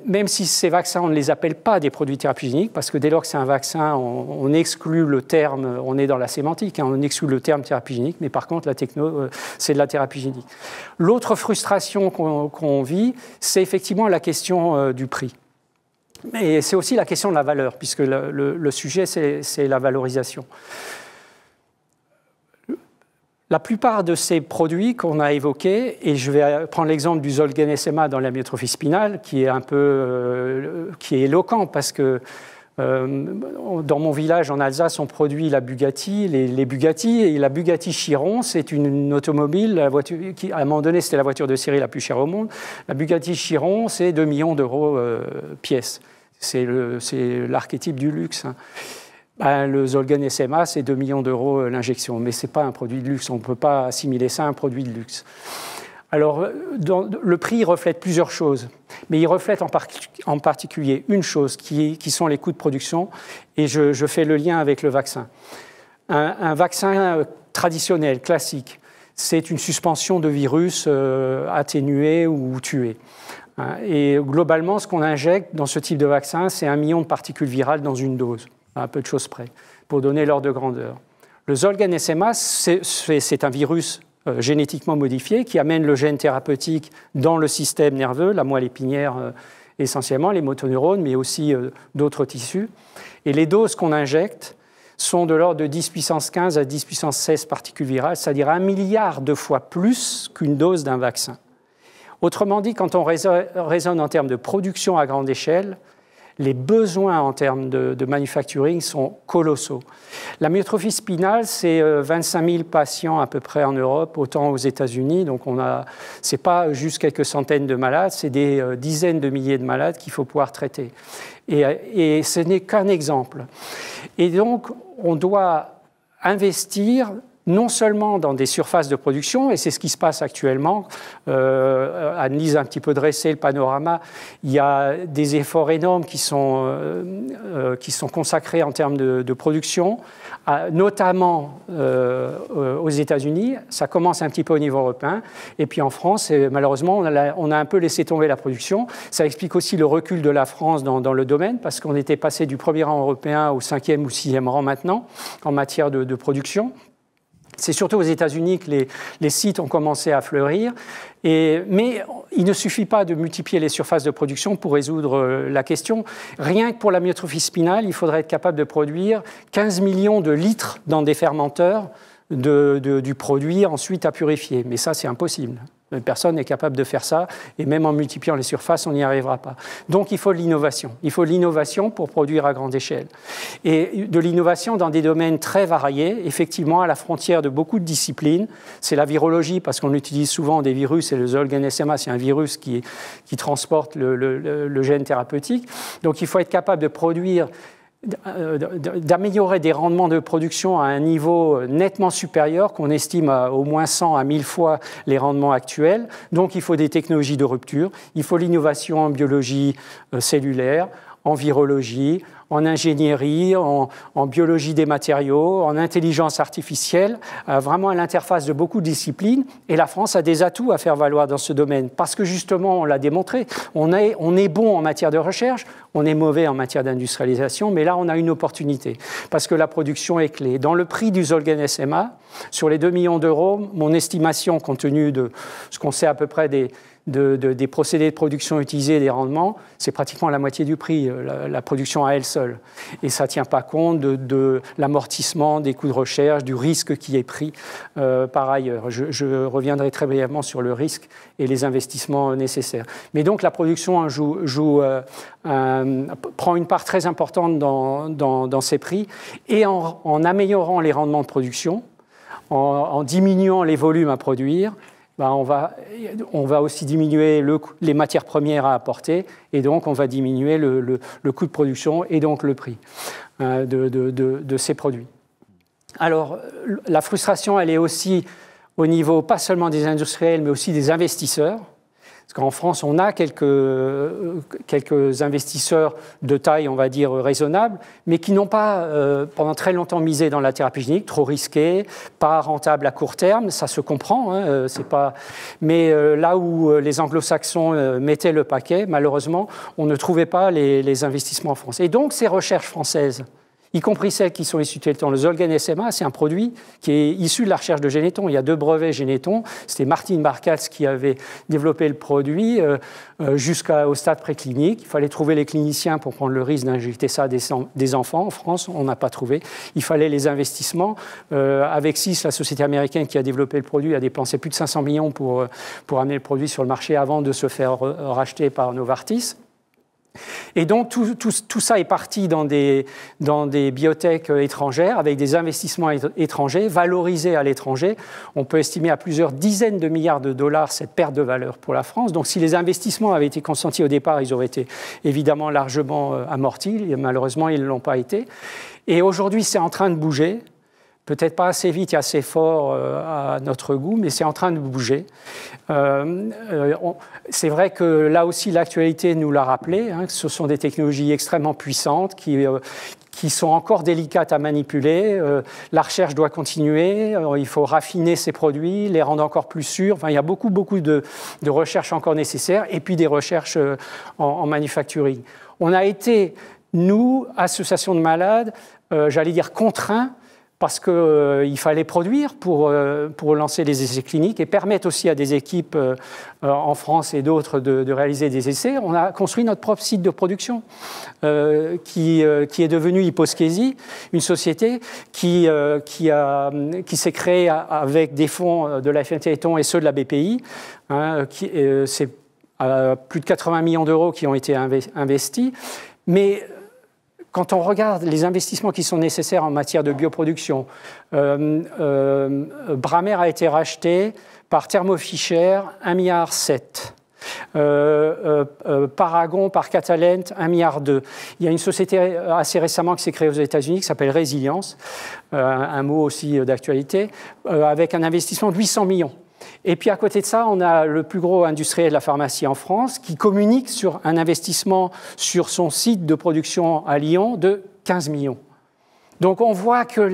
même si ces vaccins, on ne les appelle pas des produits thérapéutiques, parce que dès lors que c'est un vaccin, on exclut le terme, on est dans la sémantique, on exclut le terme thérapie génique, mais par contre, la techno, c'est de la thérapie génique. L'autre frustration qu'on vit, c'est effectivement la question du prix. Mais c'est aussi la question de la valeur, puisque le sujet, c'est la valorisation. La plupart de ces produits qu'on a évoqués, et je vais prendre l'exemple du Zolgensma dans la myotrophie spinale, qui est éloquent, parce que dans mon village en Alsace, on produit la Bugatti, les Bugatti, et la Bugatti Chiron, c'est une automobile, la voiture, qui, à un moment donné, c'était la voiture de série la plus chère au monde. La Bugatti Chiron, c'est 2 millions d'euros pièce. C'est l'archétype du luxe. Le Zolgensma, c'est 2 millions d'euros l'injection, mais ce n'est pas un produit de luxe. On ne peut pas assimiler ça à un produit de luxe. Alors, le prix reflète plusieurs choses, mais il reflète en particulier une chose qui sont les coûts de production, et je fais le lien avec le vaccin. Un vaccin traditionnel, classique, c'est une suspension de virus atténué ou tué. Et globalement, ce qu'on injecte dans ce type de vaccin, c'est 1 million de particules virales dans une dose, à peu de choses près, pour donner l'ordre de grandeur. Le Zolgensma, c'est un virus génétiquement modifié qui amène le gène thérapeutique dans le système nerveux, la moelle épinière essentiellement, les motoneurones, mais aussi d'autres tissus. Et les doses qu'on injecte sont de l'ordre de 10 puissance 15 à 10 puissance 16 particules virales, c'est-à-dire 1 milliard de fois plus qu'une dose d'un vaccin. Autrement dit, quand on raisonne en termes de production à grande échelle, les besoins en termes de manufacturing sont colossaux. La myotrophie spinale, c'est 25 000 patients à peu près en Europe, autant aux États-Unis. Donc, ce n'est pas juste quelques centaines de malades, c'est des dizaines de milliers de malades qu'il faut pouvoir traiter. Et ce n'est qu'un exemple. Et donc, on doit investir non seulement dans des surfaces de production, et c'est ce qui se passe actuellement. Anne-Lise a un petit peu dressé le panorama. Il y a des efforts énormes qui sont consacrés en termes de production, notamment aux États-Unis. Ça commence un petit peu au niveau européen. Et puis en France, malheureusement, on a un peu laissé tomber la production. Ça explique aussi le recul de la France dans le domaine, parce qu'on était passé du premier rang européen au 5e ou 6e rang maintenant en matière de production. C'est surtout aux États-Unis que les sites ont commencé à fleurir. Mais il ne suffit pas de multiplier les surfaces de production pour résoudre la question. Rien que pour la myotrophie spinale, il faudrait être capable de produire 15 millions de litres dans des fermenteurs du produit ensuite à purifier. Mais ça, c'est impossible. Personne n'est capable de faire ça, et même en multipliant les surfaces, on n'y arrivera pas. Donc il faut de l'innovation. Il faut de l'innovation pour produire à grande échelle. Et de l'innovation dans des domaines très variés, effectivement à la frontière de beaucoup de disciplines. C'est la virologie, parce qu'on utilise souvent des virus, et le Zolgen-SMA, c'est un virus qui transporte le gène thérapeutique. Donc il faut être capable de produire, d'améliorer des rendements de production à un niveau nettement supérieur, qu'on estime à au moins 100 à 1000 fois les rendements actuels. Donc il faut des technologies de rupture, il faut l'innovation en biologie cellulaire, en virologie, en ingénierie, en biologie des matériaux, en intelligence artificielle, vraiment à l'interface de beaucoup de disciplines. Et la France a des atouts à faire valoir dans ce domaine, parce que justement, on l'a démontré, on est bon en matière de recherche, on est mauvais en matière d'industrialisation, mais là, on a une opportunité, parce que la production est clé. Dans le prix du Zolgen-SMA, sur les 2 millions d'euros, mon estimation, compte tenu de ce qu'on sait à peu près des procédés de production utilisés et des rendements, c'est pratiquement la moitié du prix, la production à elle seule. Et ça ne tient pas compte de l'amortissement, des coûts de recherche, du risque qui est pris par ailleurs. Je reviendrai très brièvement sur le risque et les investissements nécessaires. Mais donc la production prend une part très importante dans ces prix, et en améliorant les rendements de production, en diminuant les volumes à produire, on va aussi diminuer les matières premières à apporter, et donc on va diminuer le coût de production et donc le prix de ces produits. Alors, la frustration, elle est aussi au niveau pas seulement des industriels, mais aussi des investisseurs. Parce qu'en France, on a quelques investisseurs de taille, on va dire, raisonnable, mais qui n'ont pas, pendant très longtemps, misé dans la thérapie génique, trop risqué, pas rentable à court terme, ça se comprend, hein, c'est pas... Mais là où les anglo-saxons mettaient le paquet, malheureusement, on ne trouvait pas les investissements en France. Et donc, ces recherches françaises, y compris celles qui sont issues de Téléthon. Le Zolgen-SMA, c'est un produit qui est issu de la recherche de Généthon. Il y a 2 brevets Généthon. C'était Martine Barkatz qui avait développé le produit jusqu'au stade préclinique. Il fallait trouver les cliniciens pour prendre le risque d'injecter ça à des enfants. En France, on n'a pas trouvé. Il fallait les investissements. Avec CIS, la société américaine qui a développé le produit, a dépensé plus de 500 millions pour amener le produit sur le marché avant de se faire racheter par Novartis. Et donc tout ça est parti dans des biotech étrangères avec des investissements étrangers, valorisés à l'étranger. On peut estimer à plusieurs dizaines de milliards de dollars cette perte de valeur pour la France. Donc si les investissements avaient été consentis au départ, ils auraient été évidemment largement amortis. Et malheureusement, ils ne l'ont pas été. Et aujourd'hui, c'est en train de bouger. Peut-être pas assez vite et assez fort à notre goût, mais c'est en train de bouger. C'est vrai que là aussi, l'actualité nous l'a rappelé, hein, que ce sont des technologies extrêmement puissantes qui sont encore délicates à manipuler. La recherche doit continuer, il faut raffiner ces produits, les rendre encore plus sûrs. Enfin, il y a beaucoup de recherches encore nécessaires, et puis des recherches en manufacturing. On a été, nous, association de malades, j'allais dire contraints, parce qu'il fallait produire pour lancer les essais cliniques et permettre aussi à des équipes en France et d'autres de réaliser des essais. On a construit notre propre site de production qui est devenu Hyposkésie, une société qui s'est créée avec des fonds de la FN Téléthon et ceux de la BPI. Hein, c'est plus de 80 millions d'euros qui ont été investis. Mais quand on regarde les investissements qui sont nécessaires en matière de bioproduction, Brammer a été racheté par Thermo Fisher 1,7 milliard. Paragon par Catalent, 1,2 milliard. Il y a une société assez récemment qui s'est créée aux États-Unis qui s'appelle Résilience, un mot aussi d'actualité, avec un investissement de 800 millions. Et puis à côté de ça, on a le plus gros industriel de la pharmacie en France qui communique sur un investissement sur son site de production à Lyon de 15 millions. Donc on voit que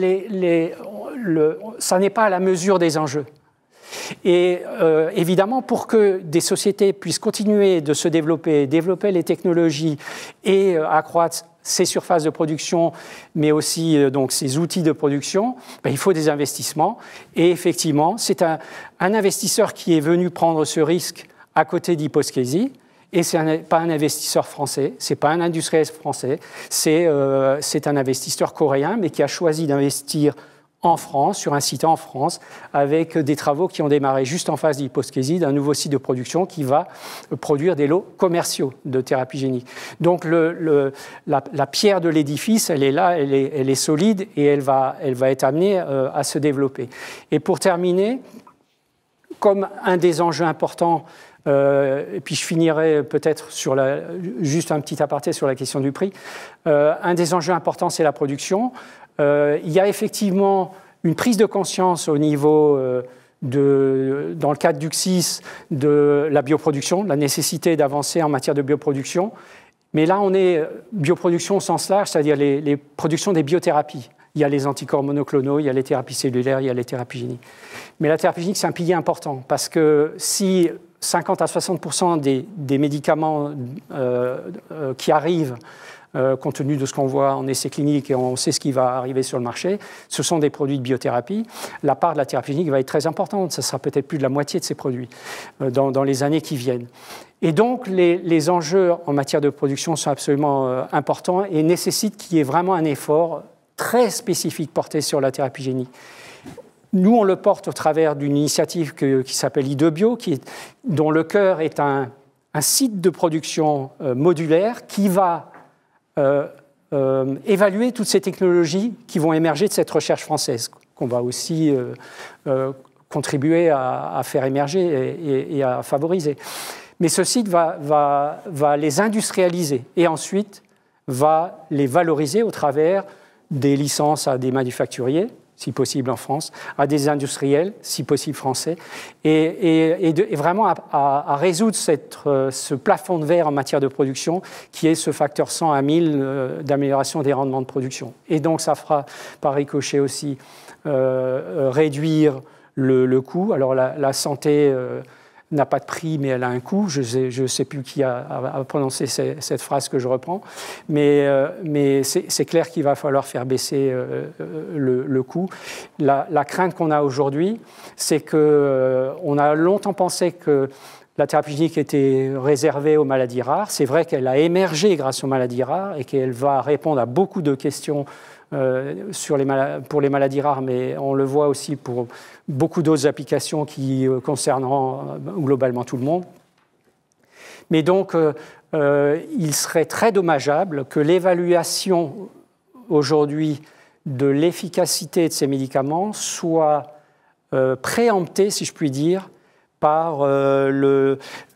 ça n'est pas à la mesure des enjeux. Et évidemment, pour que des sociétés puissent continuer de se développer les technologies et accroître ces surfaces de production, mais aussi donc ces outils de production, il faut des investissements. Et effectivement, c'est un investisseur qui est venu prendre ce risque à côté d'Hyposchésie. Et ce n'est pas un investisseur français, ce n'est pas un industriel français, c'est un investisseur coréen, mais qui a choisi d'investir en France, sur un site en France, avec des travaux qui ont démarré juste en face d'Hyposchésie, d'un nouveau site de production qui va produire des lots commerciaux de thérapie génique. Donc la pierre de l'édifice, elle est là, elle est solide et elle va être amenée à se développer. Et pour terminer, comme un des enjeux importants, et puis je finirai peut-être sur juste un petit aparté sur la question du prix, un des enjeux importants, c'est la production. Il y a effectivement une prise de conscience au niveau dans le cadre du CSIS de la bioproduction, de la nécessité d'avancer en matière de bioproduction. Mais là, on est bioproduction au sens large, c'est-à-dire les productions des biothérapies. Il y a les anticorps monoclonaux, il y a les thérapies cellulaires, il y a les thérapies géniques. Mais la thérapie génique, c'est un pilier important parce que si 50 à 60% des médicaments qui arrivent, compte tenu de ce qu'on voit en essais cliniques et on sait ce qui va arriver sur le marché, ce sont des produits de biothérapie. La part de la thérapie génique va être très importante. Ça sera peut-être plus de la moitié de ces produits dans les années qui viennent. Et donc, les enjeux en matière de production sont absolument importants et nécessitent qu'il y ait vraiment un effort très spécifique porté sur la thérapie génique. Nous, on le porte au travers d'une initiative qui s'appelle I2Bio, dont le cœur est un site de production modulaire qui va évaluer toutes ces technologies qui vont émerger de cette recherche française, qu'on va aussi contribuer à faire émerger et à favoriser. Mais ce site va les industrialiser et ensuite va les valoriser au travers des licences à des manufacturiers, si possible en France, à des industriels, si possible français, et vraiment à résoudre ce plafond de verre en matière de production qui est ce facteur 100 à 1000 d'amélioration des rendements de production. Et donc ça fera par ricochet aussi réduire le coût. Alors la santé n'a pas de prix, mais elle a un coût. Je ne sais plus qui a prononcé cette phrase que je reprends, mais c'est clair qu'il va falloir faire baisser le coût. La crainte qu'on a aujourd'hui, c'est qu'on a longtemps pensé que la thérapie génique était réservée aux maladies rares. C'est vrai qu'elle a émergé grâce aux maladies rares et qu'elle va répondre à beaucoup de questions pour les maladies rares, mais on le voit aussi pour beaucoup d'autres applications qui concerneront globalement tout le monde. Mais donc, il serait très dommageable que l'évaluation aujourd'hui de l'efficacité de ces médicaments soit préemptée, si je puis dire, par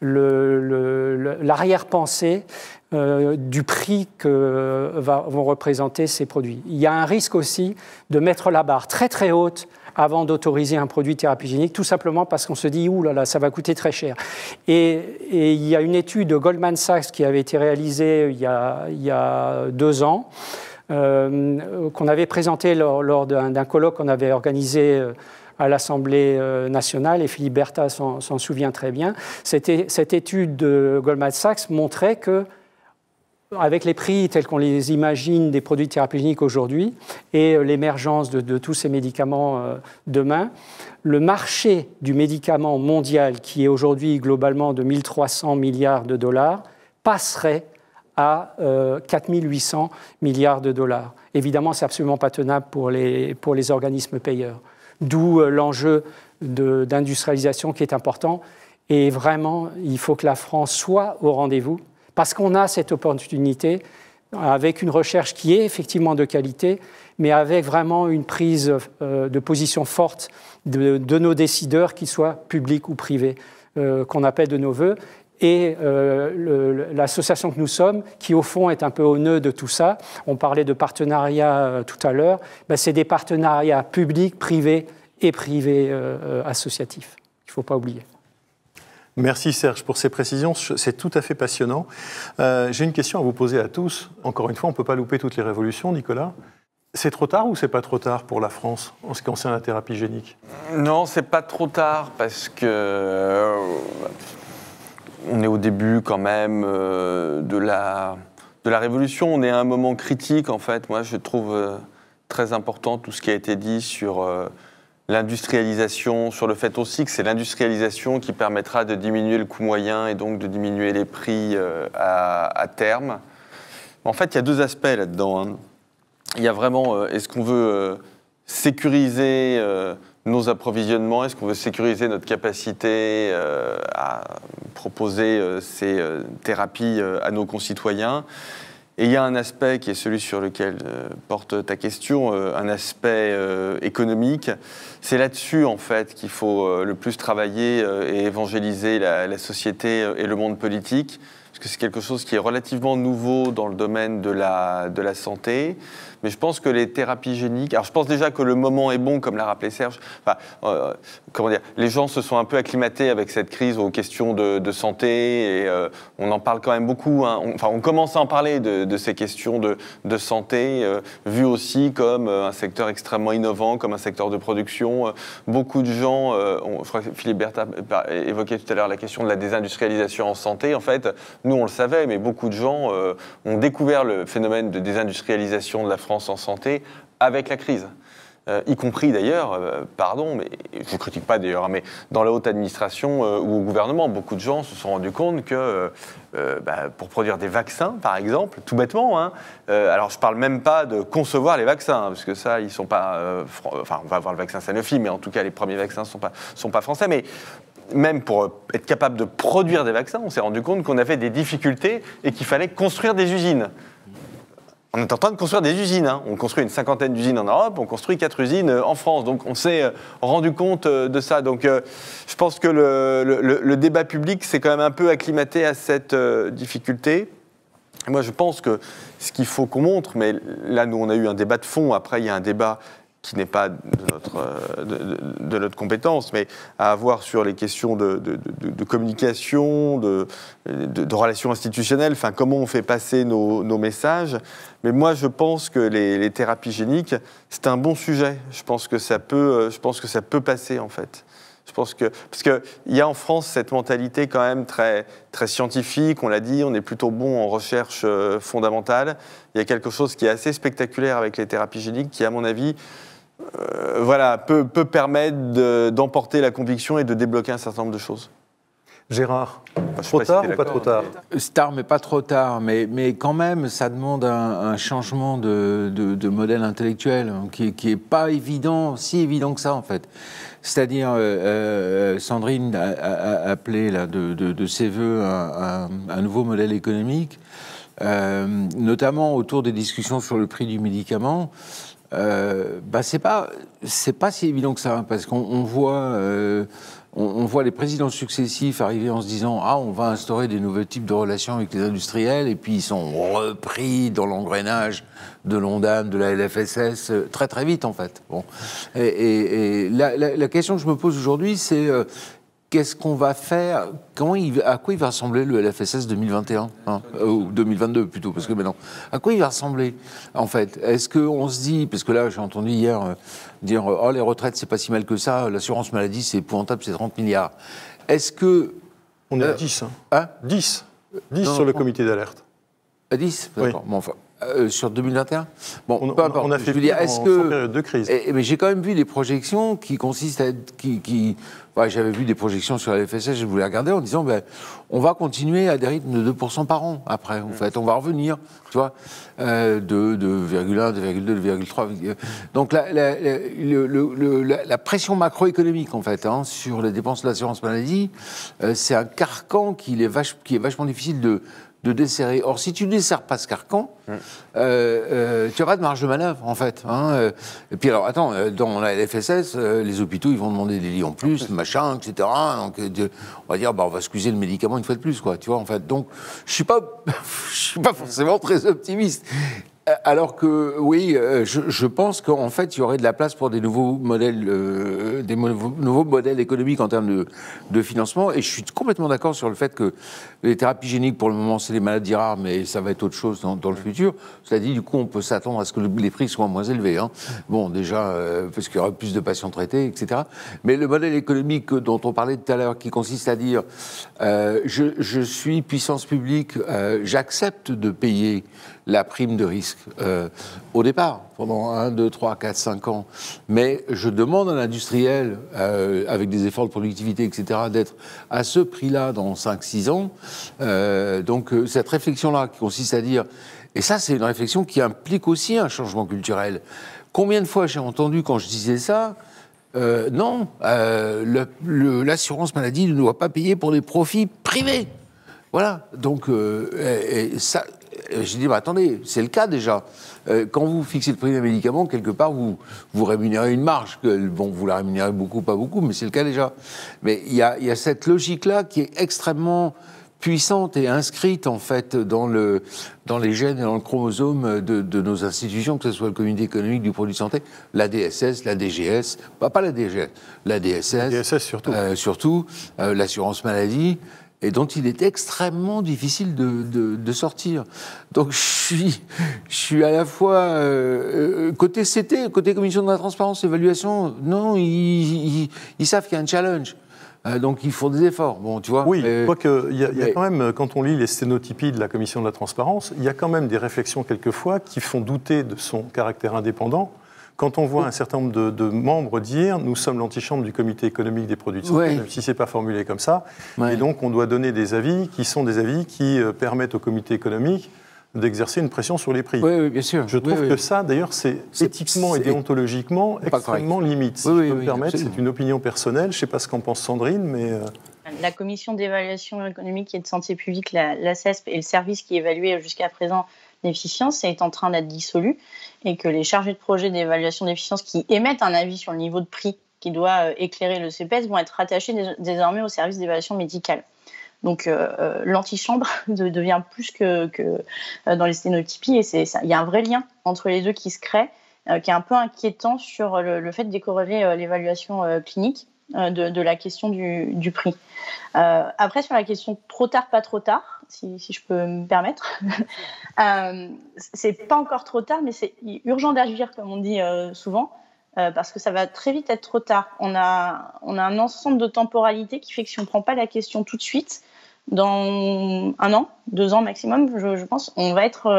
l'arrière-pensée du prix que vont représenter ces produits. Il y a un risque aussi de mettre la barre très très haute avant d'autoriser un produit de thérapie génique, tout simplement parce qu'on se dit « ouh là là, ça va coûter très cher ». Et il y a une étude de Goldman Sachs qui avait été réalisée il y a 2 ans, qu'on avait présentée lors d'un colloque qu'on avait organisé à l'Assemblée nationale, et Philippe Berta s'en souvient très bien. Cette étude de Goldman Sachs montrait que, avec les prix tels qu'on les imagine des produits thérapeutiques aujourd'hui et l'émergence de tous ces médicaments demain, le marché du médicament mondial, qui est aujourd'hui globalement de 1 300 milliards de dollars, passerait à 4 800 milliards de dollars. Évidemment, ce n'est absolument pas tenable pour les organismes payeurs. D'où l'enjeu d'industrialisation qui est important. Et vraiment, il faut que la France soit au rendez-vous, parce qu'on a cette opportunité avec une recherche qui est effectivement de qualité, mais avec vraiment une prise de position forte de nos décideurs, qu'ils soient publics ou privés, qu'on appelle de nos voeux. et l'association que nous sommes, qui au fond est un peu au nœud de tout ça. On parlait de partenariat tout à l'heure. Ben, c'est des partenariats publics, privés et privés associatifs. Il ne faut pas oublier. Merci Serge pour ces précisions, c'est tout à fait passionnant. J'ai une question à vous poser à tous. Encore une fois, on ne peut pas louper toutes les révolutions, Nicolas. C'est trop tard ou c'est pas trop tard pour la France en ce qui concerne la thérapie génique? Non, c'est pas trop tard parce que on est au début quand même de la révolution. On est à un moment critique en fait. Moi, je trouve très important tout ce qui a été dit sur l'industrialisation, sur le fait aussi que c'est l'industrialisation qui permettra de diminuer le coût moyen et donc de diminuer les prix à terme. En fait, il y a deux aspects là-dedans, hein. Il y a vraiment, est-ce qu'on veut sécuriser nos approvisionnements, est-ce qu'on veut sécuriser notre capacité à proposer ces thérapies à nos concitoyens? Et il y a un aspect qui est celui sur lequel porte ta question, un aspect économique. C'est là-dessus, en fait, qu'il faut le plus travailler et évangéliser la société et le monde politique, parce que c'est quelque chose qui est relativement nouveau dans le domaine de la santé. Mais je pense que les thérapies géniques... Alors, je pense déjà que le moment est bon, comme l'a rappelé Serge. Enfin, comment dire, les gens se sont un peu acclimatés avec cette crise aux questions de santé, et on en parle quand même beaucoup, hein. On commence à en parler de ces questions de santé, vu aussi comme un secteur extrêmement innovant, comme un secteur de production. Beaucoup de gens, je crois que Philippe Bertha évoquait tout à l'heure la question de la désindustrialisation en santé. En fait, nous, on le savait, mais beaucoup de gens ont découvert le phénomène de désindustrialisation de la France en santé avec la crise. Y compris d'ailleurs, pardon, mais je ne vous critique pas d'ailleurs, mais dans la haute administration ou au gouvernement, beaucoup de gens se sont rendus compte que pour produire des vaccins, par exemple, tout bêtement, hein, alors je ne parle même pas de concevoir les vaccins, parce que ça, ils ne sont pas... enfin, on va avoir le vaccin Sanofi, mais en tout cas, les premiers vaccins ne sont pas français, mais même pour être capable de produire des vaccins, on s'est rendu compte qu'on avait des difficultés et qu'il fallait construire des usines. On est en train de construire des usines, hein. On construit une 50aine d'usines en Europe, on construit 4 usines en France. Donc on s'est rendu compte de ça. Donc je pense que le débat public s'est quand même un peu acclimaté à cette difficulté. Et moi je pense que ce qu'il faut qu'on montre, mais là nous on a eu un débat de fond, après il y a un débat qui n'est pas de notre compétence, mais à avoir sur les questions de communication, de relations institutionnelles, enfin, comment on fait passer nos messages. Mais moi, je pense que les thérapies géniques, c'est un bon sujet. Je pense que ça peut passer, en fait. Parce qu'il y a en France cette mentalité quand même très, très scientifique, on l'a dit, on est plutôt bon en recherche fondamentale. Il y a quelque chose qui est assez spectaculaire avec les thérapies géniques qui, à mon avis, peut permettre d'emporter la conviction et de débloquer un certain nombre de choses. Gérard, trop tard ou pas trop tard? C'est tard, mais pas trop tard. Mais quand même, ça demande un changement de modèle intellectuel qui n'est pas évident, si évident que ça, en fait. C'est-à-dire, Sandrine a appelé là, de ses voeux un nouveau modèle économique, notamment autour des discussions sur le prix du médicament. C'est pas si évident que ça, parce qu'on voit les présidents successifs arriver en se disant on va instaurer des nouveaux types de relations avec les industriels, et puis ils sont repris dans l'engrenage de l'ONDAM, de la LFSS très très vite en fait. Bon, et la question que je me pose aujourd'hui, c'est qu'est-ce qu'on va faire? À quoi il va ressembler le LFSS 2021 ou 2022 plutôt, parce que maintenant, à quoi il va ressembler en fait? Est-ce qu'on se dit, parce que là j'ai entendu hier dire les retraites c'est pas si mal que ça, l'assurance maladie c'est épouvantable, c'est 30 milliards. Est-ce que... On est à 10. 10 sur le comité d'alerte. À 10 d'accord. Oui. Bon, enfin, sur 2021 bon, on a fait pire en période de crise. Mais j'ai quand même vu des projections qui consistent à être... j'avais vu des projections sur la FSS, je voulais regarder en disant on va continuer à des rythmes de 2% par an après. En fait, on va revenir, tu vois, de 2,1, 2,2, 2,3. Donc la pression macroéconomique, en fait, sur les dépenses de l'assurance maladie, c'est un carcan qui est vachement difficile de desserrer. Or, si tu ne desserres pas ce carcan, tu n'as pas de marge de manœuvre, en fait. Hein. Et puis, alors, attends, dans la LFSS, les hôpitaux, ils vont demander des lits en plus, machin, etc. Donc, on va dire, on va squeezer le médicament une fois de plus, quoi, tu vois, en fait. Donc, je suis pas forcément très optimiste. Alors que, oui, je pense qu'en fait, il y aurait de la place pour des nouveaux modèles, nouveaux modèles économiques en termes de financement. Et je suis complètement d'accord sur le fait que les thérapies géniques, pour le moment, c'est les maladies rares, mais ça va être autre chose dans le futur. Cela dit, du coup, on peut s'attendre à ce que les prix soient moins élevés. Hein. Bon, déjà, parce qu'il y aura plus de patients traités, etc. Mais le modèle économique dont on parlait tout à l'heure, qui consiste à dire, je suis puissance publique, j'accepte de payer la prime de risque au départ, pendant 1, 2, 3, 4, 5 ans. Mais je demande à l'industriel, avec des efforts de productivité, etc., d'être à ce prix-là dans 5, 6 ans. Donc cette réflexion-là qui consiste à dire, et ça c'est une réflexion qui implique aussi un changement culturel. Combien de fois j'ai entendu quand je disais ça, non, l'assurance maladie ne doit pas payer pour des profits privés. Voilà, donc et ça... J'ai dit, attendez, c'est le cas déjà. Quand vous fixez le prix d'un médicament, quelque part, vous rémunérez une marge. Bon, vous la rémunérez beaucoup, pas beaucoup, mais c'est le cas déjà. Mais il y a cette logique-là qui est extrêmement puissante et inscrite, en fait, dans les gènes et dans le chromosome de nos institutions, que ce soit le Comité économique du produit de santé, la DSS, la DGS, pas la DGS, la DSS. La DSS surtout. L'assurance maladie, et dont il est extrêmement difficile de sortir. Donc je suis à la fois côté CT, côté Commission de la transparence, évaluation, non, ils savent qu'il y a un challenge. Donc ils font des efforts, bon, tu vois. Oui, quoique il y a quand même, quand on lit les sténotypies de la Commission de la transparence, il y a quand même des réflexions quelquefois qui font douter de son caractère indépendant. Quand on voit un certain nombre de membres dire « nous sommes l'antichambre du comité économique des produits de santé », même si ce n'est pas formulé comme ça, et donc on doit donner des avis qui sont des avis qui permettent au comité économique d'exercer une pression sur les prix. Oui, bien sûr. Je trouve que ça, d'ailleurs, c'est éthiquement et déontologiquement extrêmement limite. Si je peux me permettre, c'est une opinion personnelle. Je ne sais pas ce qu'en pense Sandrine, mais... La commission d'évaluation économique et de santé publique, la CESP, et le service qui évaluait jusqu'à présent l'efficience est en train d'être dissolu, et que les chargés de projet d'évaluation d'efficience qui émettent un avis sur le niveau de prix qui doit éclairer le CPS vont être rattachés désormais au service d'évaluation médicale. Donc l'antichambre devient plus que dans les sténotypies, et il y a un vrai lien entre les deux qui se crée, qui est un peu inquiétant sur le fait de décorréler l'évaluation clinique de la question du prix. Après, sur la question trop tard, pas trop tard, si je peux me permettre, c'est pas encore trop tard, mais c'est urgent d'agir, comme on dit souvent, parce que ça va très vite être trop tard. On a un ensemble de temporalité qui fait que si on ne prend pas la question tout de suite, dans 1 an, 2 ans maximum, je pense, on va être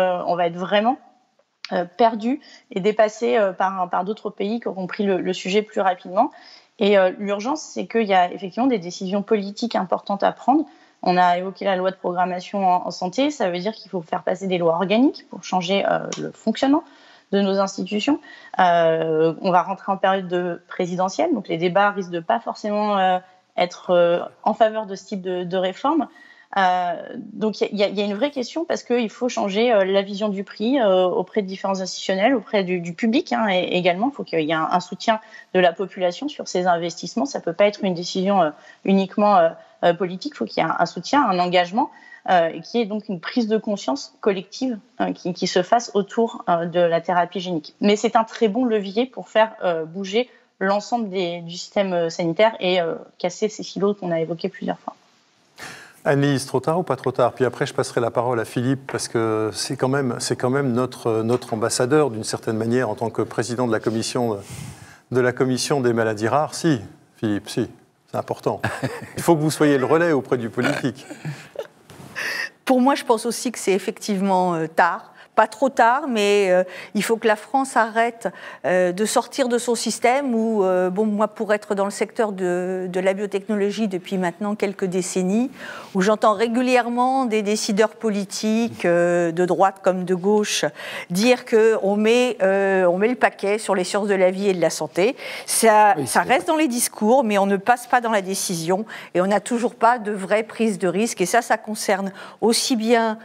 vraiment perdu et dépassé par d'autres pays qui auront pris le sujet plus rapidement. Et l'urgence, c'est qu'il y a effectivement des décisions politiques importantes à prendre. On a évoqué la loi de programmation en santé, ça veut dire qu'il faut faire passer des lois organiques pour changer le fonctionnement de nos institutions. On va rentrer en période de présidentielle, donc les débats risquent de pas forcément être en faveur de ce type de réforme. Donc il y a une vraie question, parce qu'il faut changer la vision du prix auprès de différents institutionnels, auprès du public et également. Il faut qu'il y ait un soutien de la population sur ces investissements. Ça ne peut pas être une décision uniquement politique. Il faut qu'il y ait un soutien, un engagement, et qu'il y ait donc une prise de conscience collective qui se fasse autour de la thérapie génique. Mais c'est un très bon levier pour faire bouger l'ensemble du système sanitaire et casser ces silos qu'on a évoqués plusieurs fois. Anne-Lise, trop tard ou pas trop tard? Puis après, je passerai la parole à Philippe, parce que c'est quand même notre ambassadeur, d'une certaine manière, en tant que président de la commission des maladies rares. Si, Philippe, si, c'est important. Il faut que vous soyez le relais auprès du politique. Pour moi, je pense aussi que c'est effectivement tard. pas trop tard, mais il faut que la France arrête de sortir de son système où, moi, pour être dans le secteur de la biotechnologie depuis maintenant quelques décennies, où j'entends régulièrement des décideurs politiques de droite comme de gauche dire qu'on met le paquet sur les sciences de la vie et de la santé. Ça reste dans les discours, mais on ne passe pas dans la décision et on n'a toujours pas de vraie prise de risque. Et ça concerne aussi bien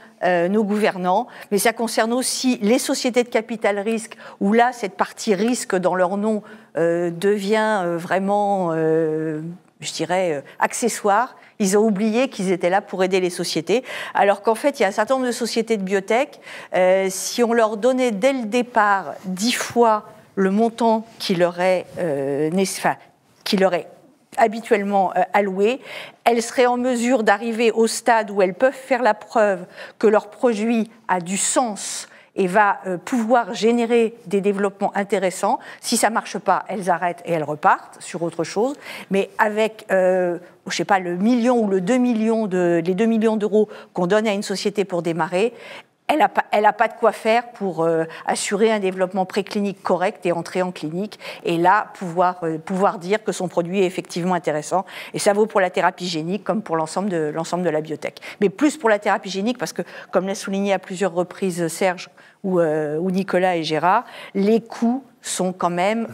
nos gouvernants, mais ça concerne aussi les sociétés de capital risque, où là, cette partie risque dans leur nom devient vraiment, je dirais, accessoire. Ils ont oublié qu'ils étaient là pour aider les sociétés, alors qu'en fait, il y a un certain nombre de sociétés de biotech, si on leur donnait dès le départ 10 fois le montant qui leur est habituellement alloué, elles seraient en mesure d'arriver au stade où elles peuvent faire la preuve que leur produit a du sens et va pouvoir générer des développements intéressants. Si ça ne marche pas, elles arrêtent et elles repartent sur autre chose. Mais avec, je sais pas, le million ou les 2 millions d'euros qu'on donne à une société pour démarrer, elle n'a pas de quoi faire pour assurer un développement préclinique correct et entrer en clinique. Et là, pouvoir dire que son produit est effectivement intéressant. Et ça vaut pour la thérapie génique comme pour l'ensemble de la biotech. Mais plus pour la thérapie génique parce que, comme l'a souligné à plusieurs reprises Serge ou Nicolas et Gérard, les coûts sont quand même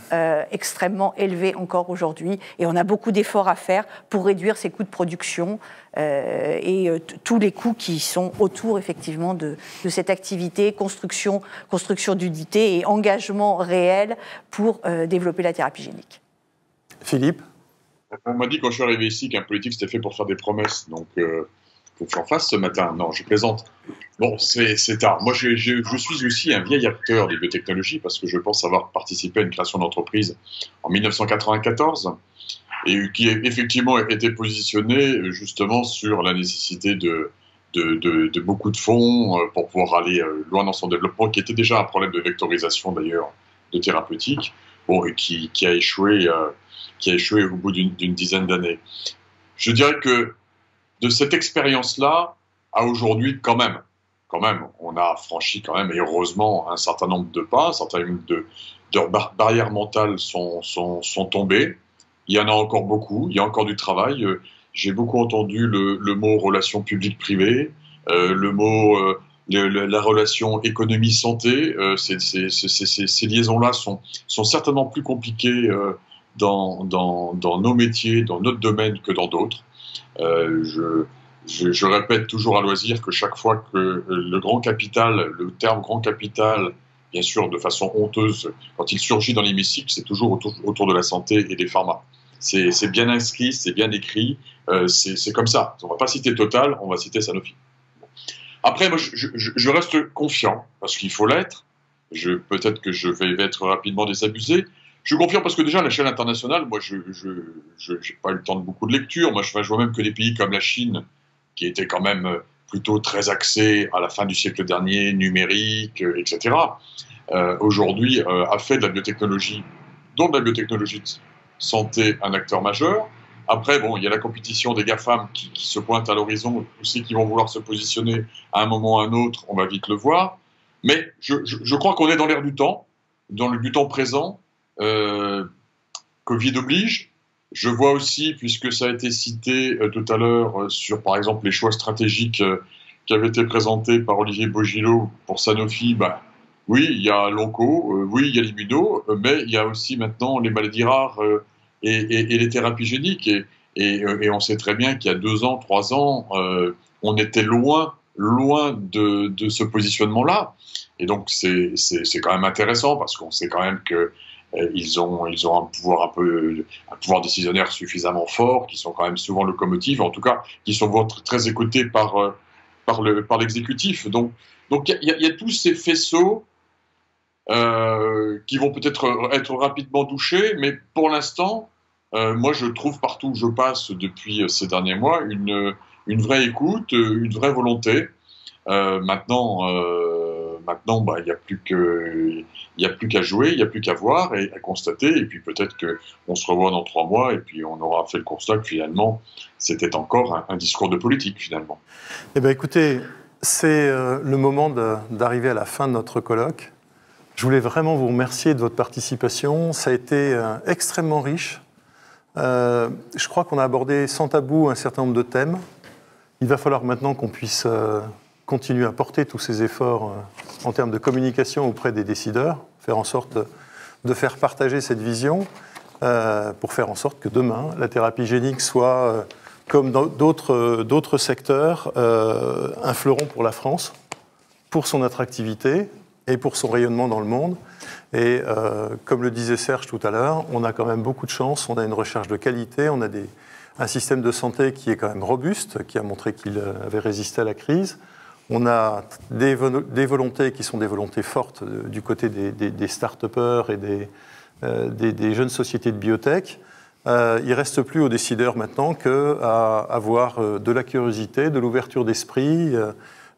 extrêmement élevés encore aujourd'hui. Et on a beaucoup d'efforts à faire pour réduire ces coûts de production tous les coûts qui sont autour effectivement de cette activité, construction d'unités et engagement réel pour développer la thérapie génique. Philippe ? On m'a dit quand je suis arrivé ici qu'un politique c'était fait pour faire des promesses, donc faut que j'en fasse ce matin. Non, je plaisante. Bon, c'est tard. Moi, je suis aussi un vieil acteur des biotechnologies parce que je pense avoir participé à une création d'entreprise en 1994 et qui effectivement était positionné justement sur la nécessité de beaucoup de fonds pour pouvoir aller loin dans son développement, qui était déjà un problème de vectorisation d'ailleurs de thérapeutique, et qui a échoué au bout d'une dizaine d'années. Je dirais que de cette expérience-là à aujourd'hui, quand même, on a franchi quand même, et heureusement, un certain nombre de pas, un certain nombre de barrières mentales sont tombées. Il y en a encore beaucoup, il y a encore du travail. J'ai beaucoup entendu le mot relation publique-privée, le mot la relation économie-santé. Ces liaisons-là sont certainement plus compliquées dans nos métiers, dans notre domaine que dans d'autres. Je répète toujours à loisir que chaque fois que le terme grand capital, bien sûr de façon honteuse, quand il surgit dans l'hémicycle, c'est toujours autour de la santé et des pharma. C'est bien inscrit, c'est bien écrit, c'est comme ça. On ne va pas citer Total, on va citer Sanofi. Après, moi, je reste confiant, parce qu'il faut l'être. Peut-être que je vais être rapidement désabusé. Je suis confiant parce que déjà, à l'échelle internationale, moi, je n'ai pas eu le temps de beaucoup de lecture. Moi, je vois même que des pays comme la Chine, qui était quand même plutôt très axé à la fin du siècle dernier, numérique, etc., aujourd'hui a fait de la biotechnologie, dont de la biotechnologie de santé, un acteur majeur. Après, bon, il y a la compétition des GAFAM qui se pointent à l'horizon, aussi qui vont vouloir se positionner à un moment ou à un autre, on va vite le voir. Mais je crois qu'on est dans l'ère du temps, du temps présent. Covid oblige. Je vois aussi, puisque ça a été cité tout à l'heure sur, par exemple, les choix stratégiques qui avaient été présentés par Olivier Bogillot pour Sanofi, oui, il y a l'onco, oui, il y a l'immuno, mais il y a aussi maintenant les maladies rares et les thérapies géniques. Et on sait très bien qu'il y a 2 ans, 3 ans, on était loin de ce positionnement-là. Et donc, c'est quand même intéressant parce qu'on sait quand même que ils ont un pouvoir décisionnaire suffisamment fort, qui sont quand même souvent locomotives, en tout cas, qui sont très écoutés par l'exécutif. Donc il y a tous ces faisceaux qui vont peut-être être rapidement touchés, mais pour l'instant, moi je trouve partout où je passe depuis ces derniers mois une vraie écoute, une vraie volonté. Maintenant, il n'y a plus qu'à jouer, il n'y a plus qu'à voir et à constater. Et puis peut-être qu'on se revoit dans 3 mois et puis on aura fait le constat que finalement, c'était encore un discours de politique finalement. Eh bien écoutez, c'est le moment d'arriver à la fin de notre colloque. Je voulais vraiment vous remercier de votre participation. Ça a été extrêmement riche. Je crois qu'on a abordé sans tabou un certain nombre de thèmes. Il va falloir maintenant qu'on puisse continuer à porter tous ces efforts en termes de communication auprès des décideurs, faire en sorte de faire partager cette vision pour faire en sorte que demain, la thérapie génique soit, comme dans d'autres secteurs, un fleuron pour la France, pour son attractivité et pour son rayonnement dans le monde. Et comme le disait Serge tout à l'heure, on a quand même beaucoup de chance, on a une recherche de qualité, on a un système de santé qui est quand même robuste, qui a montré qu'il avait résisté à la crise. On a des volontés qui sont des volontés fortes du côté des start-upers et des jeunes sociétés de biotech. Il ne reste plus aux décideurs maintenant qu'à avoir de la curiosité, de l'ouverture d'esprit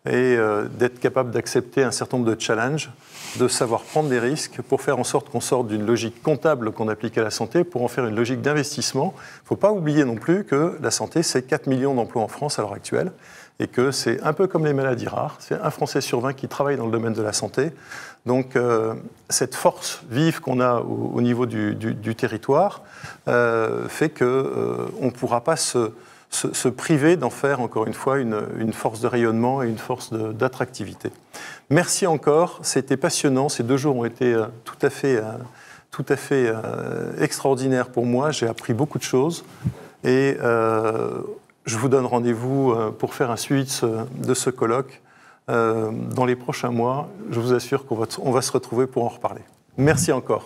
et d'être capable d'accepter un certain nombre de challenges, de savoir prendre des risques pour faire en sorte qu'on sorte d'une logique comptable qu'on applique à la santé pour en faire une logique d'investissement. Il ne faut pas oublier non plus que la santé, c'est 4 millions d'emplois en France à l'heure actuelle et que c'est un peu comme les maladies rares. C'est un Français sur 20 qui travaille dans le domaine de la santé. Donc cette force vive qu'on a au niveau du territoire fait qu'on ne pourra pas se priver d'en faire, encore une fois, une force de rayonnement et une force d'attractivité. Merci encore, c'était passionnant. Ces 2 jours ont été tout à fait extraordinaires pour moi. J'ai appris beaucoup de choses et je vous donne rendez-vous pour faire un suivi de ce colloque dans les prochains mois. Je vous assure qu'on va se retrouver pour en reparler. Merci encore.